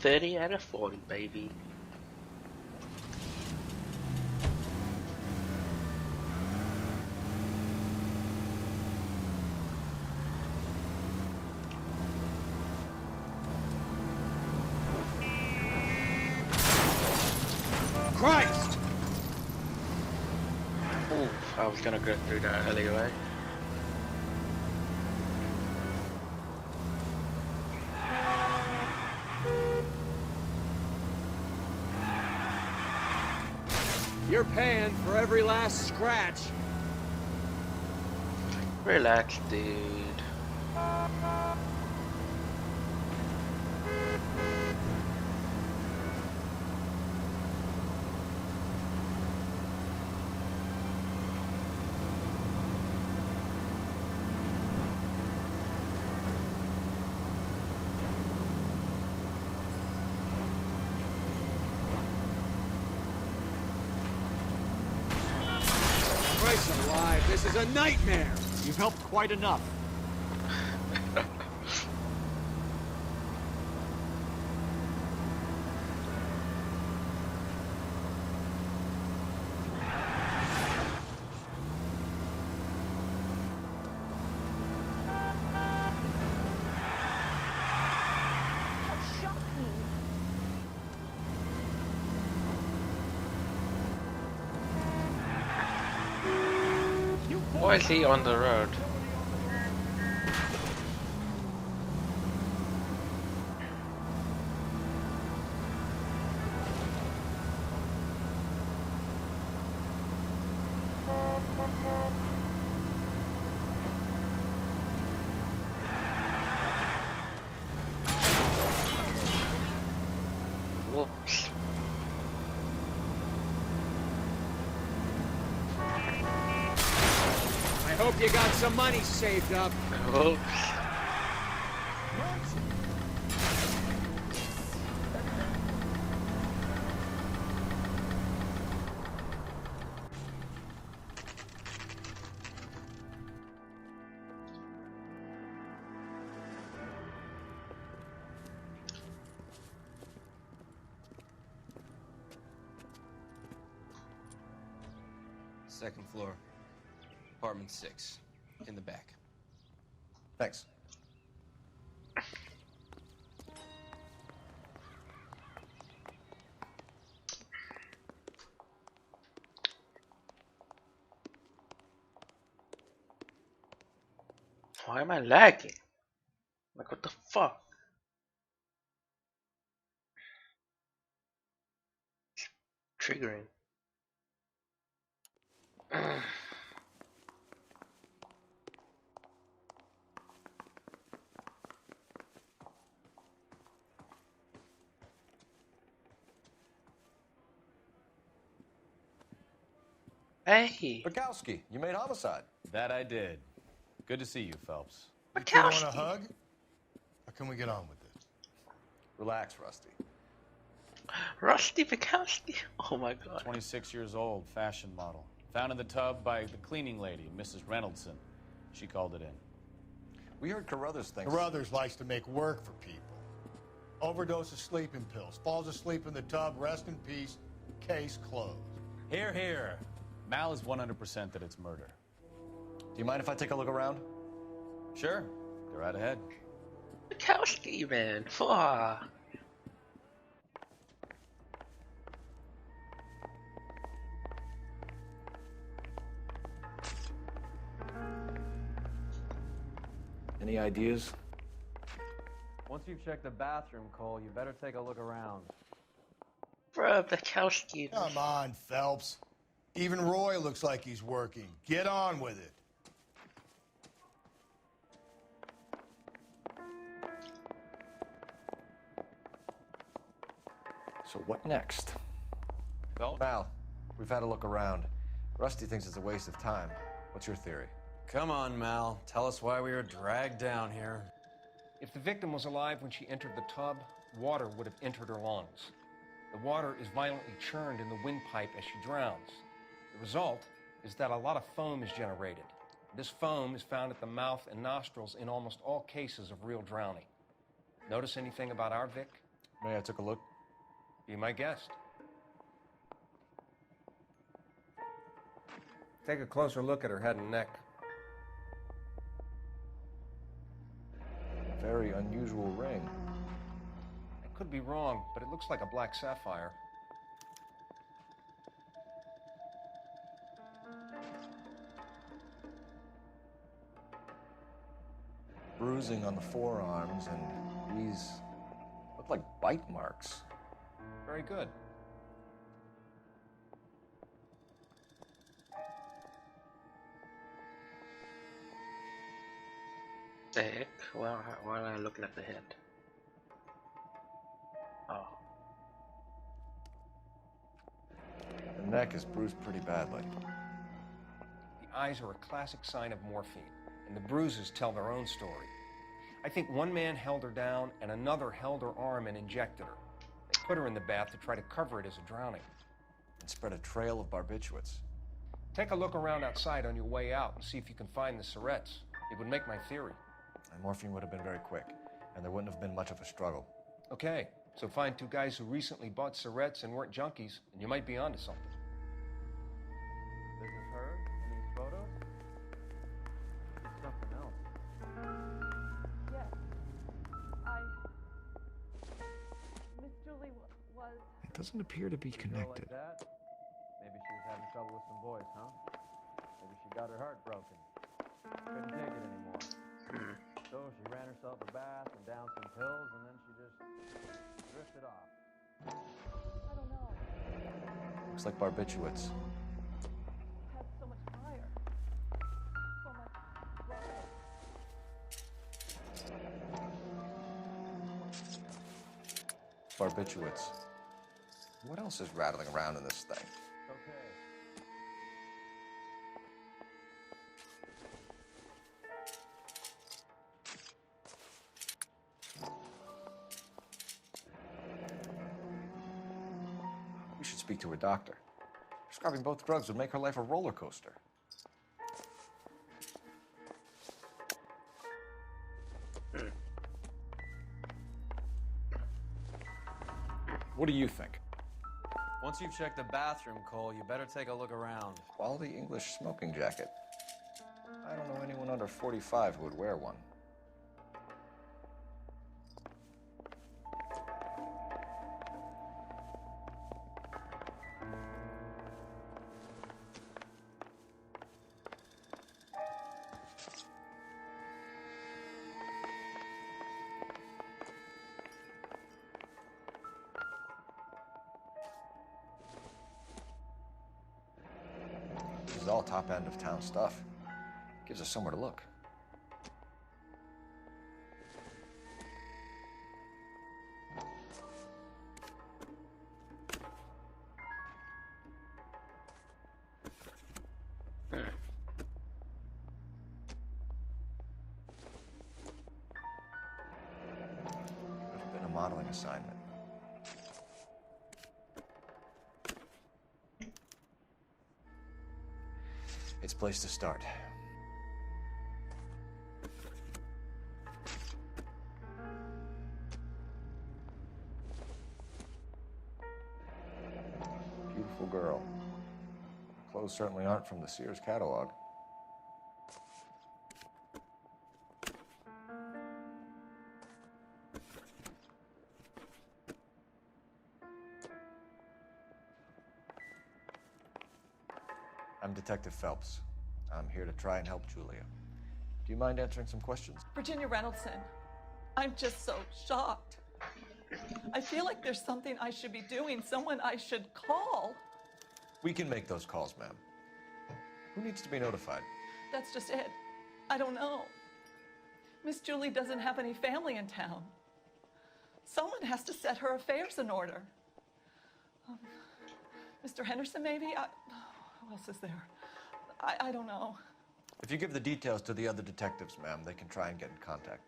Speaker 1: $30 out of 40, baby.
Speaker 10: Christ!
Speaker 1: Ooh, I was gonna go through that alleyway.
Speaker 10: You're paying for every last scratch.
Speaker 1: Relax, dude.
Speaker 10: Christ alive, this is a nightmare!
Speaker 2: You've helped quite enough.
Speaker 1: Why is he on the road? Whoops.
Speaker 10: I hope you got some money saved up.
Speaker 1: Whoops.
Speaker 15: Second floor. Apartment 6. In the back.
Speaker 11: Thanks.
Speaker 1: Why am I lagging? Like, what the fuck? Triggering. Hey!
Speaker 11: Bukowski, you made homicide.
Speaker 3: That I did. Good to see you, Phelps.
Speaker 17: You two want a hug? Or can we get on with it?
Speaker 11: Relax, Rusty.
Speaker 1: Rusty Bukowski? Oh my god.
Speaker 3: 26 years old, fashion model. Found in the tub by the cleaning lady, Mrs. Reynoldson. She called it in.
Speaker 11: We heard Carruthers thinks...
Speaker 17: Carruthers likes to make work for people. Overdose of sleeping pills. Falls asleep in the tub. Rest in peace. Case closed.
Speaker 3: Here, here. Mal is 100% that it's murder.
Speaker 11: Do you mind if I take a look around?
Speaker 3: Sure. Go right ahead.
Speaker 1: Bukowski, man. Fuck.
Speaker 11: Any ideas?
Speaker 12: Once you've checked the bathroom, Cole, you better take a look around.
Speaker 1: Bruh, Bukowski.
Speaker 17: Come on, Phelps. Even Roy looks like he's working. Get on with it.
Speaker 11: So what next?
Speaker 3: Phelps?
Speaker 11: Mal, we've had a look around. Rusty thinks it's a waste of time. What's your theory?
Speaker 3: Come on, Mal. Tell us why we were dragged down here.
Speaker 21: If the victim was alive when she entered the tub, water would have entered her lungs. The water is violently churned in the windpipe as she drowns. The result is that a lot of foam is generated. This foam is found at the mouth and nostrils in almost all cases of real drowning. Notice anything about our Vic?
Speaker 11: May I took a look?
Speaker 21: Be my guest. Take a closer look at her head and neck.
Speaker 11: Very unusual ring.
Speaker 21: I could be wrong, but it looks like a black sapphire.
Speaker 11: bruising on the forearms, and these look like bite marks.
Speaker 21: Very good.
Speaker 1: The heck? Why am I looking at the head? Oh.
Speaker 11: The neck is bruised pretty badly.
Speaker 21: The eyes are a classic sign of morphine, and the bruises tell their own story. I think one man held her down and another held her arm and injected her. They put her in the bath to try to cover it as a drowning.
Speaker 11: And spread a trail of barbiturates.
Speaker 21: Take a look around outside on your way out and see if you can find the syrettes. It would make my theory.
Speaker 11: And morphine would have been very quick, and there wouldn't have been much of a struggle.
Speaker 21: Okay, so find two guys who recently bought syrettes and weren't junkies, and you might be onto something.
Speaker 3: This is her in these photos? It's something else.
Speaker 7: Yes. Miss Julie was...
Speaker 11: It doesn't appear to be connected.
Speaker 3: Like that? Maybe she was having trouble with some boys, huh? Maybe she got her heart broken. Couldn't take it anymore. So she ran herself a bath and downed some pills, and then she just drifted off.
Speaker 7: I don't know.
Speaker 11: Looks like barbiturates.
Speaker 7: Had so much fire. So much blood.
Speaker 11: Barbiturates. What else is rattling around in this thing?
Speaker 3: Okay.
Speaker 11: We should speak to a doctor. Prescribing both drugs would make her life a roller coaster. What do you think?
Speaker 3: Once you've checked the bathroom, Cole, you better take a look around.
Speaker 11: Quality English smoking jacket. I don't know anyone under 45 who would wear one. This is all top end of town stuff. Gives us somewhere to look. Could have been a modeling assignment. It's a place to start. Beautiful girl. Her clothes certainly aren't from the Sears catalog. I'm Detective Phelps. I'm here to try and help Julia. Do you mind answering some questions?
Speaker 22: Virginia Reynoldson, I'm just so shocked. I feel like there's something I should be doing, someone I should call.
Speaker 11: We can make those calls, ma'am. Who needs to be notified?
Speaker 22: That's just it. I don't know. Miss Julie doesn't have any family in town. Someone has to set her affairs in order. Mr. Henderson, maybe? Who else is there? I don't know.
Speaker 11: If you give the details to the other detectives, ma'am, they can try and get in contact.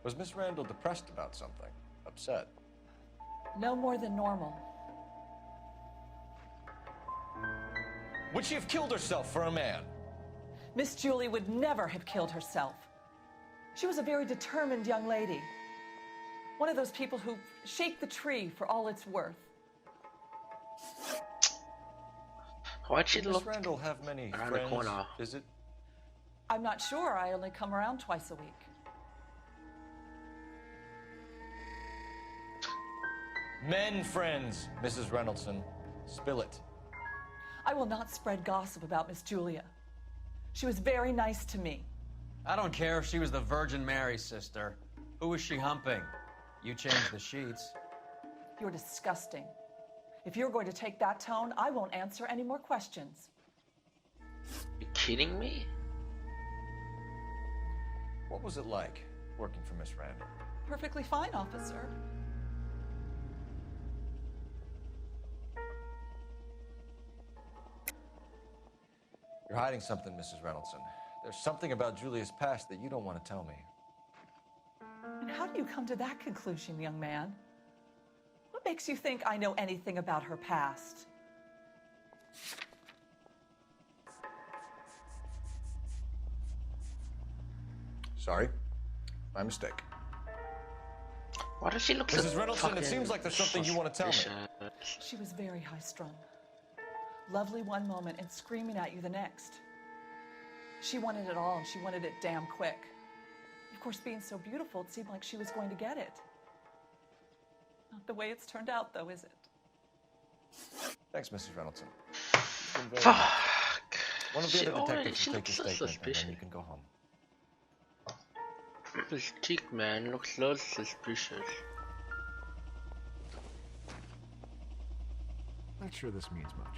Speaker 11: Was Miss Randall depressed about something? Upset?
Speaker 22: No more than normal.
Speaker 11: Would she have killed herself for a man?
Speaker 22: Miss Julie would never have killed herself. She was a very determined young lady. One of those people who shake the tree for all it's worth.
Speaker 1: Why'd she
Speaker 11: Does
Speaker 1: look
Speaker 11: Miss Randall have many
Speaker 1: around
Speaker 11: friends
Speaker 1: the corner?
Speaker 11: visit?
Speaker 22: I'm not sure. I only come around twice a week.
Speaker 11: Men friends, Mrs. Reynoldson. Spill it.
Speaker 22: I will not spread gossip about Miss Julia. She was very nice to me.
Speaker 3: I don't care if she was the Virgin Mary's sister. Who was she humping? You changed the sheets.
Speaker 22: You're disgusting. If you're going to take that tone, I won't answer any more questions.
Speaker 1: You kidding me?
Speaker 11: What was it like working for Miss Rand?
Speaker 22: Perfectly fine, officer.
Speaker 11: You're hiding something, Mrs. Reynoldson. There's something about Julia's past that you don't want to tell me.
Speaker 22: And how do you come to that conclusion, young man? What makes you think I know anything about her past?
Speaker 11: Sorry. My mistake.
Speaker 1: Why does she look so
Speaker 11: Mrs. Reynoldson, it seems like there's something you want to tell me.
Speaker 22: She was very high-strung. Lovely one moment and screaming at you the next. She wanted it all, and she wanted it damn quick. Of course, being so beautiful, it seemed like she was going to get it. Not the way it's turned out, though, is it?
Speaker 11: Thanks, Mrs. Reynoldson.
Speaker 1: Fuck.
Speaker 11: One of the other detectives
Speaker 1: She
Speaker 11: will take
Speaker 1: looks
Speaker 11: your
Speaker 1: so
Speaker 11: statement, and
Speaker 1: suspicious.
Speaker 11: then you can go home.
Speaker 1: This cheek man looks so suspicious.
Speaker 8: Not sure this means much.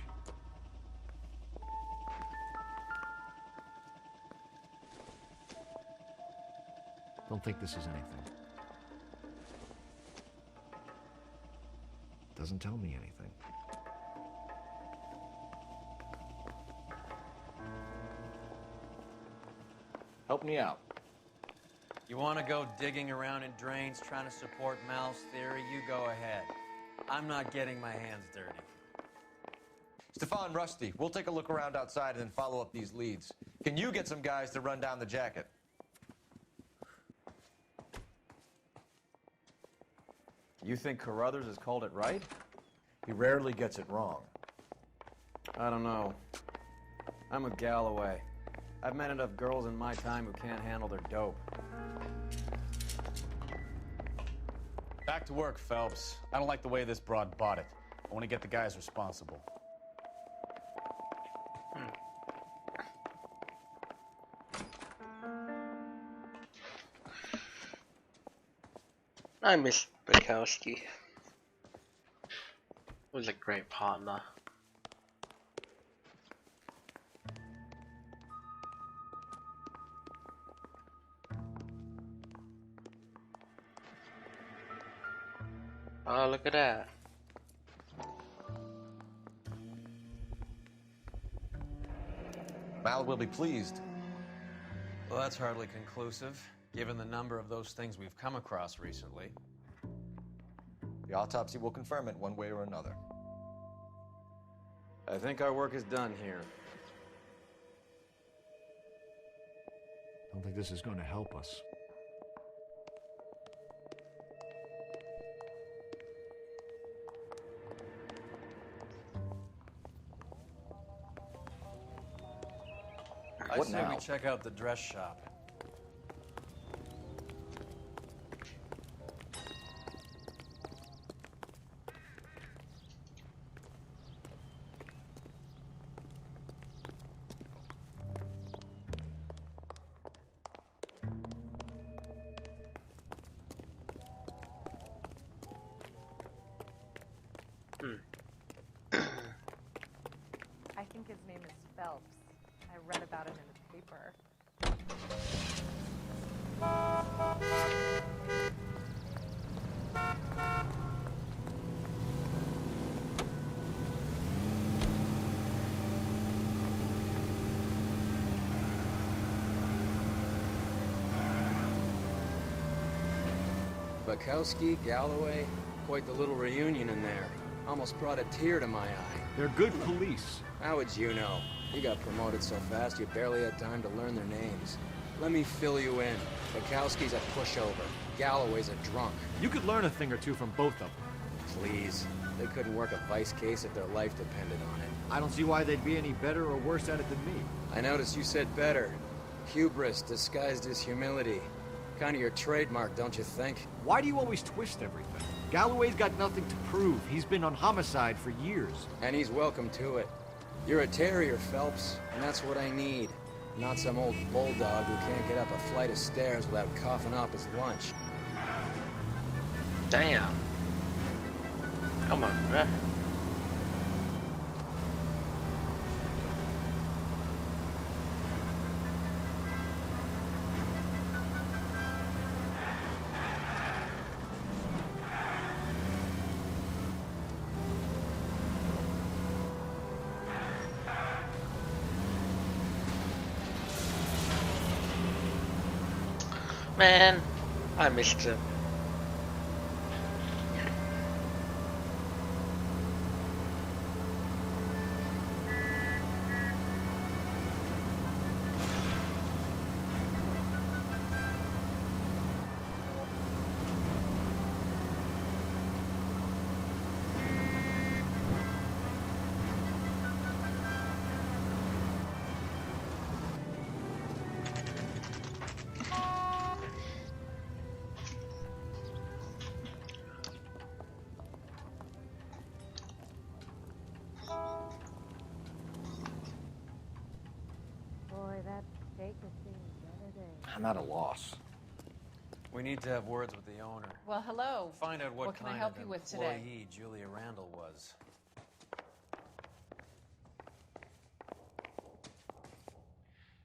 Speaker 8: Don't think this is anything. Doesn't tell me anything.
Speaker 11: Help me out.
Speaker 3: You want to go digging around in drains trying to support Mal's theory? You go ahead. I'm not getting my hands dirty.
Speaker 11: Stefan, Rusty, we'll take a look around outside and then follow up these leads. Can you get some guys to run down the jacket?
Speaker 12: You think Carruthers has called it right?
Speaker 11: He rarely gets it wrong.
Speaker 12: I don't know. I'm with Galloway. I've met enough girls in my time who can't handle their dope.
Speaker 8: Back to work, Phelps. I don't like the way this broad bought it. I want to get the guys responsible.
Speaker 1: I miss Bukowski. Was a great partner. Oh, look at that.
Speaker 11: Mal will be pleased.
Speaker 3: Well, that's hardly conclusive, given the number of those things we've come across recently.
Speaker 11: The autopsy will confirm it one way or another.
Speaker 12: I think our work is done here.
Speaker 8: Don't think this is going to help us.
Speaker 3: I
Speaker 11: What
Speaker 3: say
Speaker 11: now?
Speaker 3: we check out the dress shop.
Speaker 5: I think his name is Phelps. I read about it in the paper.
Speaker 10: Bukowski, Galloway, quite the little reunion in there. Almost brought a tear to my eye.
Speaker 8: They're good police.
Speaker 10: How would you know? You got promoted so fast you barely had time to learn their names. Let me fill you in. Bukowski's a pushover. Galloway's a drunk.
Speaker 8: You could learn a thing or two from both of them.
Speaker 10: Please. They couldn't work a vice case if their life depended on it.
Speaker 8: I don't see why they'd be any better or worse at it than me.
Speaker 10: I noticed you said better. Hubris disguised as humility. Kind of your trademark, don't you think?
Speaker 2: Why do you always twist everything? Galloway's got nothing to prove. He's been on homicide for years.
Speaker 10: And he's welcome to it. You're a terrier, Phelps, and that's what I need. Not some old bulldog who can't get up a flight of stairs without coughing up his lunch.
Speaker 1: Damn. Come on, bruh. Man, I missed him.
Speaker 5: Boy, that steak is seeing better days.
Speaker 11: I'm at a loss.
Speaker 3: We need to have words with the owner.
Speaker 22: Well, hello.
Speaker 3: Find out what
Speaker 22: can I
Speaker 3: kind
Speaker 22: help
Speaker 3: of
Speaker 22: you with today?
Speaker 3: employee Julia Randall was.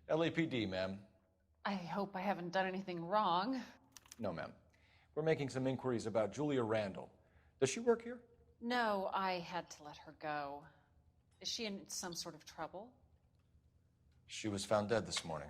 Speaker 11: LAPD, ma'am.
Speaker 22: I hope I haven't done anything wrong.
Speaker 11: No, ma'am. We're making some inquiries about Julia Randall. Does she work here?
Speaker 22: No, I had to let her go. Is she in some sort of trouble?
Speaker 11: She was found dead this morning.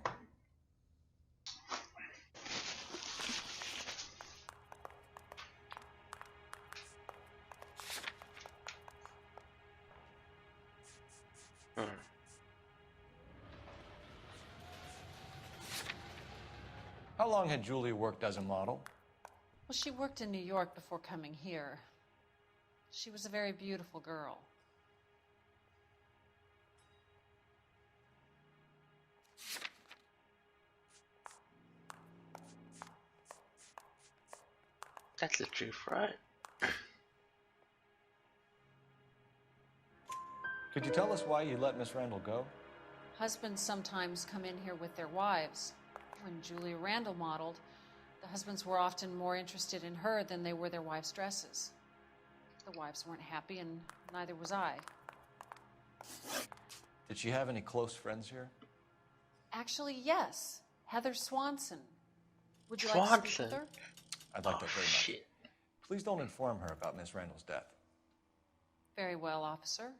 Speaker 11: How long had Julia worked as a model?
Speaker 22: Well, she worked in New York before coming here. She was a very beautiful girl.
Speaker 1: That's the truth, right?
Speaker 11: Could you tell us why you let Miss Randall go?
Speaker 22: Husbands sometimes come in here with their wives. When Julia Randall modeled, the husbands were often more interested in her than they were their wives' dresses. The wives weren't happy, and neither was I.
Speaker 11: Did she have any close friends here?
Speaker 22: Actually, yes. Heather Swanson. Would you like to speak with her?
Speaker 11: I'd like that very much. Please don't inform her about Miss Randall's death.
Speaker 22: Very well, officer.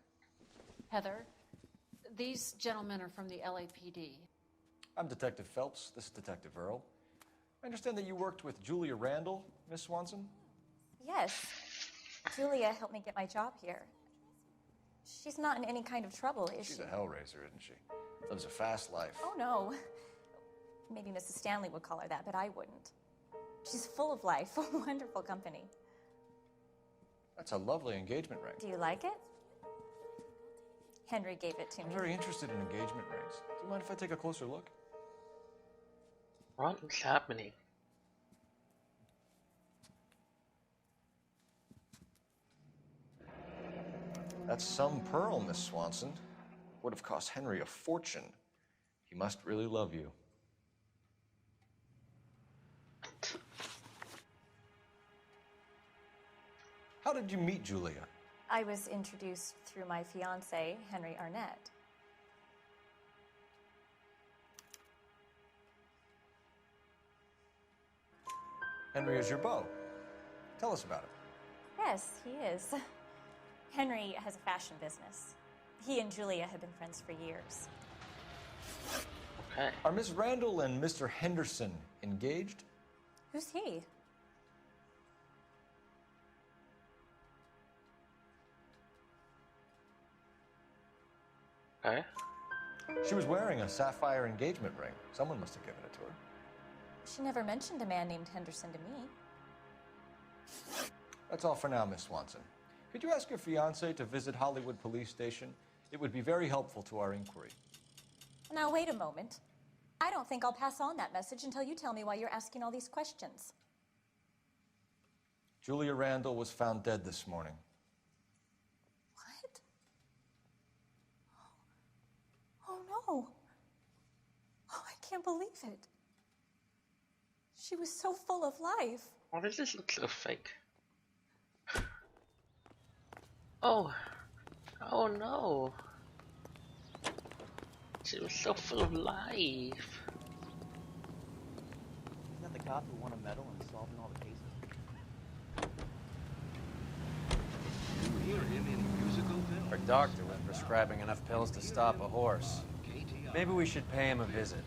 Speaker 22: Heather, these gentlemen are from the LAPD.
Speaker 11: I'm Detective Phelps. This is Detective Earl. I understand that you worked with Julia Randall, Miss Swanson?
Speaker 6: Yes. Julia helped me get my job here. She's not in any kind of trouble, is she?
Speaker 11: She's a hellraiser, isn't she? Lives a fast life.
Speaker 6: Oh, no. Maybe Mrs. Stanley would call her that, but I wouldn't. She's full of life, a wonderful company.
Speaker 11: That's a lovely engagement ring.
Speaker 6: Do you like it? Henry gave it to me.
Speaker 11: I'm very interested in engagement rings. Do you mind if I take a closer look?
Speaker 1: What is happening?
Speaker 11: That's some pearl, Miss Swanson. Would have cost Henry a fortune. He must really love you. How did you meet Julia?
Speaker 6: I was introduced through my fiancé, Henry Arnett.
Speaker 11: Henry is your beau. Tell us about it.
Speaker 6: Yes, he is. Henry has a fashion business. He and Julia have been friends for years.
Speaker 11: Okay. Are Miss Randall and Mr. Henderson engaged?
Speaker 6: Who's he?
Speaker 1: Okay.
Speaker 11: She was wearing a sapphire engagement ring. Someone must have given it to her.
Speaker 6: She never mentioned a man named Henderson to me.
Speaker 11: That's all for now, Miss Swanson. Could you ask your fiancé to visit Hollywood Police Station? It would be very helpful to our inquiry.
Speaker 6: Now, wait a moment. I don't think I'll pass on that message until you tell me why you're asking all these questions.
Speaker 11: Julia Randall was found dead this morning.
Speaker 6: What? Oh, no. Oh, I can't believe it. She was so full of life.
Speaker 1: Why does this look so fake? Oh. Oh no. She was so full of life.
Speaker 14: Isn't that the cop who won a medal in solving all the cases?
Speaker 3: You hear him in musical film. Our doctor was prescribing enough pills to stop a horse. Maybe we should pay him a visit.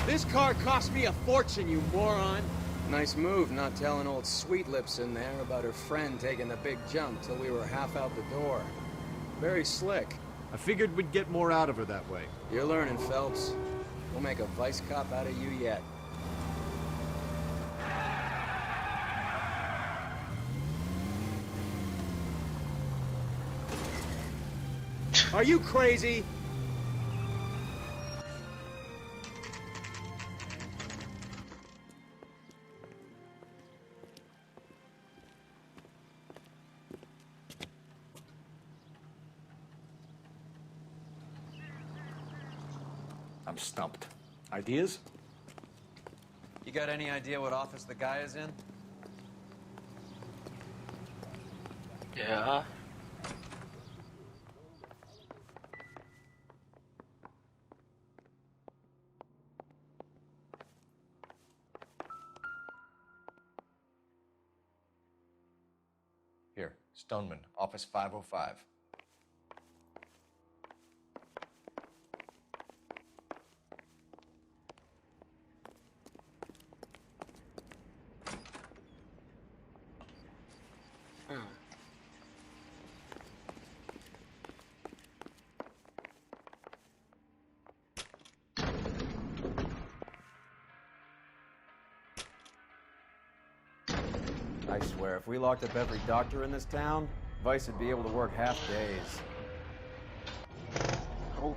Speaker 10: This car cost me a fortune, you moron! Nice move not telling old Sweet Lips in there about her friend taking the big jump till we were half out the door. Very slick.
Speaker 2: I figured we'd get more out of her that way.
Speaker 10: You're learning, Phelps. We'll make a vice cop out of you yet. Are you crazy?
Speaker 2: I'm stumped. Ideas?
Speaker 3: You got any idea what office the guy is in?
Speaker 1: Yeah.
Speaker 11: Here, Stoneman, office 505.
Speaker 3: I swear, if we locked up every doctor in this town, Vice would be able to work half days.
Speaker 1: Oh.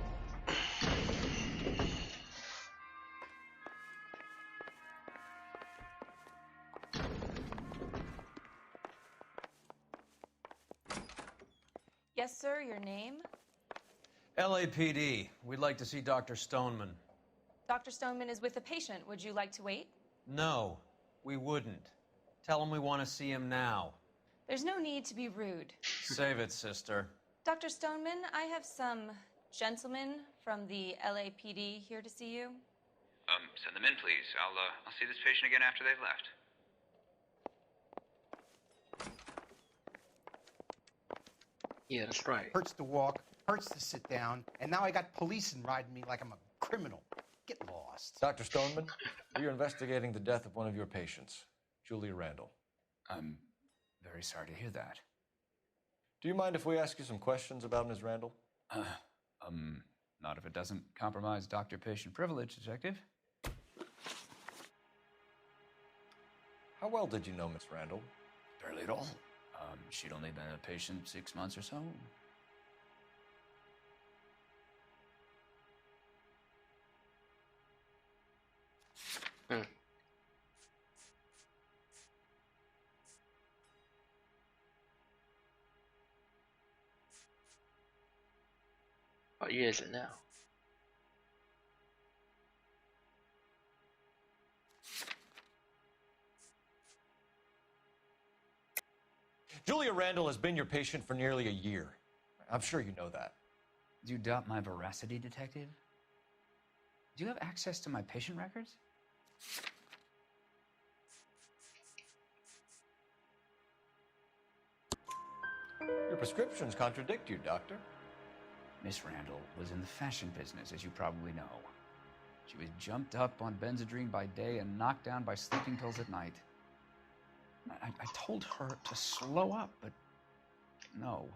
Speaker 5: Yes, sir, your name?
Speaker 3: LAPD. We'd like to see Dr. Stoneman.
Speaker 5: Dr. Stoneman is with a patient. Would you like to wait?
Speaker 3: No, we wouldn't. Tell him we want to see him now.
Speaker 5: There's no need to be rude.
Speaker 3: Save it, sister.
Speaker 5: Dr. Stoneman, I have some gentlemen from the LAPD here to see you.
Speaker 18: Send them in, please. I'll see this patient again after they've left.
Speaker 1: Yeah, that's right.
Speaker 23: Hurts to walk, hurts to sit down, and now I got policing riding me like I'm a criminal. Get lost.
Speaker 11: Dr. Stoneman, we are investigating the death of one of your patients, Julia Randall.
Speaker 18: I'm very sorry to hear that.
Speaker 11: Do you mind if we ask you some questions about Ms. Randall?
Speaker 18: Not if it doesn't compromise doctor-patient privilege, Detective.
Speaker 11: How well did you know Miss Randall?
Speaker 18: Barely at all. She'd only been a patient 6 months or so.
Speaker 1: What year is it now?
Speaker 11: Julia Randall has been your patient for nearly a year. I'm sure you know that.
Speaker 18: Do you doubt my veracity, Detective? Do you have access to my patient records?
Speaker 11: Your prescriptions contradict you, Doctor.
Speaker 18: Miss Randall was in the fashion business, as you probably know. She was jumped up on Benzedrine by day and knocked down by sleeping pills at night. I told her to slow up, but no.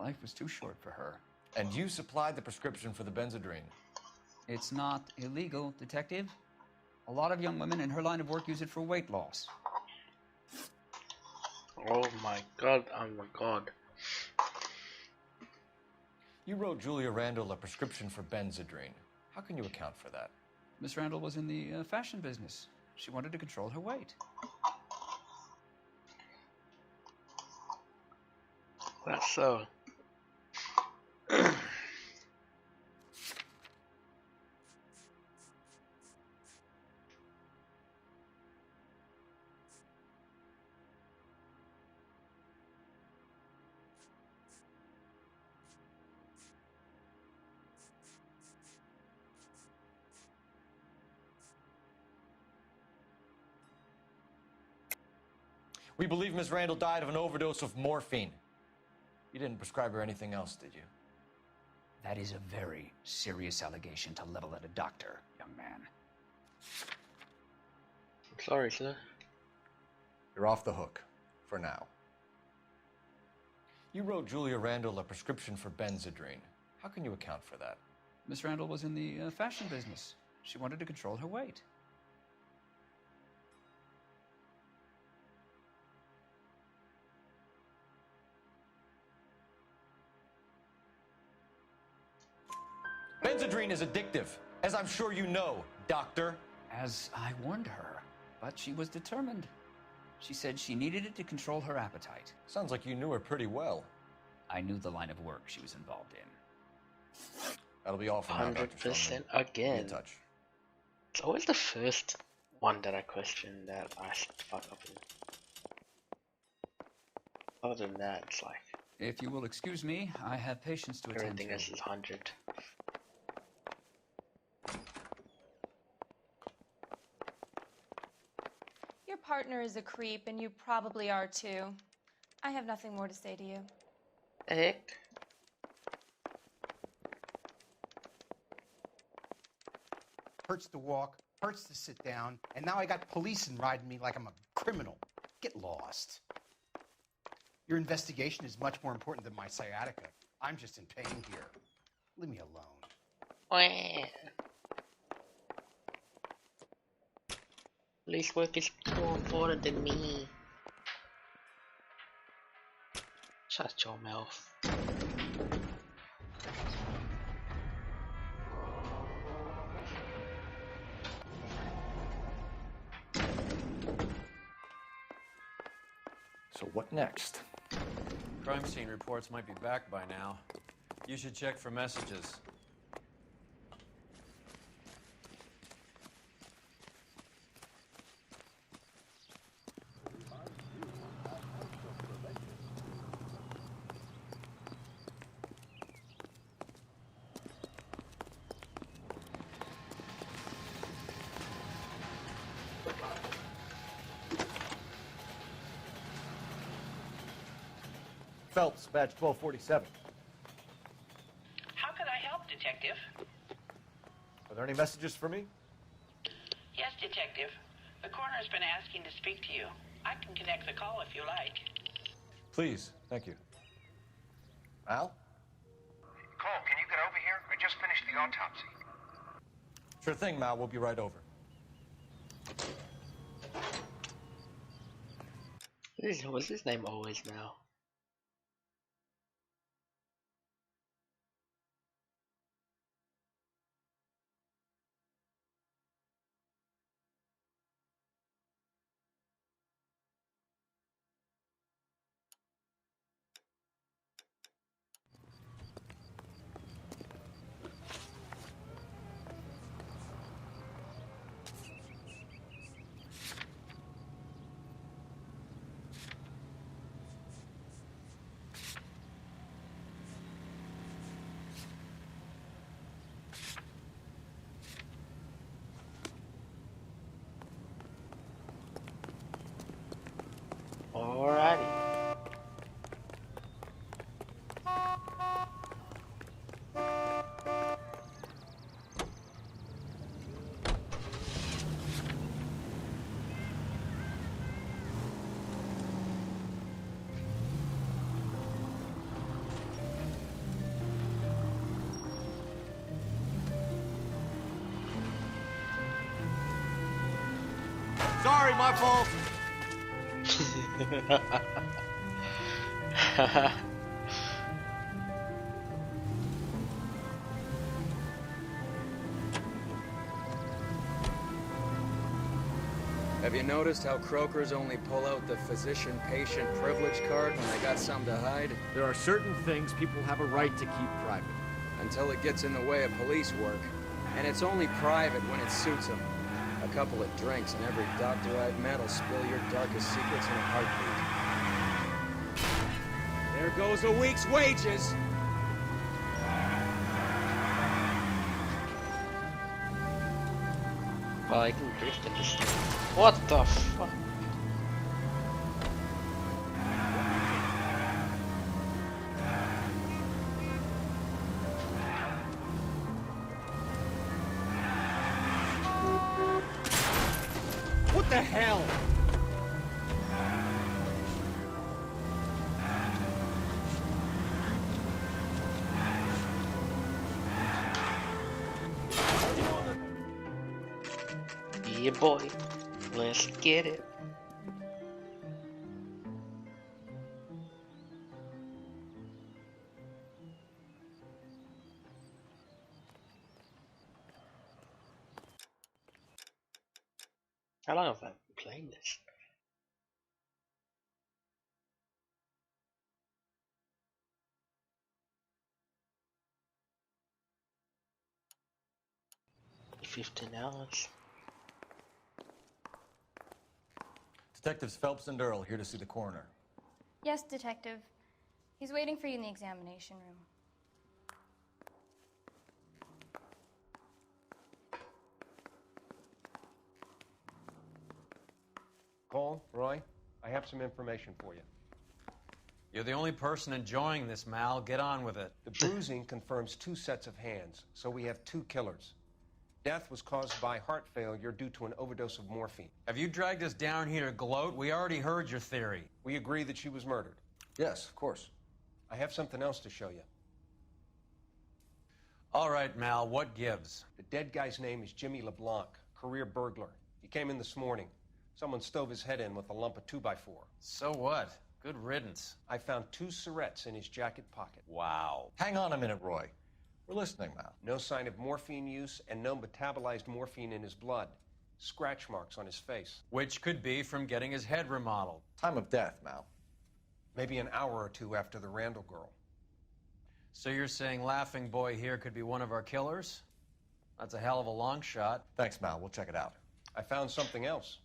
Speaker 18: Life was too short for her.
Speaker 11: And you supplied the prescription for the Benzedrine?
Speaker 18: It's not illegal, Detective. A lot of young women in her line of work use it for weight loss.
Speaker 1: Oh my god, oh my god.
Speaker 11: You wrote Julia Randall a prescription for Benzedrine. How can you account for that?
Speaker 18: Miss Randall was in the fashion business. She wanted to control her weight.
Speaker 1: That's so.
Speaker 11: We believe Miss Randall died of an overdose of morphine. You didn't prescribe her anything else, did you?
Speaker 18: That is a very serious allegation to level at a doctor, young man.
Speaker 1: I'm sorry, sir.
Speaker 11: You're off the hook. For now. You wrote Julia Randall a prescription for Benzedrine. How can you account for that?
Speaker 18: Miss Randall was in the fashion business. She wanted to control her weight.
Speaker 11: Benzedrine is addictive, as I'm sure you know, doctor.
Speaker 18: As I warned her, but she was determined. She said she needed it to control her appetite.
Speaker 11: Sounds like you knew her pretty well.
Speaker 18: I knew the line of work she was involved in.
Speaker 11: That'll be all for now, Dr.
Speaker 1: 100%
Speaker 11: Stillman.
Speaker 1: again.
Speaker 11: Be in touch.
Speaker 1: It's always the first one that I question that I fuck up in. Other than that, it's like...
Speaker 18: If you will excuse me, I have patients to attend to.
Speaker 1: Everything else is 100.
Speaker 13: Your partner is a creep, and you probably are too. I have nothing more to say to you.
Speaker 1: Heck?
Speaker 23: Hurts to walk, hurts to sit down, and now I got policemen riding me like I'm a criminal. Get lost. Your investigation is much more important than my sciatica. I'm just in pain here. Leave me alone.
Speaker 1: Police work is more important than me. Shut your mouth.
Speaker 11: So what next?
Speaker 3: Crime scene reports might be back by now. You should check for messages.
Speaker 11: Phelps, badge 1247.
Speaker 16: How can I help, Detective?
Speaker 11: Are there any messages for me?
Speaker 16: Yes, Detective. The coroner's been asking to speak to you. I can connect the call if you like.
Speaker 11: Please, thank you. Al?
Speaker 20: Cole, can you get over here? I just finished the autopsy.
Speaker 11: Sure thing, Mal. We'll be right over.
Speaker 1: Was his name always Mal?
Speaker 2: Sorry, my fault.
Speaker 10: Have you noticed how Croakers only pull out the physician-patient privilege card when they got something to hide?
Speaker 2: There are certain things people have a right to keep private.
Speaker 10: Until it gets in the way of police work. And it's only private when it suits them. A couple of drinks and every doctor I've met will spill your darkest secrets in a heartbeat. There goes a week's wages!
Speaker 1: Well, I can drift in this thing. What the fuck?
Speaker 2: What the hell?
Speaker 1: Yeah, boy. Let's get it. How long have I been playing this? $15.
Speaker 11: Detectives Phelps and Earl here to see the coroner.
Speaker 13: Yes, Detective. He's waiting for you in the examination room.
Speaker 21: Cole, Roy, I have some information for you.
Speaker 3: You're the only person enjoying this, Mal. Get on with it.
Speaker 21: The bruising confirms 2 sets of hands, so we have 2 killers. Death was caused by heart failure due to an overdose of morphine.
Speaker 3: Have you dragged us down here to gloat? We already heard your theory.
Speaker 21: We agree that she was murdered.
Speaker 11: Yes, of course.
Speaker 21: I have something else to show you.
Speaker 3: All right, Mal, what gives?
Speaker 21: The dead guy's name is Jimmy LeBlanc, career burglar. He came in this morning. Someone stove his head in with a lump of 2x4.
Speaker 3: So what? Good riddance.
Speaker 21: I found 2 cigarettes in his jacket pocket.
Speaker 3: Wow.
Speaker 11: Hang on a minute, Roy. We're listening now.
Speaker 21: No sign of morphine use and no metabolized morphine in his blood. Scratch marks on his face.
Speaker 3: Which could be from getting his head remodeled.
Speaker 11: Time of death, Mal.
Speaker 21: Maybe an hour or 2 after the Randall girl.
Speaker 3: So you're saying Laughing Boy here could be one of our killers? That's a hell of a long shot.
Speaker 11: Thanks, Mal. We'll check it out.
Speaker 21: I found something else.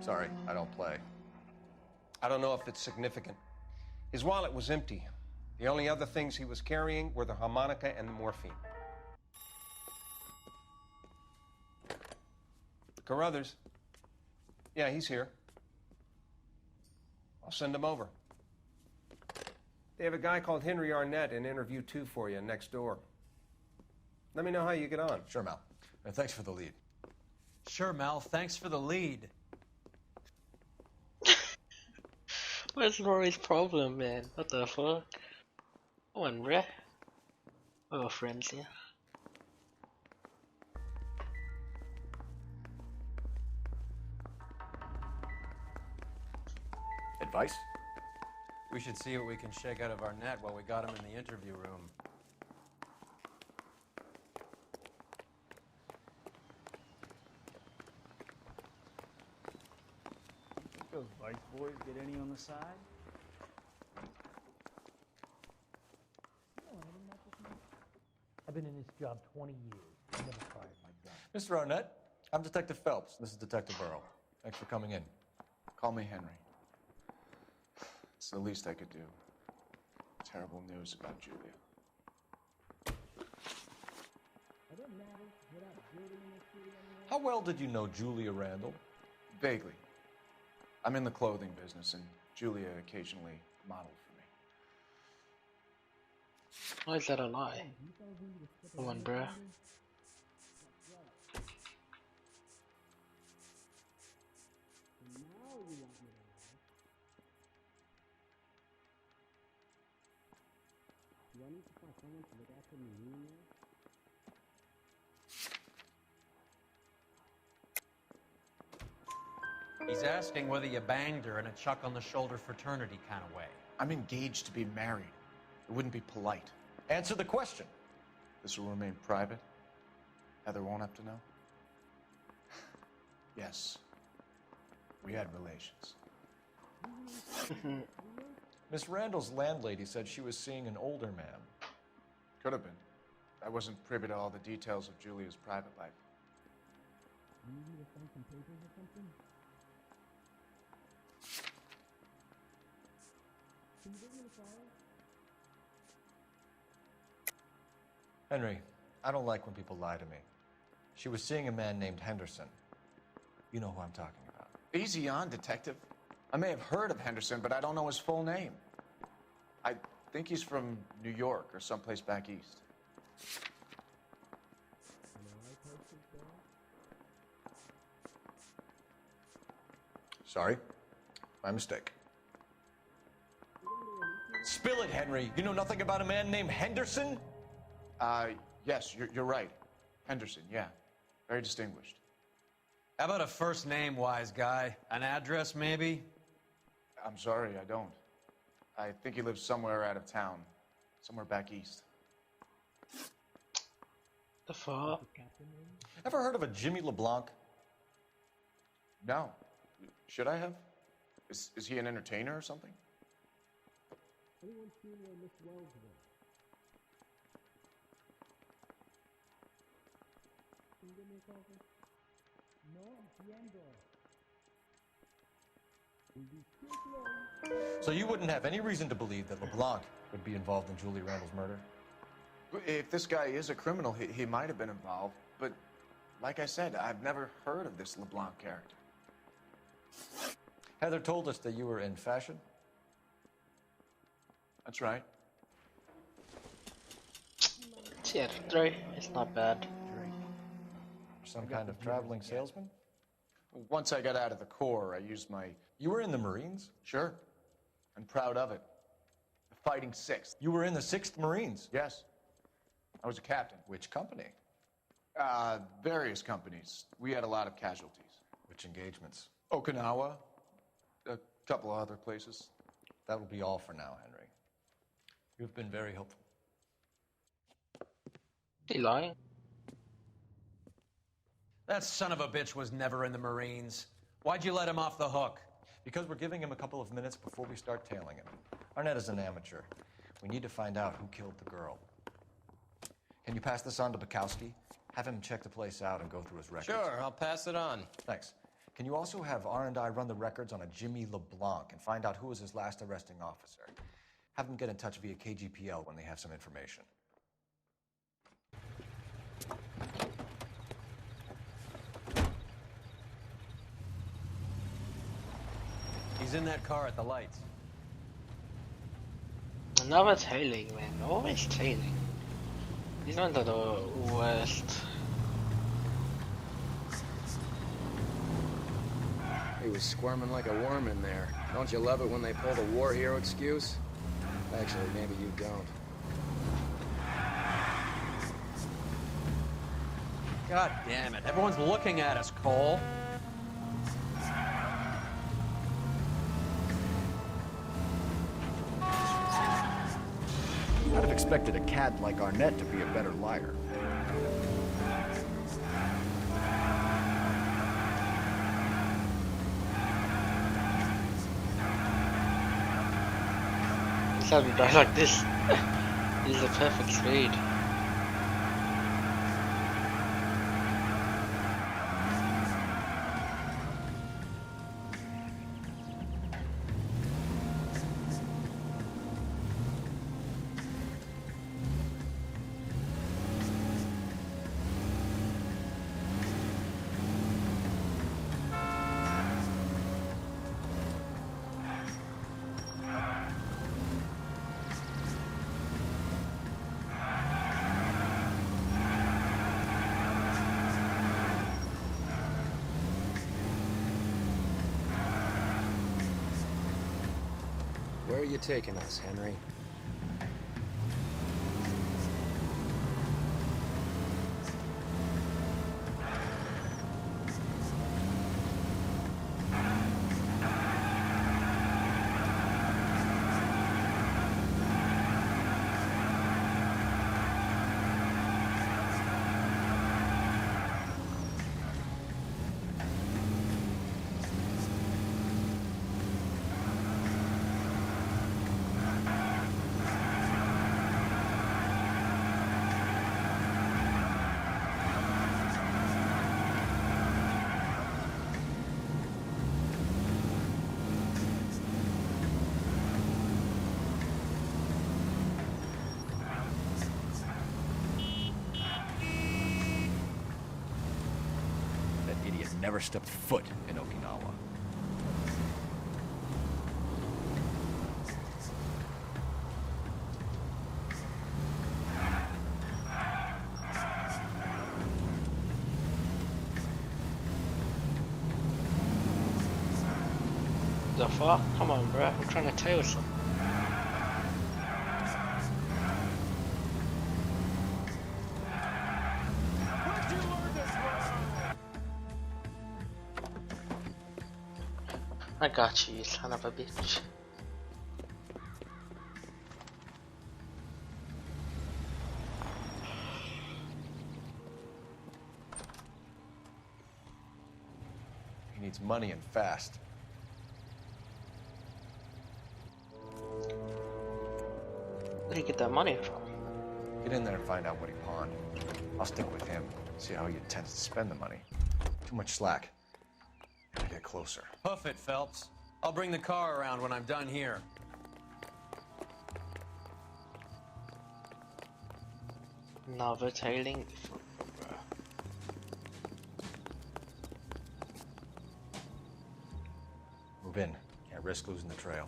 Speaker 11: Sorry, I don't play.
Speaker 21: I don't know if it's significant. His wallet was empty. The only other things he was carrying were the harmonica and the morphine. Carruthers. Yeah, he's here. I'll send him over. They have a guy called Henry Arnett in interview 2 for you next door. Let me know how you get on.
Speaker 11: Sure, Mal. And thanks for the lead.
Speaker 3: Sure, Mal. Thanks for the lead.
Speaker 1: What's Rory's problem, man? What the fuck? Come on, bruh. We're all friends here.
Speaker 11: Advice?
Speaker 3: We should see what we can shake out of our net while we got him in the interview room.
Speaker 14: Those Vice boys get any on the side?
Speaker 4: I've been in this job 20 years. I never fired my gun.
Speaker 11: Mr. Arnett, I'm Detective Phelps. This is Detective Earl. Thanks for coming in.
Speaker 9: Call me Henry. It's the least I could do. Terrible news about Julia.
Speaker 11: How well did you know Julia Randall?
Speaker 9: Vaguely. I'm in the clothing business, and Julia occasionally modeled for me.
Speaker 1: Why is that a lie? Come on, bruh.
Speaker 3: He's asking whether you banged her in a chuck on the shoulder fraternity kind of way.
Speaker 9: I'm engaged to be married. It wouldn't be polite.
Speaker 11: Answer the question.
Speaker 9: This will remain private? Heather won't have to know? Yes. We had relations.
Speaker 11: Miss Randall's landlady said she was seeing an older man.
Speaker 9: Could have been. I wasn't privy to all the details of Julia's private life.
Speaker 11: Henry, I don't like when people lie to me. She was seeing a man named Henderson. You know who I'm talking about.
Speaker 9: Easy on, detective. I may have heard of Henderson, but I don't know his full name. I think he's from New York or someplace back east.
Speaker 11: Sorry. My mistake. Spill it, Henry. You know nothing about a man named Henderson?
Speaker 9: Yes, you're right. Henderson, yeah. Very distinguished.
Speaker 3: How about a first name, wise guy? An address, maybe?
Speaker 9: I'm sorry, I don't. I think he lives somewhere out of town. Somewhere back east.
Speaker 1: The fuck?
Speaker 11: Ever heard of a Jimmy LeBlanc?
Speaker 9: No. Should I have? Is he an entertainer or something?
Speaker 11: So you wouldn't have any reason to believe that LeBlanc would be involved in Julie Randall's murder?
Speaker 9: If this guy is a criminal, he might have been involved. But like I said, I've never heard of this LeBlanc character.
Speaker 11: Heather told us that you were in fashion.
Speaker 9: That's right.
Speaker 1: Tier 3, it's not bad.
Speaker 11: Some kind of traveling salesman?
Speaker 9: Once I got out of the Corps, I used my...
Speaker 11: You were in the Marines?
Speaker 9: Sure. I'm proud of it. The Fighting Sixth.
Speaker 11: You were in the 6th Marines?
Speaker 9: Yes. I was a captain.
Speaker 11: Which company?
Speaker 9: Various companies. We had a lot of casualties.
Speaker 11: Which engagements?
Speaker 9: Okinawa. A couple of other places.
Speaker 11: That will be all for now, Henry. You've been very helpful.
Speaker 1: Is he lying?
Speaker 3: That son of a bitch was never in the Marines. Why'd you let him off the hook?
Speaker 11: Because we're giving him a couple of minutes before we start tailing him. Arnett is an amateur. We need to find out who killed the girl. Can you pass this on to Bukowski? Have him check the place out and go through his records.
Speaker 10: Sure, I'll pass it on.
Speaker 11: Thanks. Can you also have R&I run the records on a Jimmy LeBlanc and find out who was his last arresting officer? Have them get in touch via KGPL when they have some information.
Speaker 3: He's in that car at the lights.
Speaker 1: Another tailing, man. Always tailing. These ones are the worst.
Speaker 10: He was squirming like a worm in there. Don't you love it when they pull the war hero excuse? Actually, maybe you don't.
Speaker 3: God damn it. Everyone's looking at us, Cole.
Speaker 2: I'd have expected a cad like Arnett to be a better liar.
Speaker 1: Let's have you drive like this. This is a perfect speed.
Speaker 10: Where are you taking us, Henry?
Speaker 11: Never stepped foot in Okinawa.
Speaker 1: The fuck? Come on, bro. I'm trying to tell you something. I got you, you son of a bitch.
Speaker 9: He needs money and fast.
Speaker 1: Where do you get that money from?
Speaker 9: Get in there and find out what he pawned. I'll stick with him, see how he intends to spend the money. Too much slack. Gotta get closer.
Speaker 3: Hoof it, Phelps. I'll bring the car around when I'm done here.
Speaker 1: Novel tailing.
Speaker 11: Move in. Can't risk losing the trail.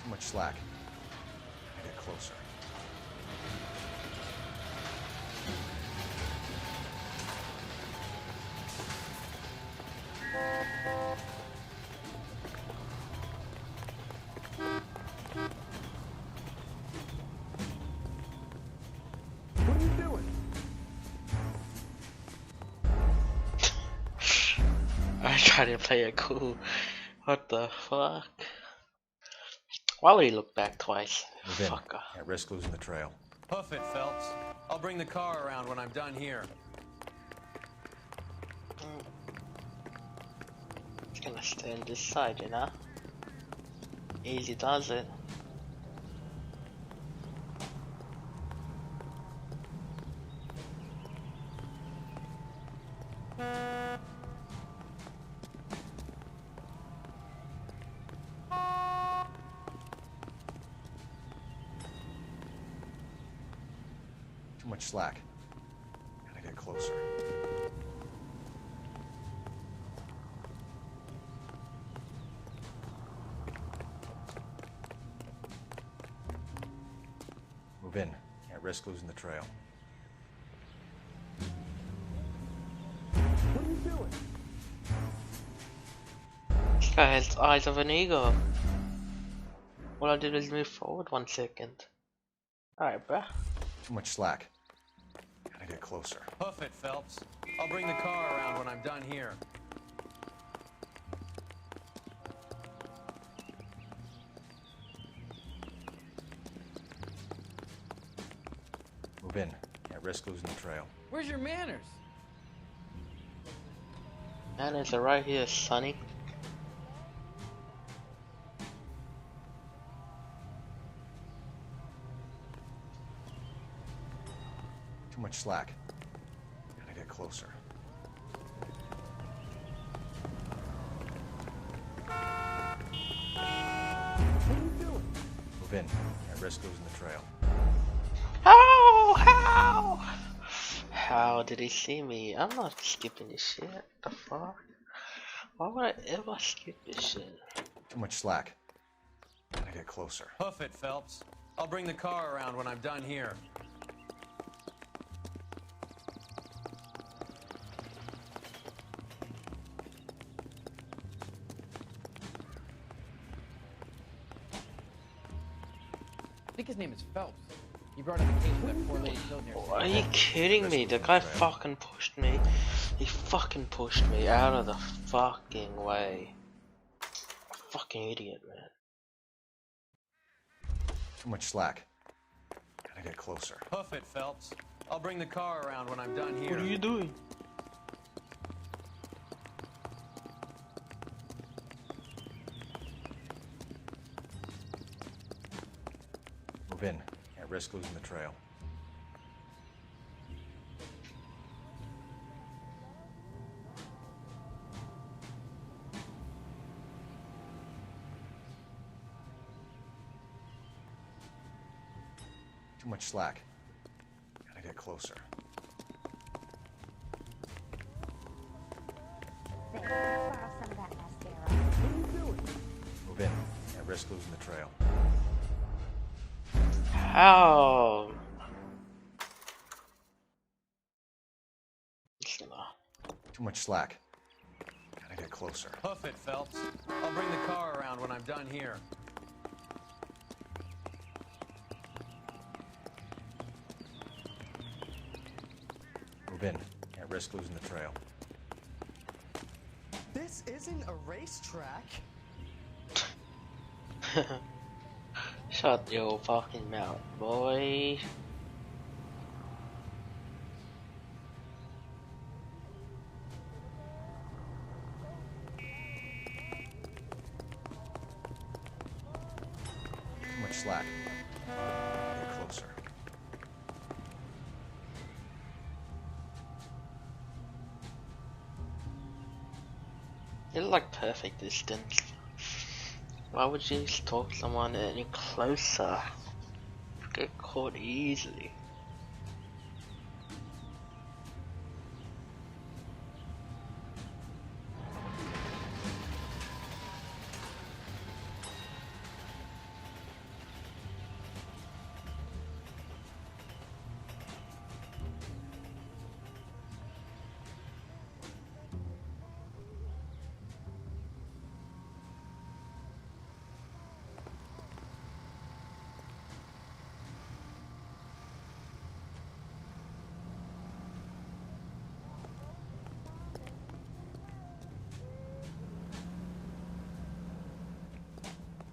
Speaker 11: Too much slack. I get closer.
Speaker 2: What are you doing?
Speaker 1: I tried to play it cool. What the fuck? Why would he look back twice?
Speaker 11: Move in.
Speaker 1: Fucker.
Speaker 11: Can't risk losing the trail.
Speaker 3: Hoof it, Phelps. I'll bring the car around when I'm done here.
Speaker 1: It's gonna stay on this side, you know? Easy does it.
Speaker 11: Too much slack. Gotta get closer. Move in. Can't risk losing the trail.
Speaker 2: What are you doing?
Speaker 1: This guy has the eyes of an eagle. All I did was move forward 1 second. Alright, bruh.
Speaker 11: Too much slack. Gotta get closer.
Speaker 3: Hoof it, Phelps. I'll bring the car around when I'm done here.
Speaker 11: Move in. Can't risk losing the trail.
Speaker 15: Where's your manners?
Speaker 1: Manners are right here, sonny.
Speaker 11: Too much slack. Gotta get closer.
Speaker 2: What are you doing?
Speaker 11: Move in. Can't risk losing the trail.
Speaker 1: How? How did he see me? I'm not skipping this shit. The fuck? Why would I ever skip this shit?
Speaker 11: Too much slack. Gotta get closer.
Speaker 3: Hoof it, Phelps. I'll bring the car around when I'm done here.
Speaker 15: I think his name is Phelps. He brought up a case of that poor lady killed near.
Speaker 1: Are you kidding me? The guy fucking pushed me. He fucking pushed me out of the fucking way. Fucking idiot, man.
Speaker 11: Too much slack. Gotta get closer.
Speaker 3: Hoof it, Phelps. I'll bring the car around when I'm done here.
Speaker 1: What are you doing?
Speaker 11: Move in. Can't risk losing the trail. Too much slack. Gotta get closer. Move in. Can't risk losing the trail.
Speaker 1: How?
Speaker 11: Too much slack. Gotta get closer.
Speaker 3: Hoof it, Phelps. I'll bring the car around when I'm done here.
Speaker 11: Move in. Can't risk losing the trail.
Speaker 17: This isn't a racetrack.
Speaker 1: Shut your fucking mouth, boy.
Speaker 11: Too much slack. Get closer.
Speaker 1: You're like perfect distance. Why would you stalk someone any closer? Get caught easily.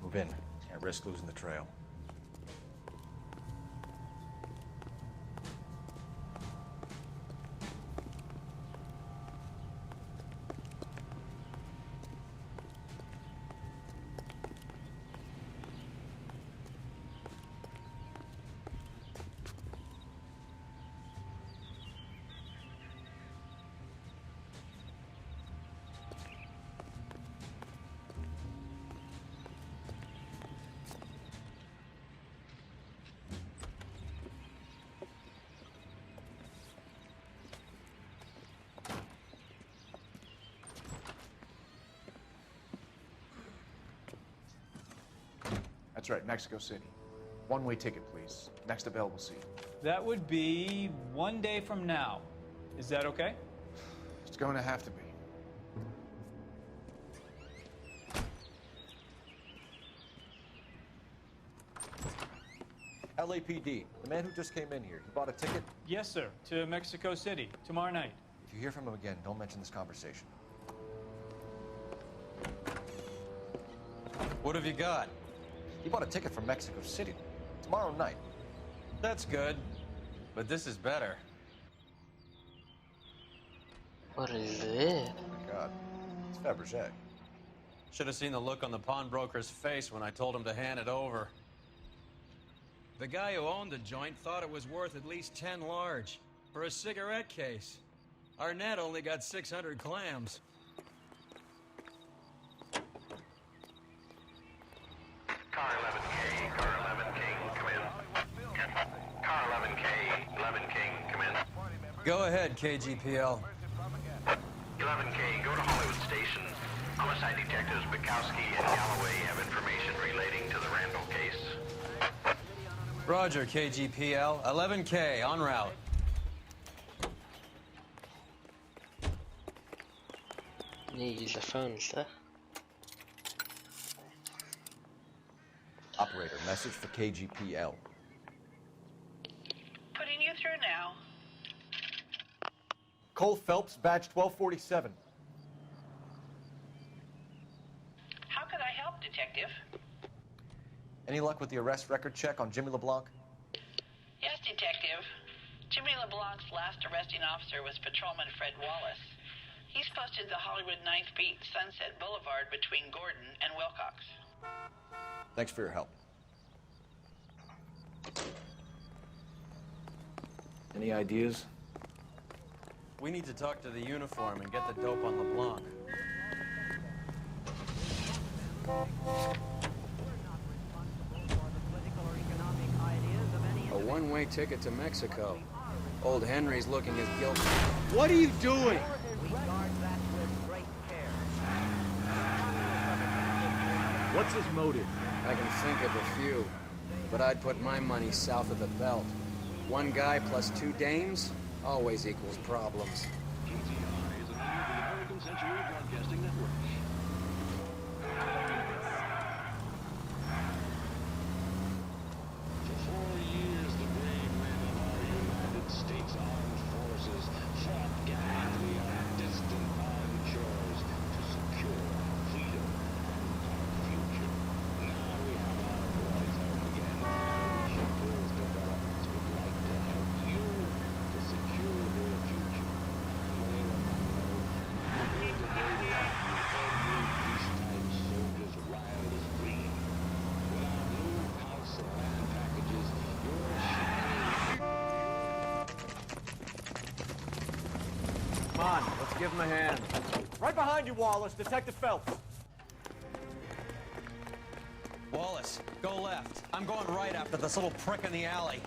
Speaker 11: Move in. Can't risk losing the trail.
Speaker 9: That's right, Mexico City. One-way ticket, please. Next available seat.
Speaker 14: That would be 1 day from now. Is that okay?
Speaker 9: It's going to have to be.
Speaker 11: LAPD, the man who just came in here, he bought a ticket?
Speaker 14: Yes, sir. To Mexico City, tomorrow night.
Speaker 11: If you hear from him again, don't mention this conversation.
Speaker 3: What have you got?
Speaker 11: He bought a ticket from Mexico City tomorrow night.
Speaker 3: That's good. But this is better.
Speaker 1: What is it?
Speaker 11: Oh my God. It's Fabergé.
Speaker 3: Should have seen the look on the pawnbroker's face when I told him to hand it over. The guy who owned the joint thought it was worth at least 10 large for a cigarette case. Arnett only got 600 clams.
Speaker 20: Car 11K, car 11 King, come in. Car 11K, 11 King, come in.
Speaker 3: Go ahead, KGPL.
Speaker 20: 11K, go to Hollywood Station. Homicide detectives Bukowski and Galloway have information relating to the Randall case.
Speaker 3: Roger, KGPL. 11K, en route.
Speaker 1: Need to use the phone, sir.
Speaker 11: Operator, message for KGPL.
Speaker 16: Putting you through now.
Speaker 11: Cole Phelps, badge 1247.
Speaker 16: How could I help, Detective?
Speaker 11: Any luck with the arrest record check on Jimmy LeBlanc?
Speaker 16: Yes, Detective. Jimmy LeBlanc's last arresting officer was Patrolman Fred Wallace. He's posted the Hollywood 9th Beat Sunset Boulevard between Gordon and Wilcox.
Speaker 11: Thanks for your help.
Speaker 9: Any ideas?
Speaker 3: We need to talk to the uniform and get the dope on LeBlanc.
Speaker 10: A one-way ticket to Mexico. Old Henry's looking as guilty.
Speaker 2: What are you doing? What's his motive?
Speaker 10: I can think of a few, but I'd put my money south of the belt. One guy plus two dames always equals problems.
Speaker 11: Come on, let's give him a hand. Right behind you, Wallace. Detective Phelps.
Speaker 3: Wallace, go left. I'm going right after this little prick in the alley.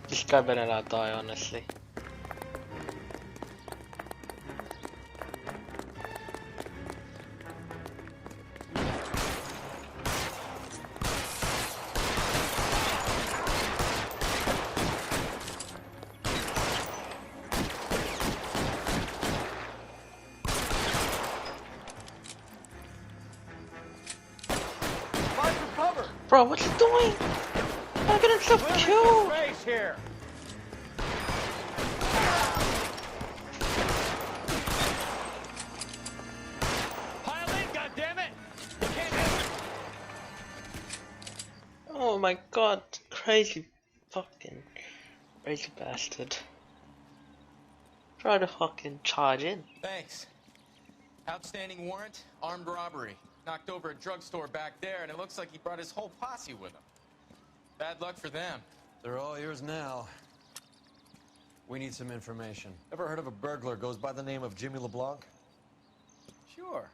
Speaker 1: This guy better not die, honestly. Bro, what's he doing? I'm getting himself killed!
Speaker 11: Face here.
Speaker 3: Pile in, goddammit! You can't hit him.
Speaker 1: Oh my god, crazy fucking crazy bastard. Try to fucking charge in.
Speaker 3: Thanks. Outstanding warrant, armed robbery. Knocked over a drugstore back there, and it looks like he brought his whole posse with him. Bad luck for them. They're all yours now. We need some information.
Speaker 11: Ever heard of a burglar goes by the name of Jimmy LeBlanc?
Speaker 3: Sure.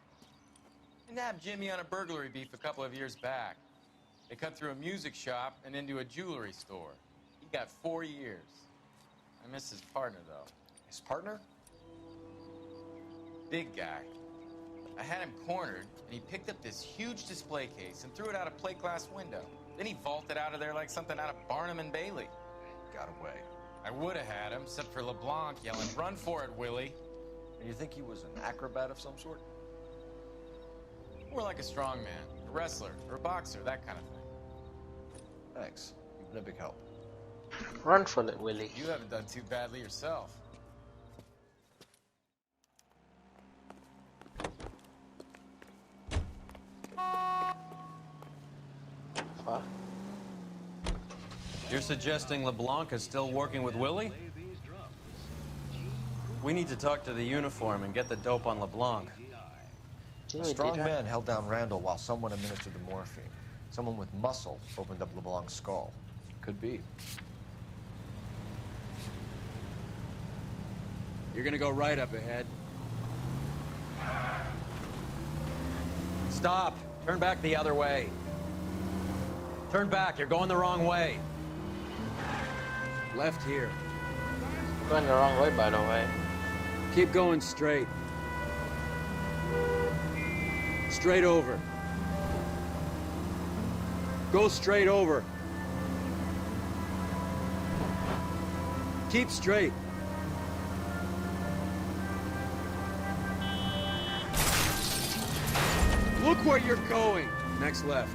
Speaker 3: I nabbed Jimmy on a burglary beef a couple of years back. They cut through a music shop and into a jewelry store. He got 4 years. I miss his partner, though.
Speaker 11: His partner?
Speaker 3: Big guy. I had him cornered, and he picked up this huge display case and threw it out a plate glass window. Then he vaulted out of there like something out of Barnum and Bailey.
Speaker 11: Got away.
Speaker 3: I would have had him, except for LeBlanc yelling, "Run for it, Willie!"
Speaker 11: And you think he was an acrobat of some sort?
Speaker 3: More like a strongman, a wrestler, or a boxer, that kind of thing.
Speaker 11: Thanks. You've been a big help.
Speaker 1: Run for it, Willie.
Speaker 3: You haven't done too badly yourself.
Speaker 1: Fuck.
Speaker 3: You're suggesting LeBlanc is still working with Willie? We need to talk to the uniform and get the dope on LeBlanc.
Speaker 11: A strong man held down Randall while someone administered the morphine. Someone with muscle opened up LeBlanc's skull. Could be.
Speaker 10: You're gonna go right up ahead.
Speaker 3: Stop! Turn back the other way. Turn back, you're going the wrong way.
Speaker 10: Left here.
Speaker 1: Going the wrong way, by the way.
Speaker 10: Keep going straight. Straight over. Go straight over. Keep straight. Look where you're going. Next left.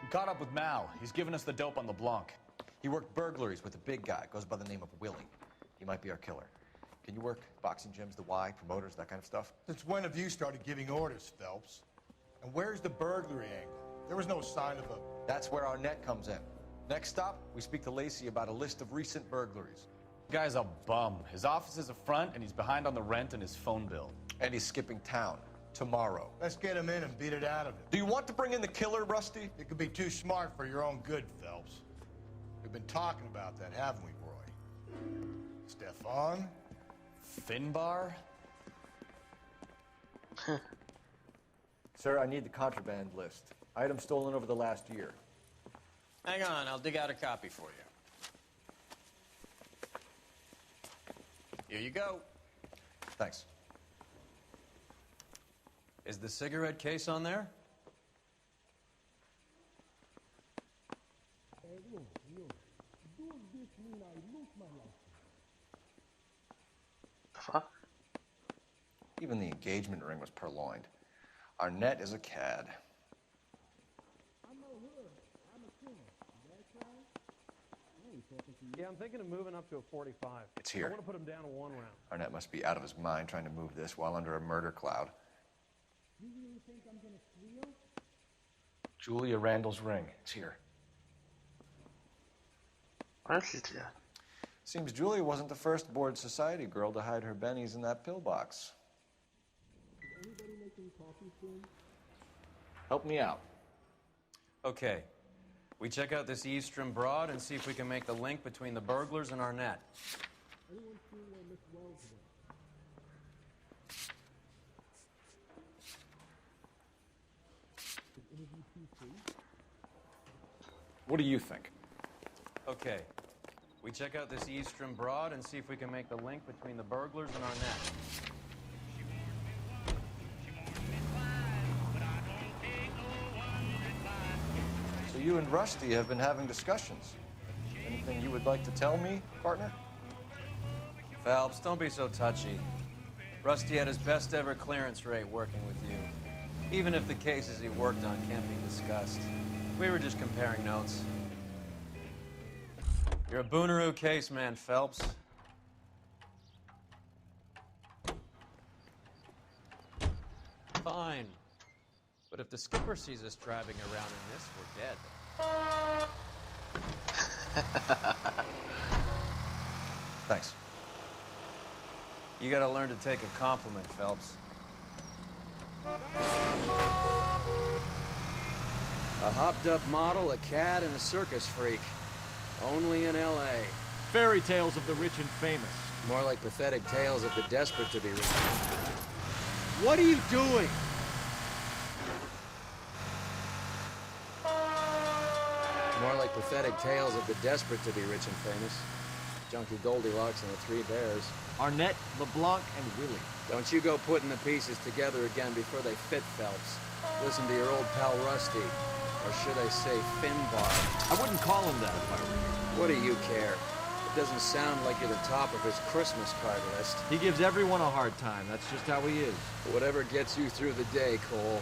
Speaker 8: We caught up with Mal. He's given us the dope on LeBlanc.
Speaker 11: He worked burglaries with a big guy. Goes by the name of Willie. He might be our killer. Can you work boxing gyms, the Y, promoters, that kind of stuff?
Speaker 7: Since when have you started giving orders, Phelps? And where's the burglary angle? There was no sign of a...
Speaker 11: That's where our net comes in. Next stop, we speak to Lacey about a list of recent burglaries.
Speaker 8: The guy's a bum. His office is a front, and he's behind on the rent and his phone bill.
Speaker 11: And he's skipping town tomorrow.
Speaker 7: Let's get him in and beat it out of him.
Speaker 11: Do you want to bring in the killer, Rusty?
Speaker 7: It could be too smart for your own good, Phelps. We've been talking about that, haven't we, Roy? Stefan?
Speaker 8: Finbar?
Speaker 11: Sir, I need the contraband list. Items stolen over the last year.
Speaker 3: Hang on, I'll dig out a copy for you. Here you go.
Speaker 11: Thanks.
Speaker 3: Is the cigarette case on there?
Speaker 1: Fuck.
Speaker 11: Even the engagement ring was purloined. Our net is a cad.
Speaker 12: Yeah, I'm thinking of moving up to a 45.
Speaker 11: It's here.
Speaker 12: I want to put him down to 1 round.
Speaker 11: Arnett must be out of his mind trying to move this while under a murder cloud.
Speaker 4: You really think I'm gonna squeal?
Speaker 8: Julia Randall's ring. It's here.
Speaker 1: What is it?
Speaker 11: Seems Julia wasn't the first bored society girl to hide her bennies in that pillbox.
Speaker 4: Is anybody making coffee soon?
Speaker 11: Help me out.
Speaker 3: Okay. We check out this Eastern broad and see if we can make the link between the burglars and our net.
Speaker 4: Anyone seen where Miss Wells went? Is interview PC?
Speaker 11: What do you think?
Speaker 3: Okay. We check out this Eastern broad and see if we can make the link between the burglars and our net.
Speaker 11: So you and Rusty have been having discussions. Anything you would like to tell me, partner?
Speaker 3: Phelps, don't be so touchy. Rusty had his best ever clearance rate working with you. Even if the cases he worked on can't be discussed. We were just comparing notes. You're a Booneroo case man, Phelps. Fine. But if the skipper sees us driving around in this, we're dead.
Speaker 11: Thanks.
Speaker 3: You gotta learn to take a compliment, Phelps. A hopped-up model, a cad, and a circus freak. Only in L.A.
Speaker 2: Fairy tales of the rich and famous.
Speaker 10: More like pathetic tales of the desperate to be rich. What are you doing? More like pathetic tales of the desperate to be rich and famous. Junkie Goldilocks and the Three Bears.
Speaker 2: Arnett, LeBlanc, and Willie.
Speaker 10: Don't you go putting the pieces together again before they fit, Phelps. Listen to your old pal Rusty. Or should I say Finbar?
Speaker 2: I wouldn't call him that if I were you.
Speaker 10: What do you care? It doesn't sound like you're the top of his Christmas card list.
Speaker 2: He gives everyone a hard time. That's just how he is.
Speaker 10: Whatever gets you through the day, Cole.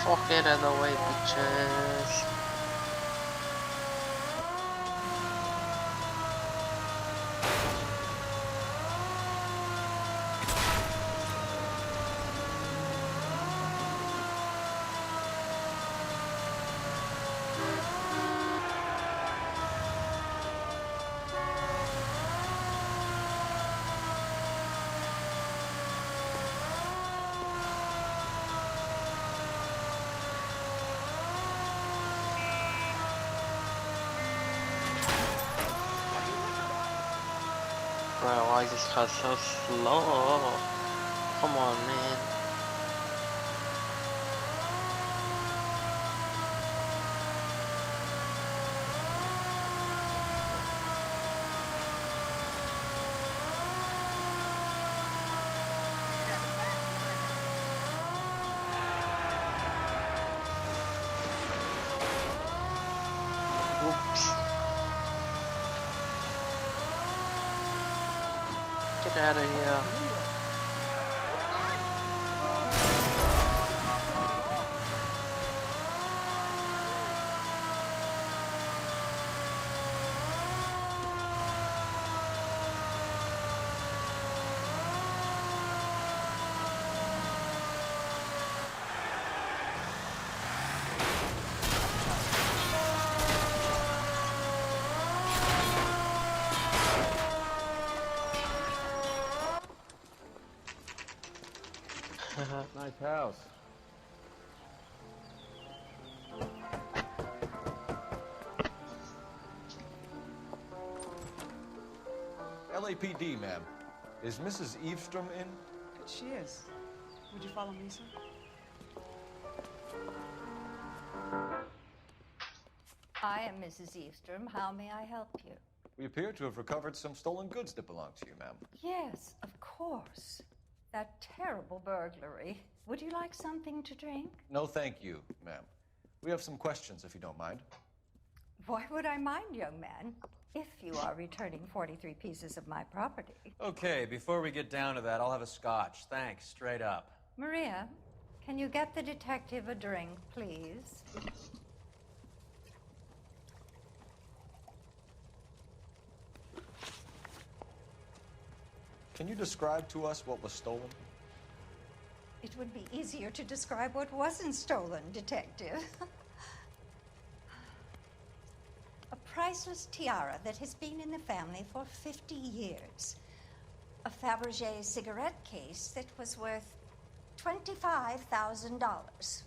Speaker 1: Fuck it out of the way, bitches. Bro, why is this car so slow? Come on, man. Oops. Get out of here.
Speaker 11: Nice house. LAPD, ma'am. Is Mrs. Eavestrom in?
Speaker 6: She is. Would you follow me, sir?
Speaker 19: I am Mrs. Eavestrom. How may I help you?
Speaker 11: We appear to have recovered some stolen goods that belong to you, ma'am.
Speaker 19: Yes, of course. That terrible burglary. Would you like something to drink?
Speaker 11: No, thank you, ma'am. We have some questions, if you don't mind.
Speaker 19: Why would I mind, young man, if you are returning 43 pieces of my property?
Speaker 3: Okay, before we get down to that, I'll have a scotch. Thanks, straight up.
Speaker 19: Maria, can you get the detective a drink, please?
Speaker 11: Can you describe to us what was stolen?
Speaker 19: It would be easier to describe what wasn't stolen, detective. A priceless tiara that has been in the family for 50 years. A Fabergé cigarette case that was worth $25,000.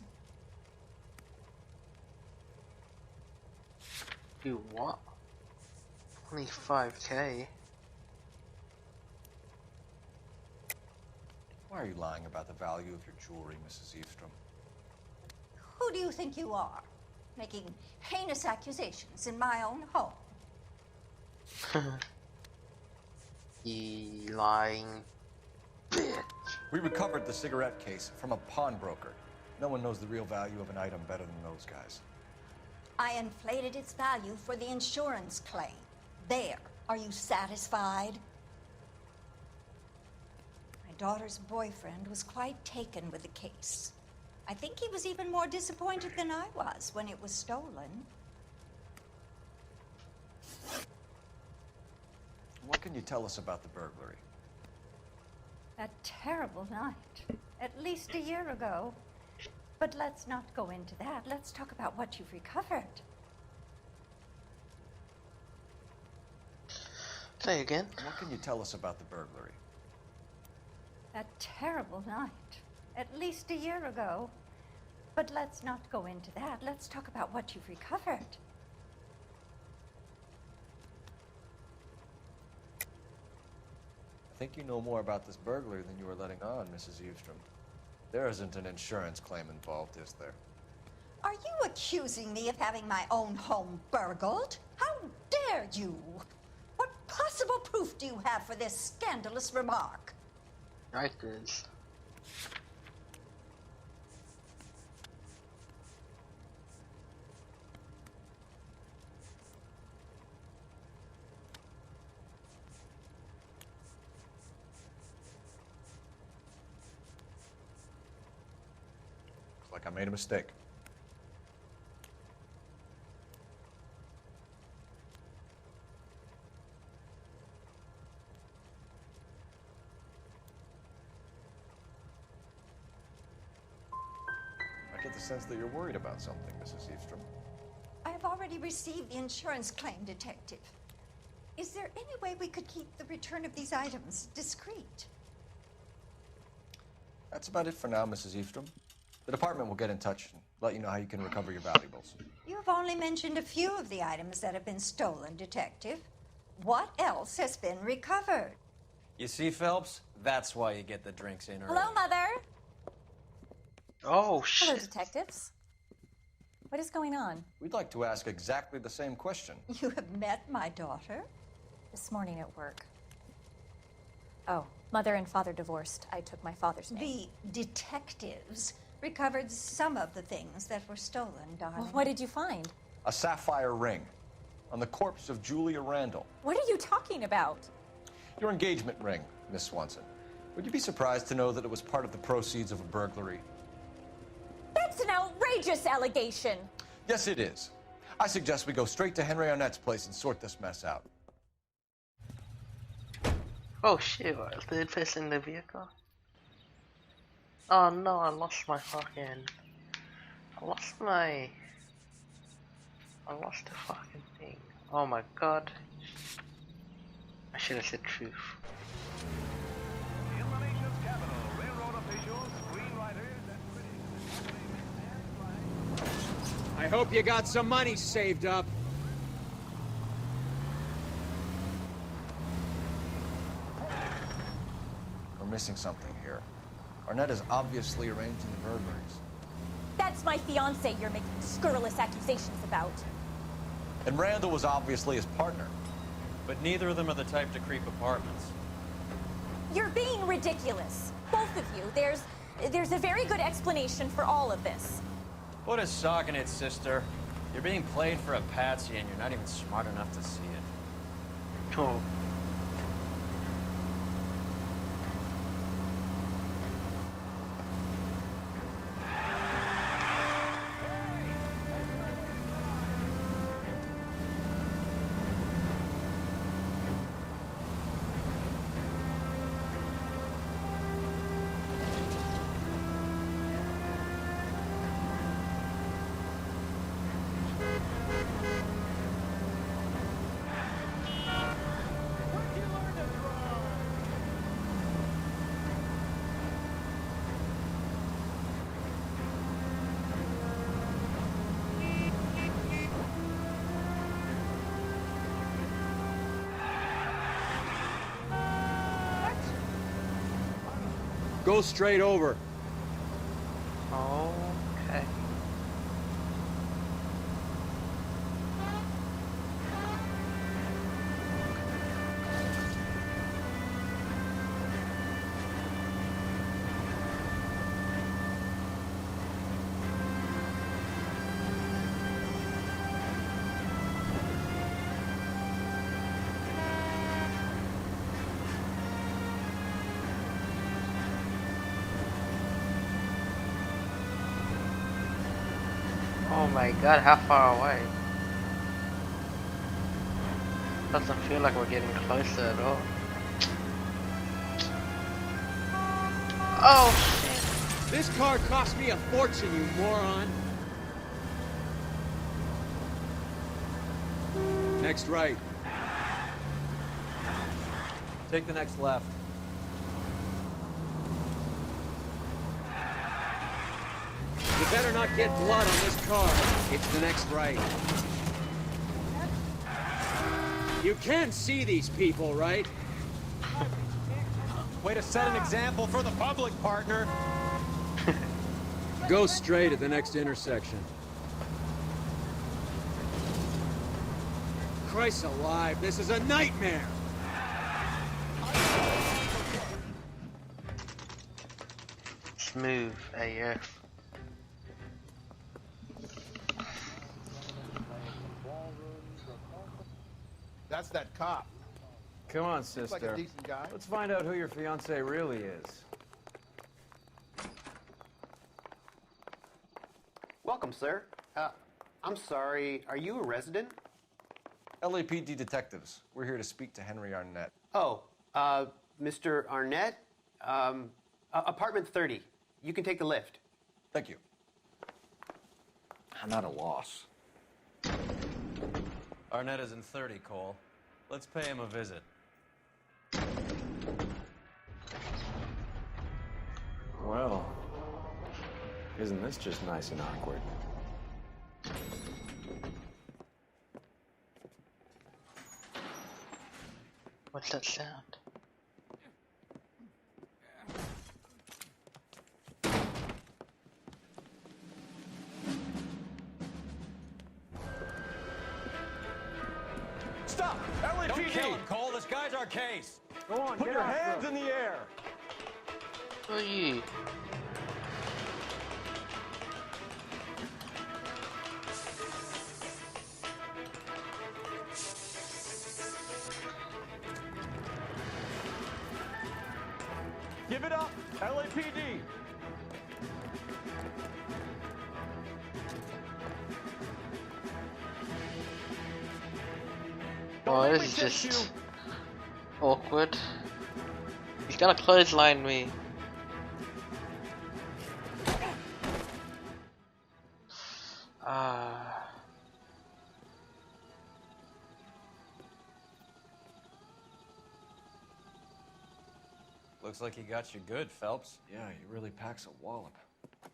Speaker 1: You what? 25K?
Speaker 11: Why are you lying about the value of your jewelry, Mrs. Eavestrom?
Speaker 19: Who do you think you are? Making heinous accusations in my own home.
Speaker 1: You lying bitch.
Speaker 11: We recovered the cigarette case from a pawnbroker. No one knows the real value of an item better than those guys.
Speaker 19: I inflated its value for the insurance claim. There. Are you satisfied? My daughter's boyfriend was quite taken with the case. I think he was even more disappointed than I was when it was stolen.
Speaker 11: What can you tell us about the burglary?
Speaker 19: That terrible night. At least a year ago. But let's not go into that. Let's talk about what you've recovered.
Speaker 1: Say again.
Speaker 11: What can you tell us about the burglary?
Speaker 19: That terrible night. At least a year ago. But let's not go into that. Let's talk about what you've recovered.
Speaker 11: I think you know more about this burglary than you are letting on, Mrs. Eavestrom. There isn't an insurance claim involved, is there?
Speaker 19: Are you accusing me of having my own home burgled? How dare you? What possible proof do you have for this scandalous remark?
Speaker 1: Yikers.
Speaker 9: like I made a mistake. I get the sense that you're worried about something, Mrs. Eastrom.
Speaker 19: I have already received the insurance claim, Detective. Is there any way we could keep the return of these items discreet?
Speaker 9: That's about it for now, Mrs. Eastrom. The department will get in touch and let you know how you can recover your valuables.
Speaker 19: You have only mentioned a few of the items that have been stolen, Detective. What else has been recovered?
Speaker 3: You see, Phelps? That's why you get the drinks in early.
Speaker 13: Hello, Mother.
Speaker 1: Oh, shit.
Speaker 13: Hello, detectives. What is going on?
Speaker 9: We'd like to ask exactly the same question.
Speaker 19: You have met my daughter?
Speaker 13: This morning at work. Oh, Mother and Father divorced. I took my father's name.
Speaker 19: The detectives recovered some of the things that were stolen, darling.
Speaker 13: Well, what did you find?
Speaker 9: A sapphire ring on the corpse of Julia Randall.
Speaker 13: What are you talking about?
Speaker 9: Your engagement ring, Miss Swanson. Would you be surprised to know that it was part of the proceeds of a burglary?
Speaker 13: That's an outrageous allegation.
Speaker 9: Yes, it is. I suggest we go straight to Henry Arnett's place and sort this mess out.
Speaker 1: Oh shit, third person in the vehicle? Oh no, I lost the fucking thing. Oh my god. I should have said truth.
Speaker 2: I hope you got some money saved up.
Speaker 9: We're missing something here. Arnett is obviously arranging the burglaries.
Speaker 13: That's my fiance you're making scurrilous accusations about.
Speaker 9: And Randall was obviously his partner.
Speaker 3: But neither of them are the type to creep apartments.
Speaker 13: You're being ridiculous. Both of you. There's a very good explanation for all of this.
Speaker 3: Put a sock in it, sister. You're being played for a patsy and you're not even smart enough to see it.
Speaker 1: Oh.
Speaker 2: Go straight over.
Speaker 1: Okay. Oh my god, how far away? Doesn't feel like we're getting closer at all. Oh shit!
Speaker 2: This car cost me a fortune, you moron. Next right.
Speaker 10: Take the next left.
Speaker 2: You better not get blood on this car. It's the next right. You can see these people, right?
Speaker 3: Way to set an example for the public, partner.
Speaker 2: Go straight at the next intersection. Christ alive, this is a nightmare!
Speaker 1: Smooth AF.
Speaker 7: That's that cop.
Speaker 3: Come on,
Speaker 7: Looks
Speaker 3: sister.
Speaker 7: like a decent guy.
Speaker 3: Let's find out who your fiance really is.
Speaker 5: welcome, sir. I'm sorry, are you a resident?
Speaker 11: LAPD detectives. We're here to speak to Henry Arnett.
Speaker 5: Oh, Mr. Arnett? Apartment 30. You can take the lift.
Speaker 11: Thank you. I'm at a loss.
Speaker 3: Arnett is in 30, Cole. Let's pay him a visit.
Speaker 18: Well, isn't this just nice and awkward?
Speaker 1: What's that sound?
Speaker 3: Stop!
Speaker 11: LAPD!
Speaker 3: Don't kill him, Cole. This guy's our case.
Speaker 11: Go on, put your hands in the air.
Speaker 1: Who are you?
Speaker 11: Give it up, LAPD.
Speaker 1: Oh, this is just awkward. He's gonna clothesline me.
Speaker 3: Looks like he got you good, Phelps.
Speaker 11: Yeah, he really packs a wallop.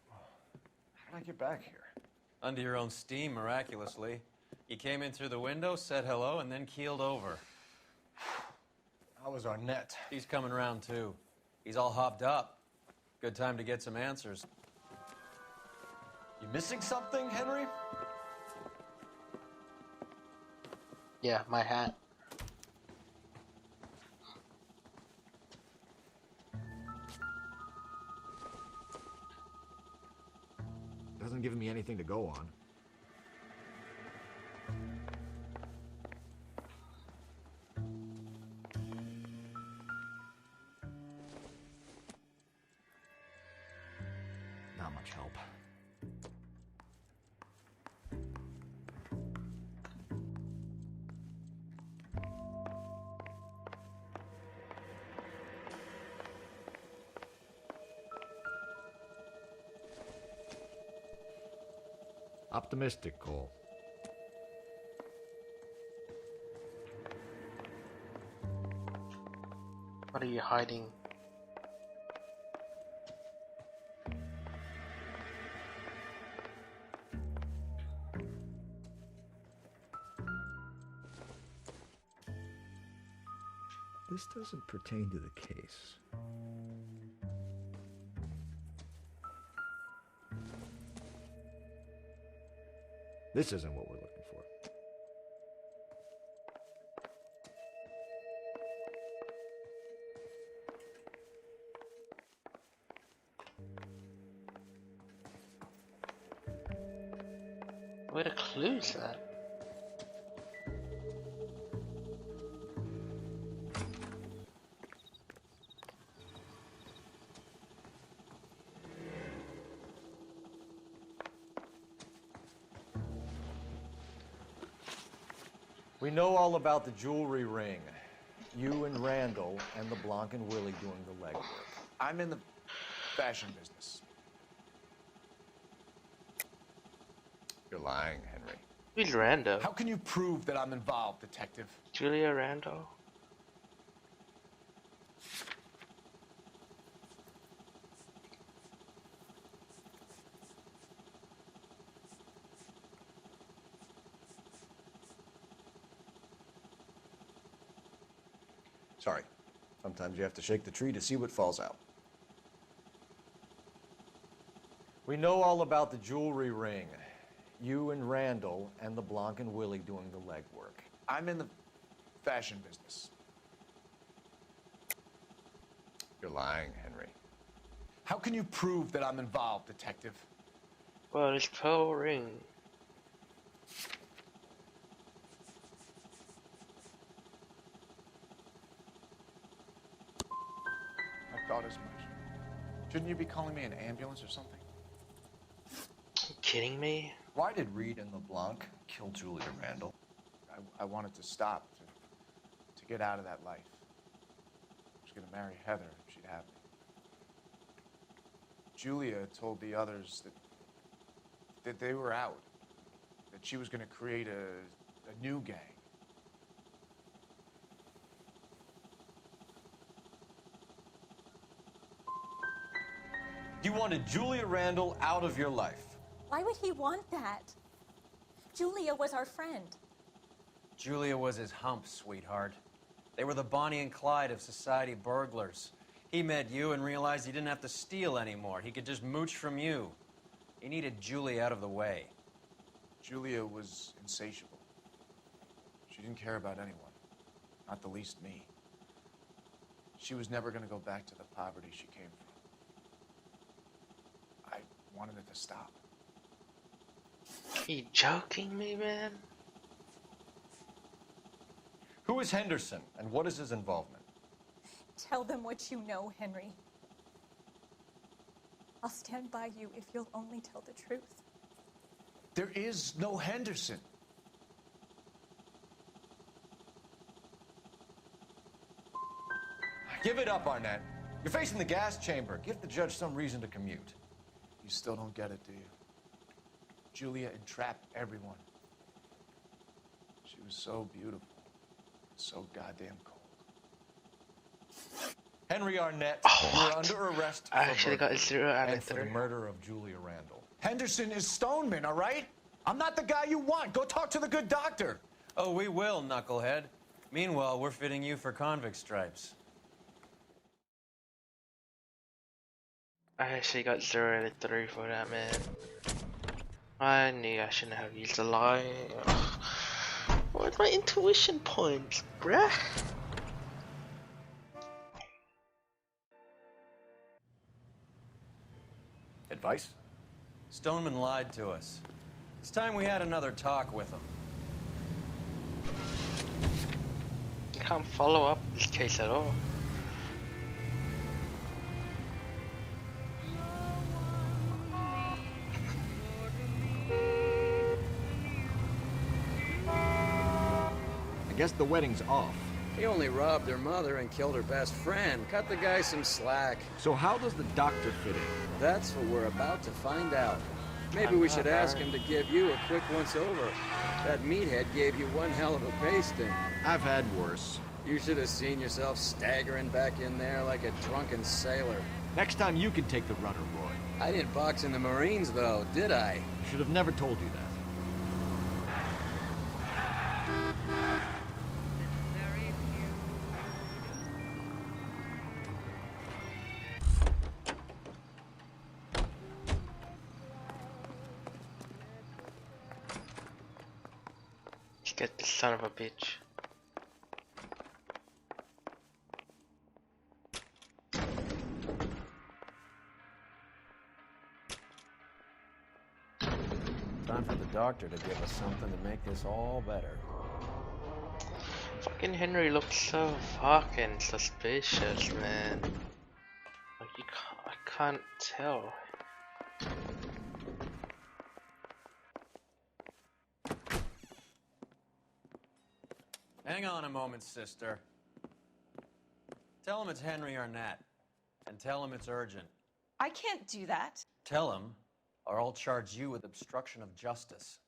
Speaker 11: How did I get back here?
Speaker 3: Under your own steam, miraculously. You came in through the window, said hello, and then keeled over.
Speaker 11: How was Arnett?
Speaker 3: He's coming around, too. He's all hopped up. Good time to get some answers.
Speaker 11: You missing something, Henry?
Speaker 1: Yeah, my hat.
Speaker 2: Doesn't give me anything to go on. Not much help. Optimistic, Cole.
Speaker 1: What are you hiding?
Speaker 2: This doesn't pertain to the case. This isn't what we're looking for.
Speaker 1: Where the clues at?
Speaker 11: We know all about the jewelry ring. You and Randall and LeBlanc and Willie doing the legwork.
Speaker 9: I'm in the fashion business.
Speaker 11: You're lying, Henry.
Speaker 1: Who's Rando?
Speaker 9: How can you prove that I'm involved, detective?
Speaker 1: Julia Rando?
Speaker 11: Sorry. Sometimes you have to shake the tree to see what falls out. We know all about the jewelry ring. You and Randall and LeBlanc and Willie doing the legwork.
Speaker 9: I'm in the fashion business.
Speaker 11: You're lying, Henry.
Speaker 9: How can you prove that I'm involved, detective?
Speaker 1: Well, this pearl ring.
Speaker 9: I thought as much. Shouldn't you be calling me an ambulance or something?
Speaker 1: kidding me?
Speaker 11: Why did Reed and LeBlanc kill Julia Randall?
Speaker 9: I wanted to stop, to get out of that life. I was going to marry Heather if she'd have me. Julia told the others that they were out, that she was going to create a new gang.
Speaker 11: You wanted Julia Randall out of your life.
Speaker 13: Why would he want that? Julia was our friend.
Speaker 3: Julia was his hump, sweetheart. They were the Bonnie and Clyde of society burglars. He met you and realized he didn't have to steal anymore. He could just mooch from you. He needed Julia out of the way.
Speaker 9: Julia was insatiable. She didn't care about anyone, not the least me. She was never going to go back to the poverty she came from. I wanted it to stop.
Speaker 1: You joking me, man?
Speaker 11: Who is Henderson, and what is his involvement?
Speaker 13: Tell them what you know, Henry. I'll stand by you if you'll only tell the truth.
Speaker 9: There is no Henderson.
Speaker 11: Give it up, Arnett. You're facing the gas chamber. Give the judge some reason to commute.
Speaker 9: You still don't get it, do you? Julia entrapped everyone. She was so beautiful, so goddamn cold.
Speaker 11: Henry Arnett, you're under arrest
Speaker 1: I actually got a 0 out
Speaker 11: and
Speaker 1: of
Speaker 11: for the
Speaker 1: 3.
Speaker 11: murder of Julia Randall.
Speaker 9: Henderson is Stoneman, all right? I'm not the guy you want. Go talk to the good doctor.
Speaker 3: Oh, we will, knucklehead. Meanwhile, we're fitting you for convict stripes.
Speaker 1: I actually got 0 out of 3 for that, man. I knew I shouldn't have used a lie. What's my intuition points, bruh?
Speaker 11: Advice?
Speaker 3: Stoneman lied to us. It's time we had another talk with him.
Speaker 1: You can't follow up this case at all.
Speaker 2: I guess the wedding's off.
Speaker 10: He only robbed her mother and killed her best friend. Cut the guy some slack.
Speaker 2: So how does the doctor fit in?
Speaker 10: That's what we're about to find out. Maybe we should ask him to give you a quick once-over. That meathead gave you one hell of a pasting.
Speaker 2: I've had worse.
Speaker 10: You should have seen yourself staggering back in there like a drunken sailor.
Speaker 2: Next time you can take the runner, Roy.
Speaker 10: I didn't box in the Marines, though, did I?
Speaker 2: I should have never told you that.
Speaker 1: Let's get this son of a bitch.
Speaker 3: Time for the doctor to give us something to make this all better.
Speaker 1: Fucking Henry looks so fucking suspicious, man. Like I can't tell.
Speaker 3: Hang on a moment, sister. Tell him it's Henry Arnett. And tell him it's urgent.
Speaker 6: I can't do that.
Speaker 3: Tell him, or I'll charge you with obstruction of justice.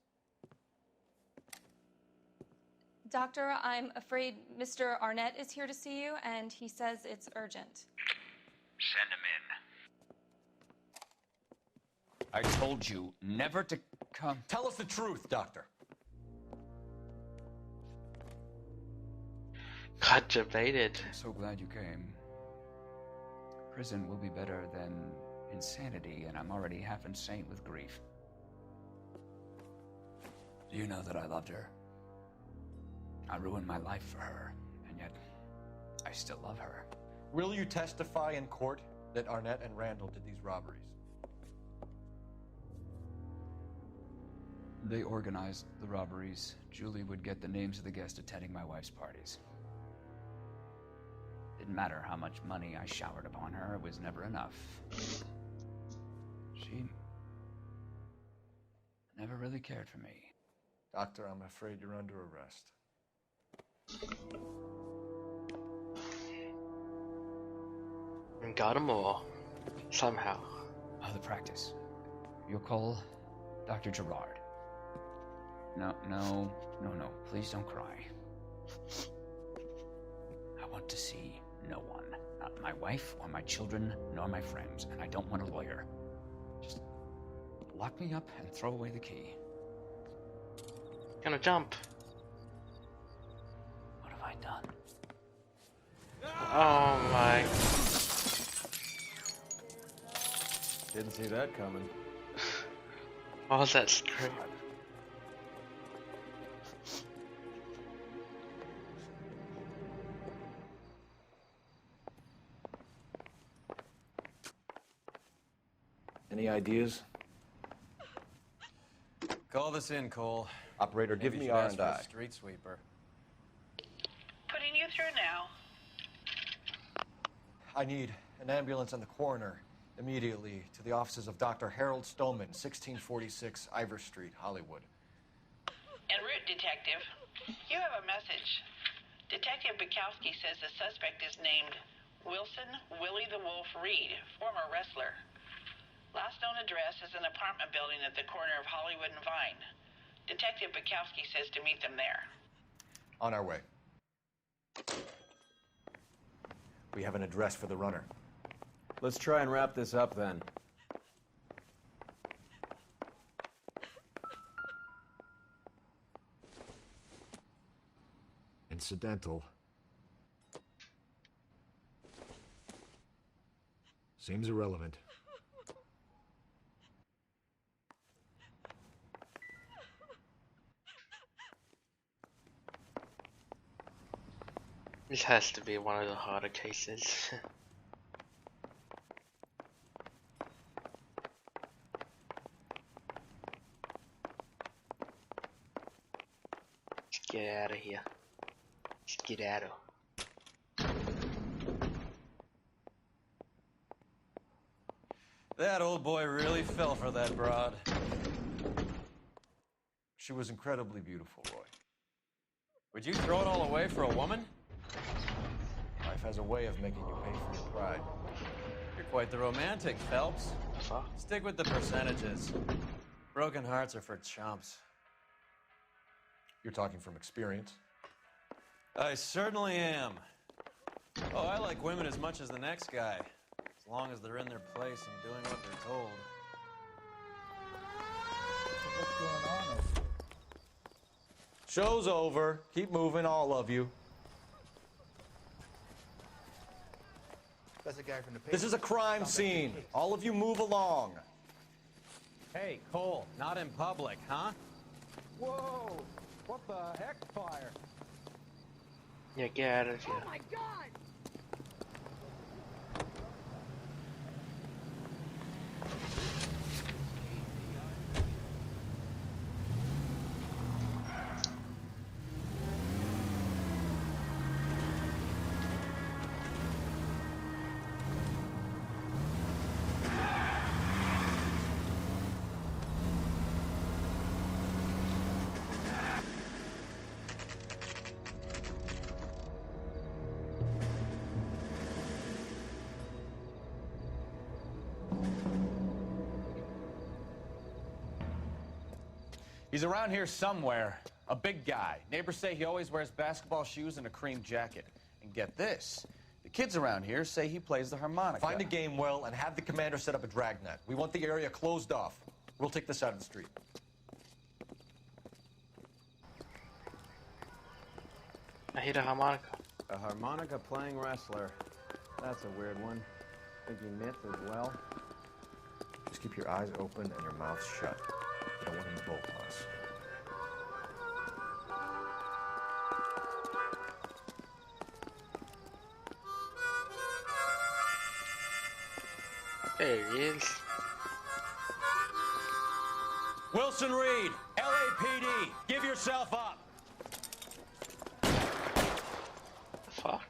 Speaker 21: Doctor, I'm afraid Mr. Arnett is here to see you, and he says it's urgent.
Speaker 20: Send him in.
Speaker 22: I told you never to come.
Speaker 11: Tell us the truth, Doctor.
Speaker 1: Got debated.
Speaker 22: I'm so glad you came. Prison will be better than insanity, and I'm already half insane with grief. Do you know that I loved her? I ruined my life for her, and yet I still love her.
Speaker 11: Will you testify in court that Arnett and Randall did these robberies?
Speaker 22: They organized the robberies. Julie would get the names of the guests attending my wife's parties. Didn't matter how much money I showered upon her, it was never enough. never really cared for me.
Speaker 11: Doctor, I'm afraid you're under arrest.
Speaker 1: And got them all. Somehow.
Speaker 22: Oh, the practice. You'll call Dr. Gerard. No. Please don't cry. I want to see no one. Not my wife or my children, nor my friends. And I don't want a lawyer. Just lock me up and throw away the key.
Speaker 1: Gonna jump.
Speaker 22: What have I done?
Speaker 1: Oh my.
Speaker 3: Didn't see that coming.
Speaker 1: What was that scream?
Speaker 11: Any ideas?
Speaker 3: Call this in, Cole.
Speaker 11: Operator, give
Speaker 3: Maybe
Speaker 11: me
Speaker 3: you should ask for
Speaker 11: R&I.
Speaker 3: a street sweeper.
Speaker 16: Putting you through now.
Speaker 11: I need an ambulance and the coroner immediately to the offices of Dr. Harold Stoneman, 1646 Ivor Street, Hollywood.
Speaker 16: En route, Detective. You have a message. Detective Bukowski says the suspect is named Wilson Willie the Wolf Reed, former wrestler. Last known address is an apartment building at the corner of Hollywood and Vine. Detective Bukowski says to meet them there.
Speaker 11: On our way. We have an address for the runner.
Speaker 3: Let's try and wrap this up then.
Speaker 2: Incidental. Seems irrelevant.
Speaker 1: This has to be one of the harder cases. Let's get out of here. Let's get out of.
Speaker 3: That old boy really fell for that broad.
Speaker 11: She was incredibly beautiful, Roy.
Speaker 3: Would you throw it all away for a woman?
Speaker 11: Life has a way of making you pay for your pride.
Speaker 3: You're quite the romantic, Phelps. Stick with the percentages. Broken hearts are for chumps.
Speaker 11: You're talking from experience.
Speaker 3: I certainly am. Oh, I like women as much as the next guy. As long as they're in their place and doing what they're told.
Speaker 4: What's going on over here?
Speaker 11: Show's over. Keep moving, all of you.
Speaker 4: That's the guy from the paper.
Speaker 11: This is a crime scene. All of you move along.
Speaker 3: Hey, Cole, not in public, huh?
Speaker 12: Whoa! What the heck, fire?
Speaker 1: Yeah, get out of here.
Speaker 12: Oh my God!
Speaker 8: He's around here somewhere. A big guy. Neighbors say he always wears basketball shoes and a cream jacket. And get this, the kids around here say he plays the harmonica.
Speaker 11: Find a game well and have the commander set up a dragnet. We want the area closed off. We'll take this out of the street.
Speaker 1: I hit a harmonica.
Speaker 3: A harmonica playing wrestler. That's a weird one. Think he knits as well?
Speaker 11: Just keep your eyes open and your mouth shut. You don't want him to bolt on us.
Speaker 1: There he is.
Speaker 3: Wilson Reed, LAPD, give yourself up.
Speaker 1: Fuck.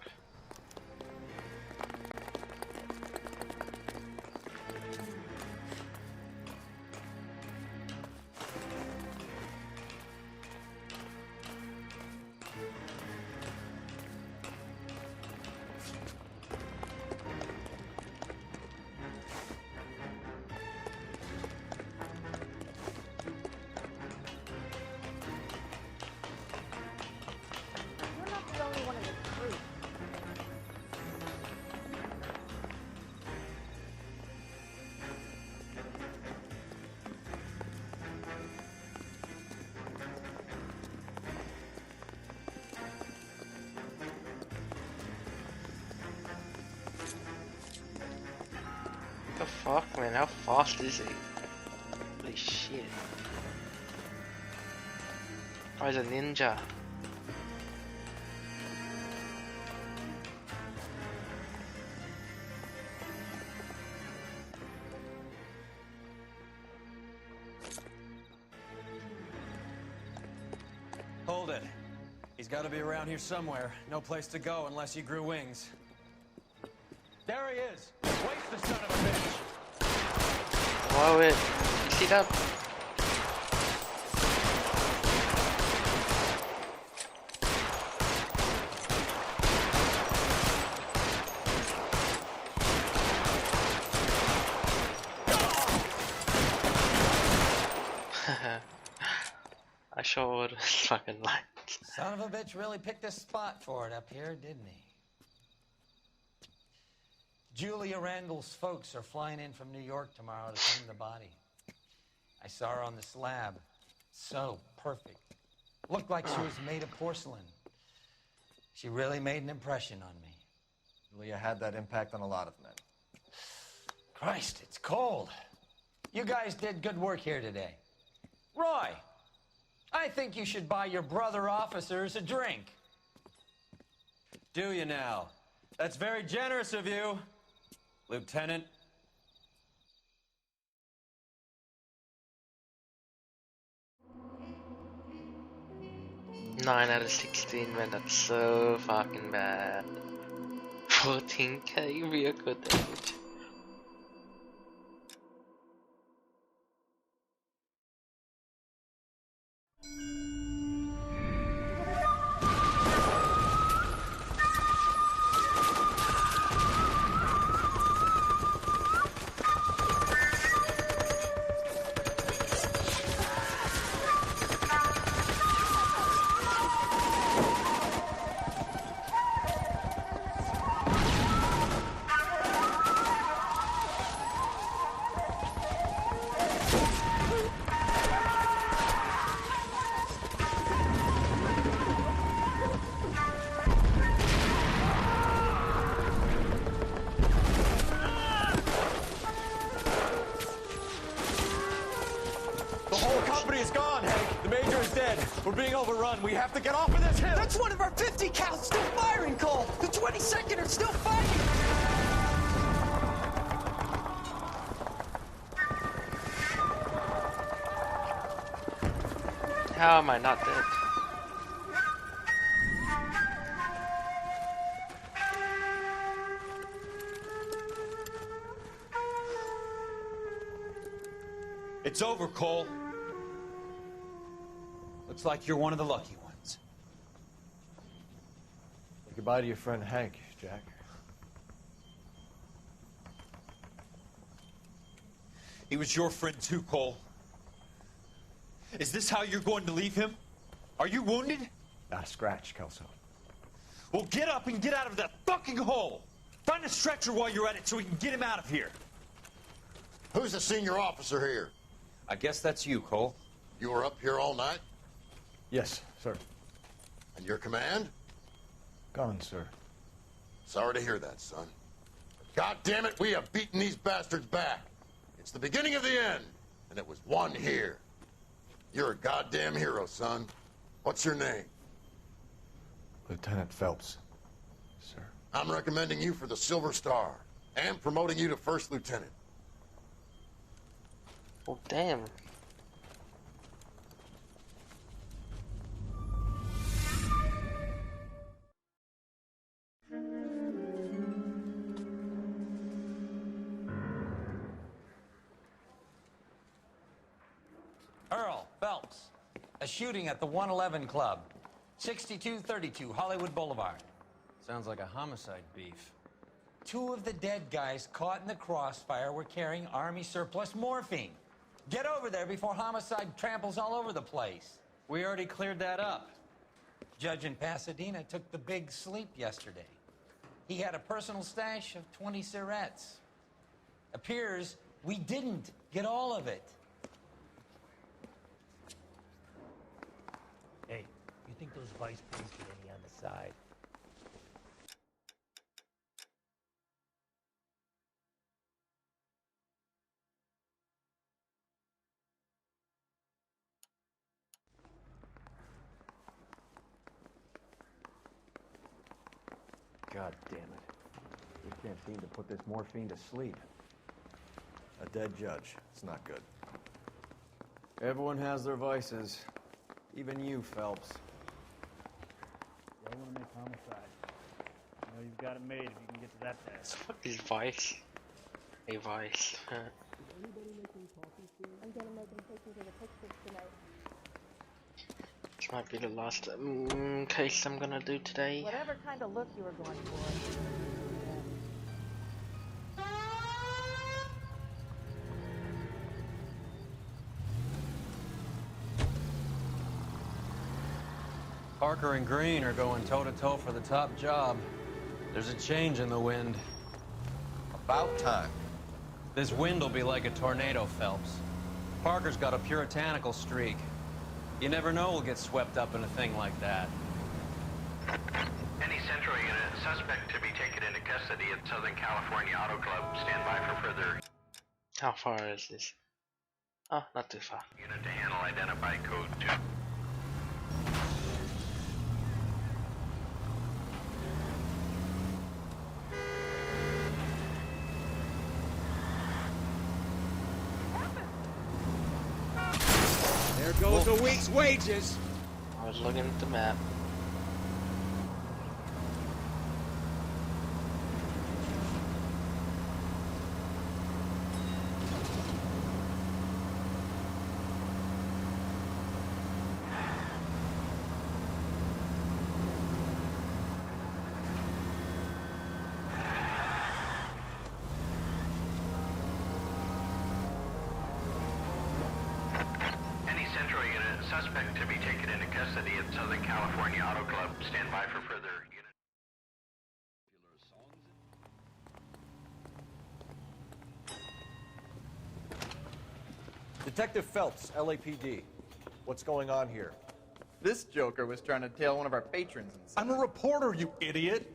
Speaker 1: fuck, man? How fast is he? Holy shit. Oh, he's a ninja.
Speaker 3: Hold it. He's got to be around here somewhere. No place to go unless he grew wings. There he is. Waste the son of a bitch.
Speaker 1: Wow, wait. You see that? I sure would fucking like.
Speaker 15: Son of a bitch really picked a spot for it up here, didn't he? Julia Randall's folks are flying in from New York tomorrow to claim the body. I saw her on the slab. So perfect. Looked like she was made of porcelain. She really made an impression on me.
Speaker 11: Julia had that impact on a lot of men.
Speaker 15: Christ, it's cold. You guys did good work here today. Roy, I think you should buy your brother officers a drink.
Speaker 3: Do you now? That's very generous of you, Lieutenant.
Speaker 1: Nine out of 16, man, that's so fucking bad. 14k vehicle damage.
Speaker 11: We're being overrun. We have to get off of this hill.
Speaker 17: That's one of our 50 cows still firing, Cole. The 22nd are still fighting.
Speaker 1: How am I not dead?
Speaker 3: It's over, Cole. Looks like you're one of the lucky ones.
Speaker 11: Say goodbye to your friend Hank, Jack.
Speaker 3: He was your friend too, Cole. Is this how you're going to leave him? Are you wounded?
Speaker 11: Not a scratch, Kelso.
Speaker 3: Well, get up and get out of that fucking hole! Find a stretcher while you're at it so we can get him out of here.
Speaker 7: Who's the senior officer here?
Speaker 3: I guess that's you, Cole.
Speaker 7: You were up here all night?
Speaker 11: Yes, sir.
Speaker 7: And your command?
Speaker 11: Gone, sir.
Speaker 7: Sorry to hear that, son. God damn it, we have beaten these bastards back. It's the beginning of the end, and it was one here. You're a goddamn hero, son. What's your name?
Speaker 11: Lieutenant Phelps, sir.
Speaker 7: I'm recommending you for the Silver Star and promoting you to First Lieutenant.
Speaker 1: Oh, damn.
Speaker 15: Earl Phelps, a shooting at the 111 Club, 6232 Hollywood Boulevard.
Speaker 3: Sounds like a homicide beef.
Speaker 15: Two of the dead guys caught in the crossfire were carrying Army surplus morphine. Get over there before homicide tramples all over the place.
Speaker 3: We already cleared that up.
Speaker 15: Judge in Pasadena took the big sleep yesterday. He had a personal stash of 20 cigarettes. Appears we didn't get all of it.
Speaker 4: Hey, you think those vice police get any on the side?
Speaker 2: God damn it. We can't seem to put this morphine to sleep.
Speaker 11: A dead judge. It's not good.
Speaker 3: Everyone has their vices. Even you, Phelps.
Speaker 4: You want to make homicide. You know you've got it made if you can get to that task.
Speaker 1: What is Vice? A Vice.
Speaker 14: I'm gonna make him take you to the pictures tonight.
Speaker 1: This might be the last case I'm gonna do today.
Speaker 14: Whatever kind of look you were going for.
Speaker 3: Parker and Green are going toe-to-toe for the top job. There's a change in the wind.
Speaker 11: About time.
Speaker 3: This wind will be like a tornado, Phelps. Parker's got a puritanical streak. You never know we'll get swept up in a thing like that.
Speaker 20: Any Central unit, suspect to be taken into custody at Southern California Auto Club. Stand by for further.
Speaker 1: How far is this? Oh, not too far.
Speaker 20: Unit to handle identify code 2.
Speaker 2: There goes a week's wages.
Speaker 1: I was looking at the map.
Speaker 20: Any Central unit, suspect to be taken into custody at Southern California Auto Club. Stand by for further. Unit.
Speaker 11: Detective Phelps, LAPD. What's going on here?
Speaker 19: This joker was trying to tail one of our patrons and
Speaker 12: I'm a reporter, you idiot.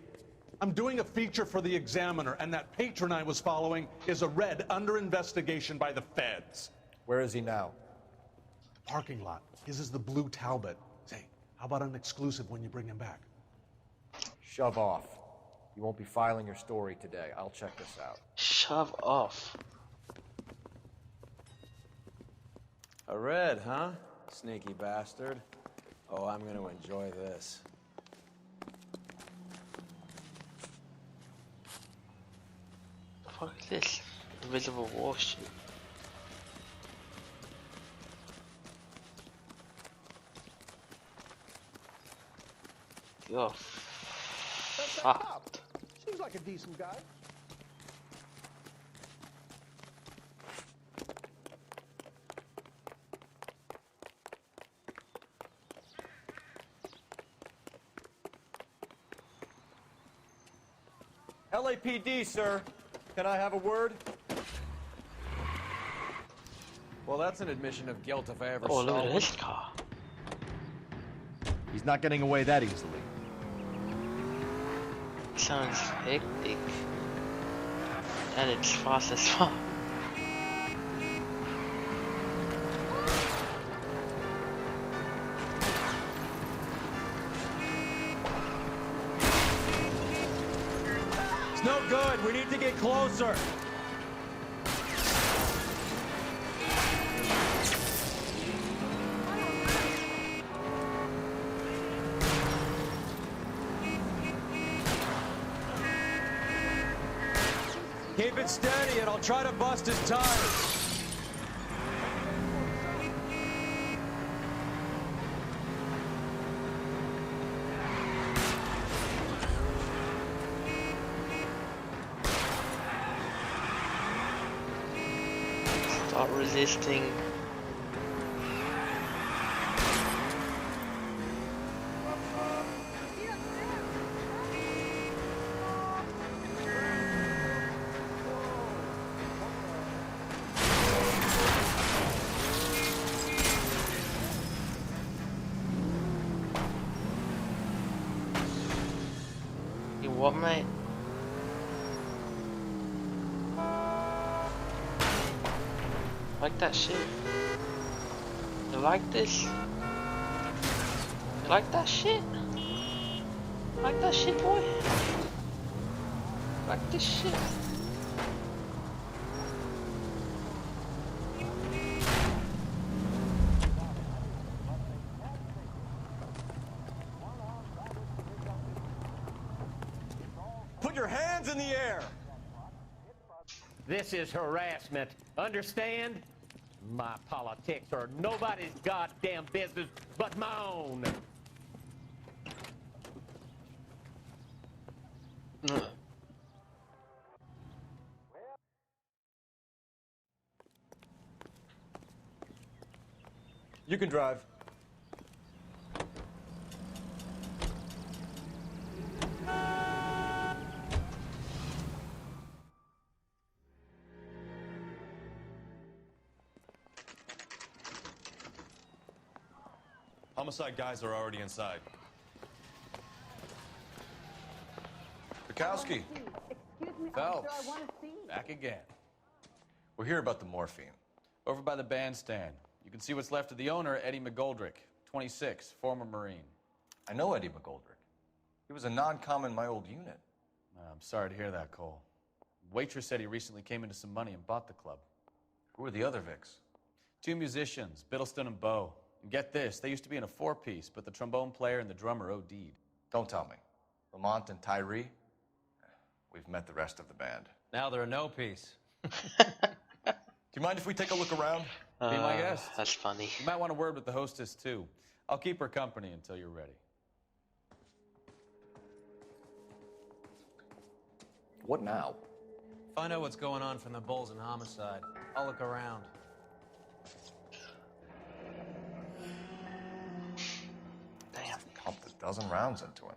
Speaker 12: I'm doing a feature for the Examiner, and that patron I was following is a red under investigation by the feds.
Speaker 11: Where is he now?
Speaker 12: Parking lot. His is the blue Talbot. Say, how about an exclusive when you bring him back?
Speaker 11: Shove off. You won't be filing your story today. I'll check this out.
Speaker 1: Shove off.
Speaker 3: A red, huh? Sneaky bastard. Oh, I'm gonna enjoy this.
Speaker 1: Fuck this. Invisible wall shit. You're fucked.
Speaker 12: Seems like a decent guy.
Speaker 11: LAPD, sir. Can I have a word?
Speaker 3: Well, that's an admission of guilt if I ever
Speaker 1: Oh,
Speaker 3: saw
Speaker 1: look at
Speaker 3: one.
Speaker 1: this car.
Speaker 2: He's not getting away that easily.
Speaker 1: Sounds hectic. And it's fast as fuck.
Speaker 3: It's no good. We need to get closer. Keep it steady and I'll try to bust his tires.
Speaker 1: Stop resisting. You what, mate? Like that shit? You like this? You like that shit? Like that shit, boy? What the shit?
Speaker 11: Put your hands in the air!
Speaker 5: This is harassment. Understand? My politics are nobody's goddamn business but my own.
Speaker 11: You can drive.
Speaker 3: Homicide guys are already inside. Bukowski.
Speaker 14: Excuse me,
Speaker 3: Phelps.
Speaker 14: officer, I want to see.
Speaker 3: Back again.
Speaker 11: We're here about the morphine.
Speaker 8: Over by the bandstand. You can see what's left of the owner, Eddie McGoldrick, 26, former Marine.
Speaker 11: I know Eddie McGoldrick. He was a non-com in my old unit.
Speaker 8: I'm sorry to hear that, Cole. Waitress said he recently came into some money and bought the club.
Speaker 11: Who are the other Vics?
Speaker 8: 2 musicians, Biddleston and Bowe. And get this, they used to be in a 4-piece, but the trombone player and the drummer OD'd.
Speaker 11: Don't tell me. Lamont and Tyree? We've met the rest of the band.
Speaker 3: Now they're a no-piece.
Speaker 11: Do you mind if we take a look around?
Speaker 8: Be my guest.
Speaker 1: That's funny.
Speaker 8: You might want a word with the hostess, too. I'll keep her company until you're ready.
Speaker 11: What now?
Speaker 3: Find out what's going on from the Bulls and Homicide. I'll look around.
Speaker 1: Damn.
Speaker 11: Pumped a dozen rounds into him.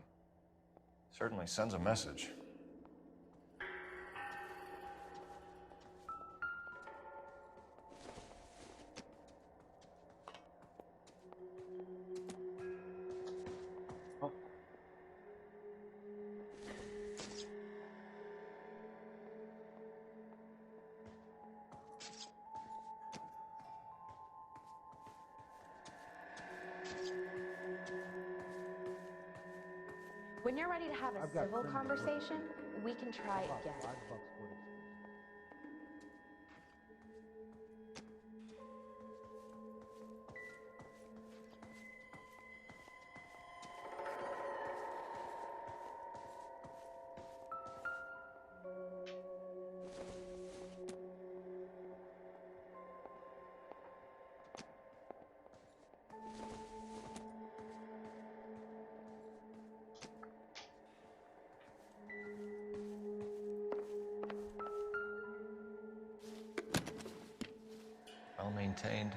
Speaker 11: Certainly sends a message.
Speaker 14: When you're ready to have a civil conversation, we can try again.
Speaker 11: Well-maintained,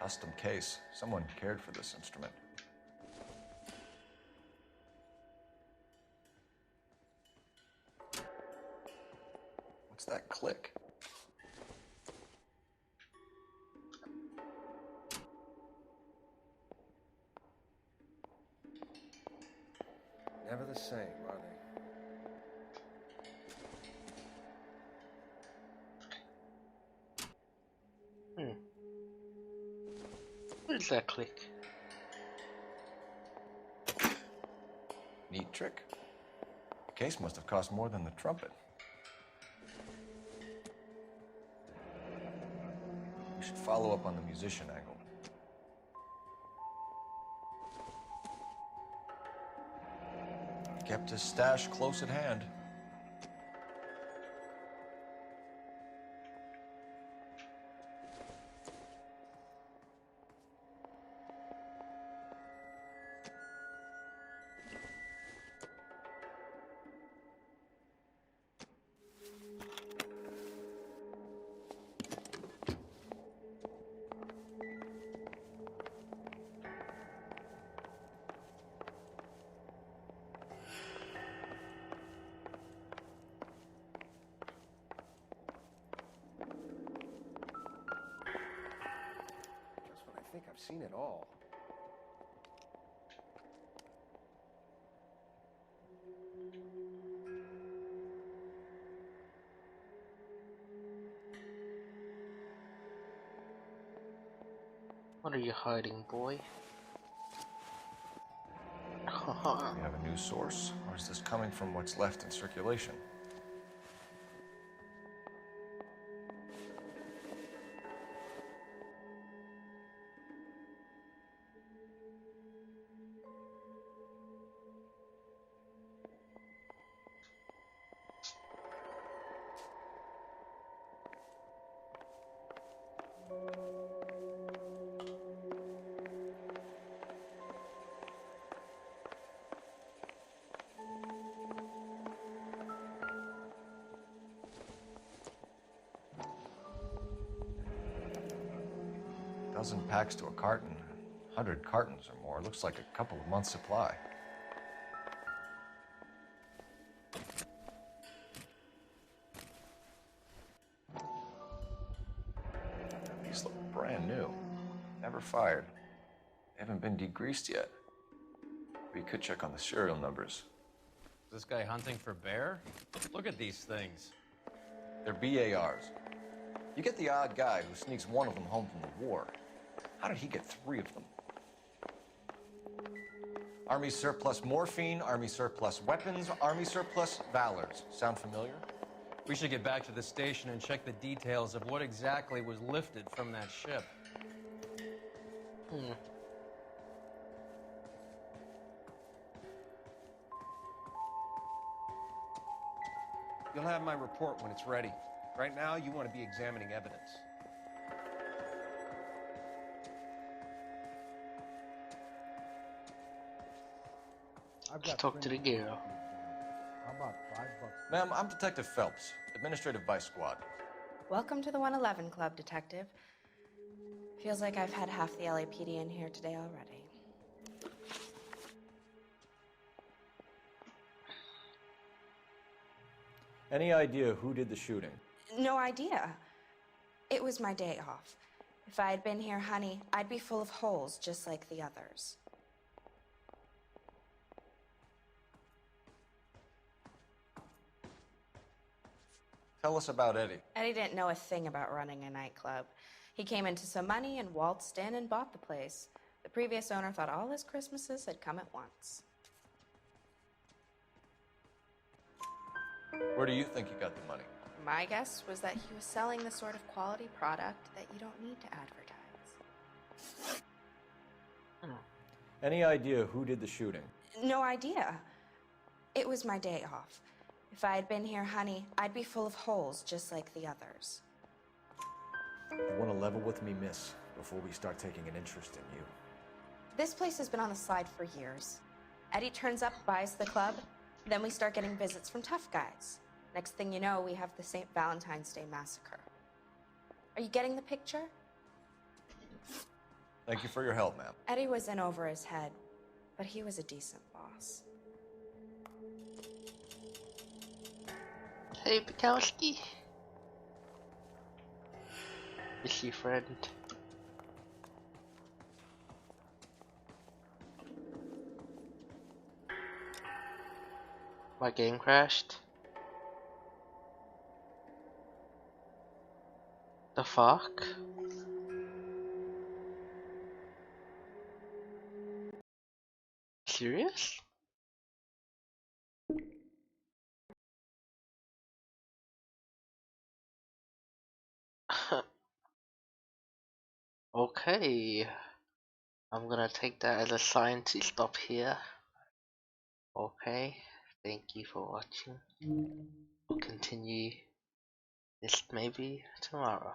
Speaker 11: custom case. Someone cared for this instrument. What's that click? Never the same, are they?
Speaker 1: What is that click?
Speaker 11: Neat trick. The case must have cost more than the trumpet. We should follow up on the musician angle. Kept his stash close at hand.
Speaker 18: I think I've seen it all.
Speaker 1: What are you hiding, boy?
Speaker 11: We have a new source, or is this coming from what's left in circulation? dozen packs to a carton. 100 cartons or more. Looks like a couple of months' supply. These look brand new. Never fired. They haven't been degreased yet. We could check on the serial numbers.
Speaker 3: Is this guy hunting for bear? Look at these things.
Speaker 11: They're BARs. You get the odd guy who sneaks one of them home from the war. How did he get 3 of them? Army surplus morphine, Army surplus weapons, Army surplus valors. Sound familiar?
Speaker 3: We should get back to the station and check the details of what exactly was lifted from that ship.
Speaker 8: You'll have my report when it's ready. Right now, you want to be examining evidence.
Speaker 1: Let's talk to the girl.
Speaker 2: How about $5?
Speaker 11: Ma'am, I'm Detective Phelps, Administrative Vice Squad.
Speaker 14: Welcome to the 111 Club, Detective. Feels like I've had half the LAPD in here today already.
Speaker 11: Any idea who did the shooting?
Speaker 14: No idea. It was my day off. If I had been here, honey, I'd be full of holes just like the others.
Speaker 11: Tell us about Eddie.
Speaker 14: Eddie didn't know a thing about running a nightclub. He came into some money and waltzed in and bought the place. The previous owner thought all his Christmases had come at once.
Speaker 11: Where do you think he got the money?
Speaker 14: My guess was that he was selling the sort of quality product that you don't need to advertise.
Speaker 11: Any idea who did the shooting?
Speaker 14: No idea. It was my day off. If I had been here, honey, I'd be full of holes just like the others.
Speaker 11: You want to level with me, miss, before we start taking an interest in you.
Speaker 14: This place has been on the slide for years. Eddie turns up, buys the club, then we start getting visits from tough guys. Next thing you know, we have the St. Valentine's Day massacre. Are you getting the picture?
Speaker 11: Thank you for your help, ma'am.
Speaker 14: Eddie was in over his head, but he was a decent boss.
Speaker 1: Hey, Bukowski. Is she friend? My game crashed. The fuck? Serious? Okay. I'm gonna take that as a sign to stop here. Okay. Thank you for watching. We'll continue this maybe tomorrow.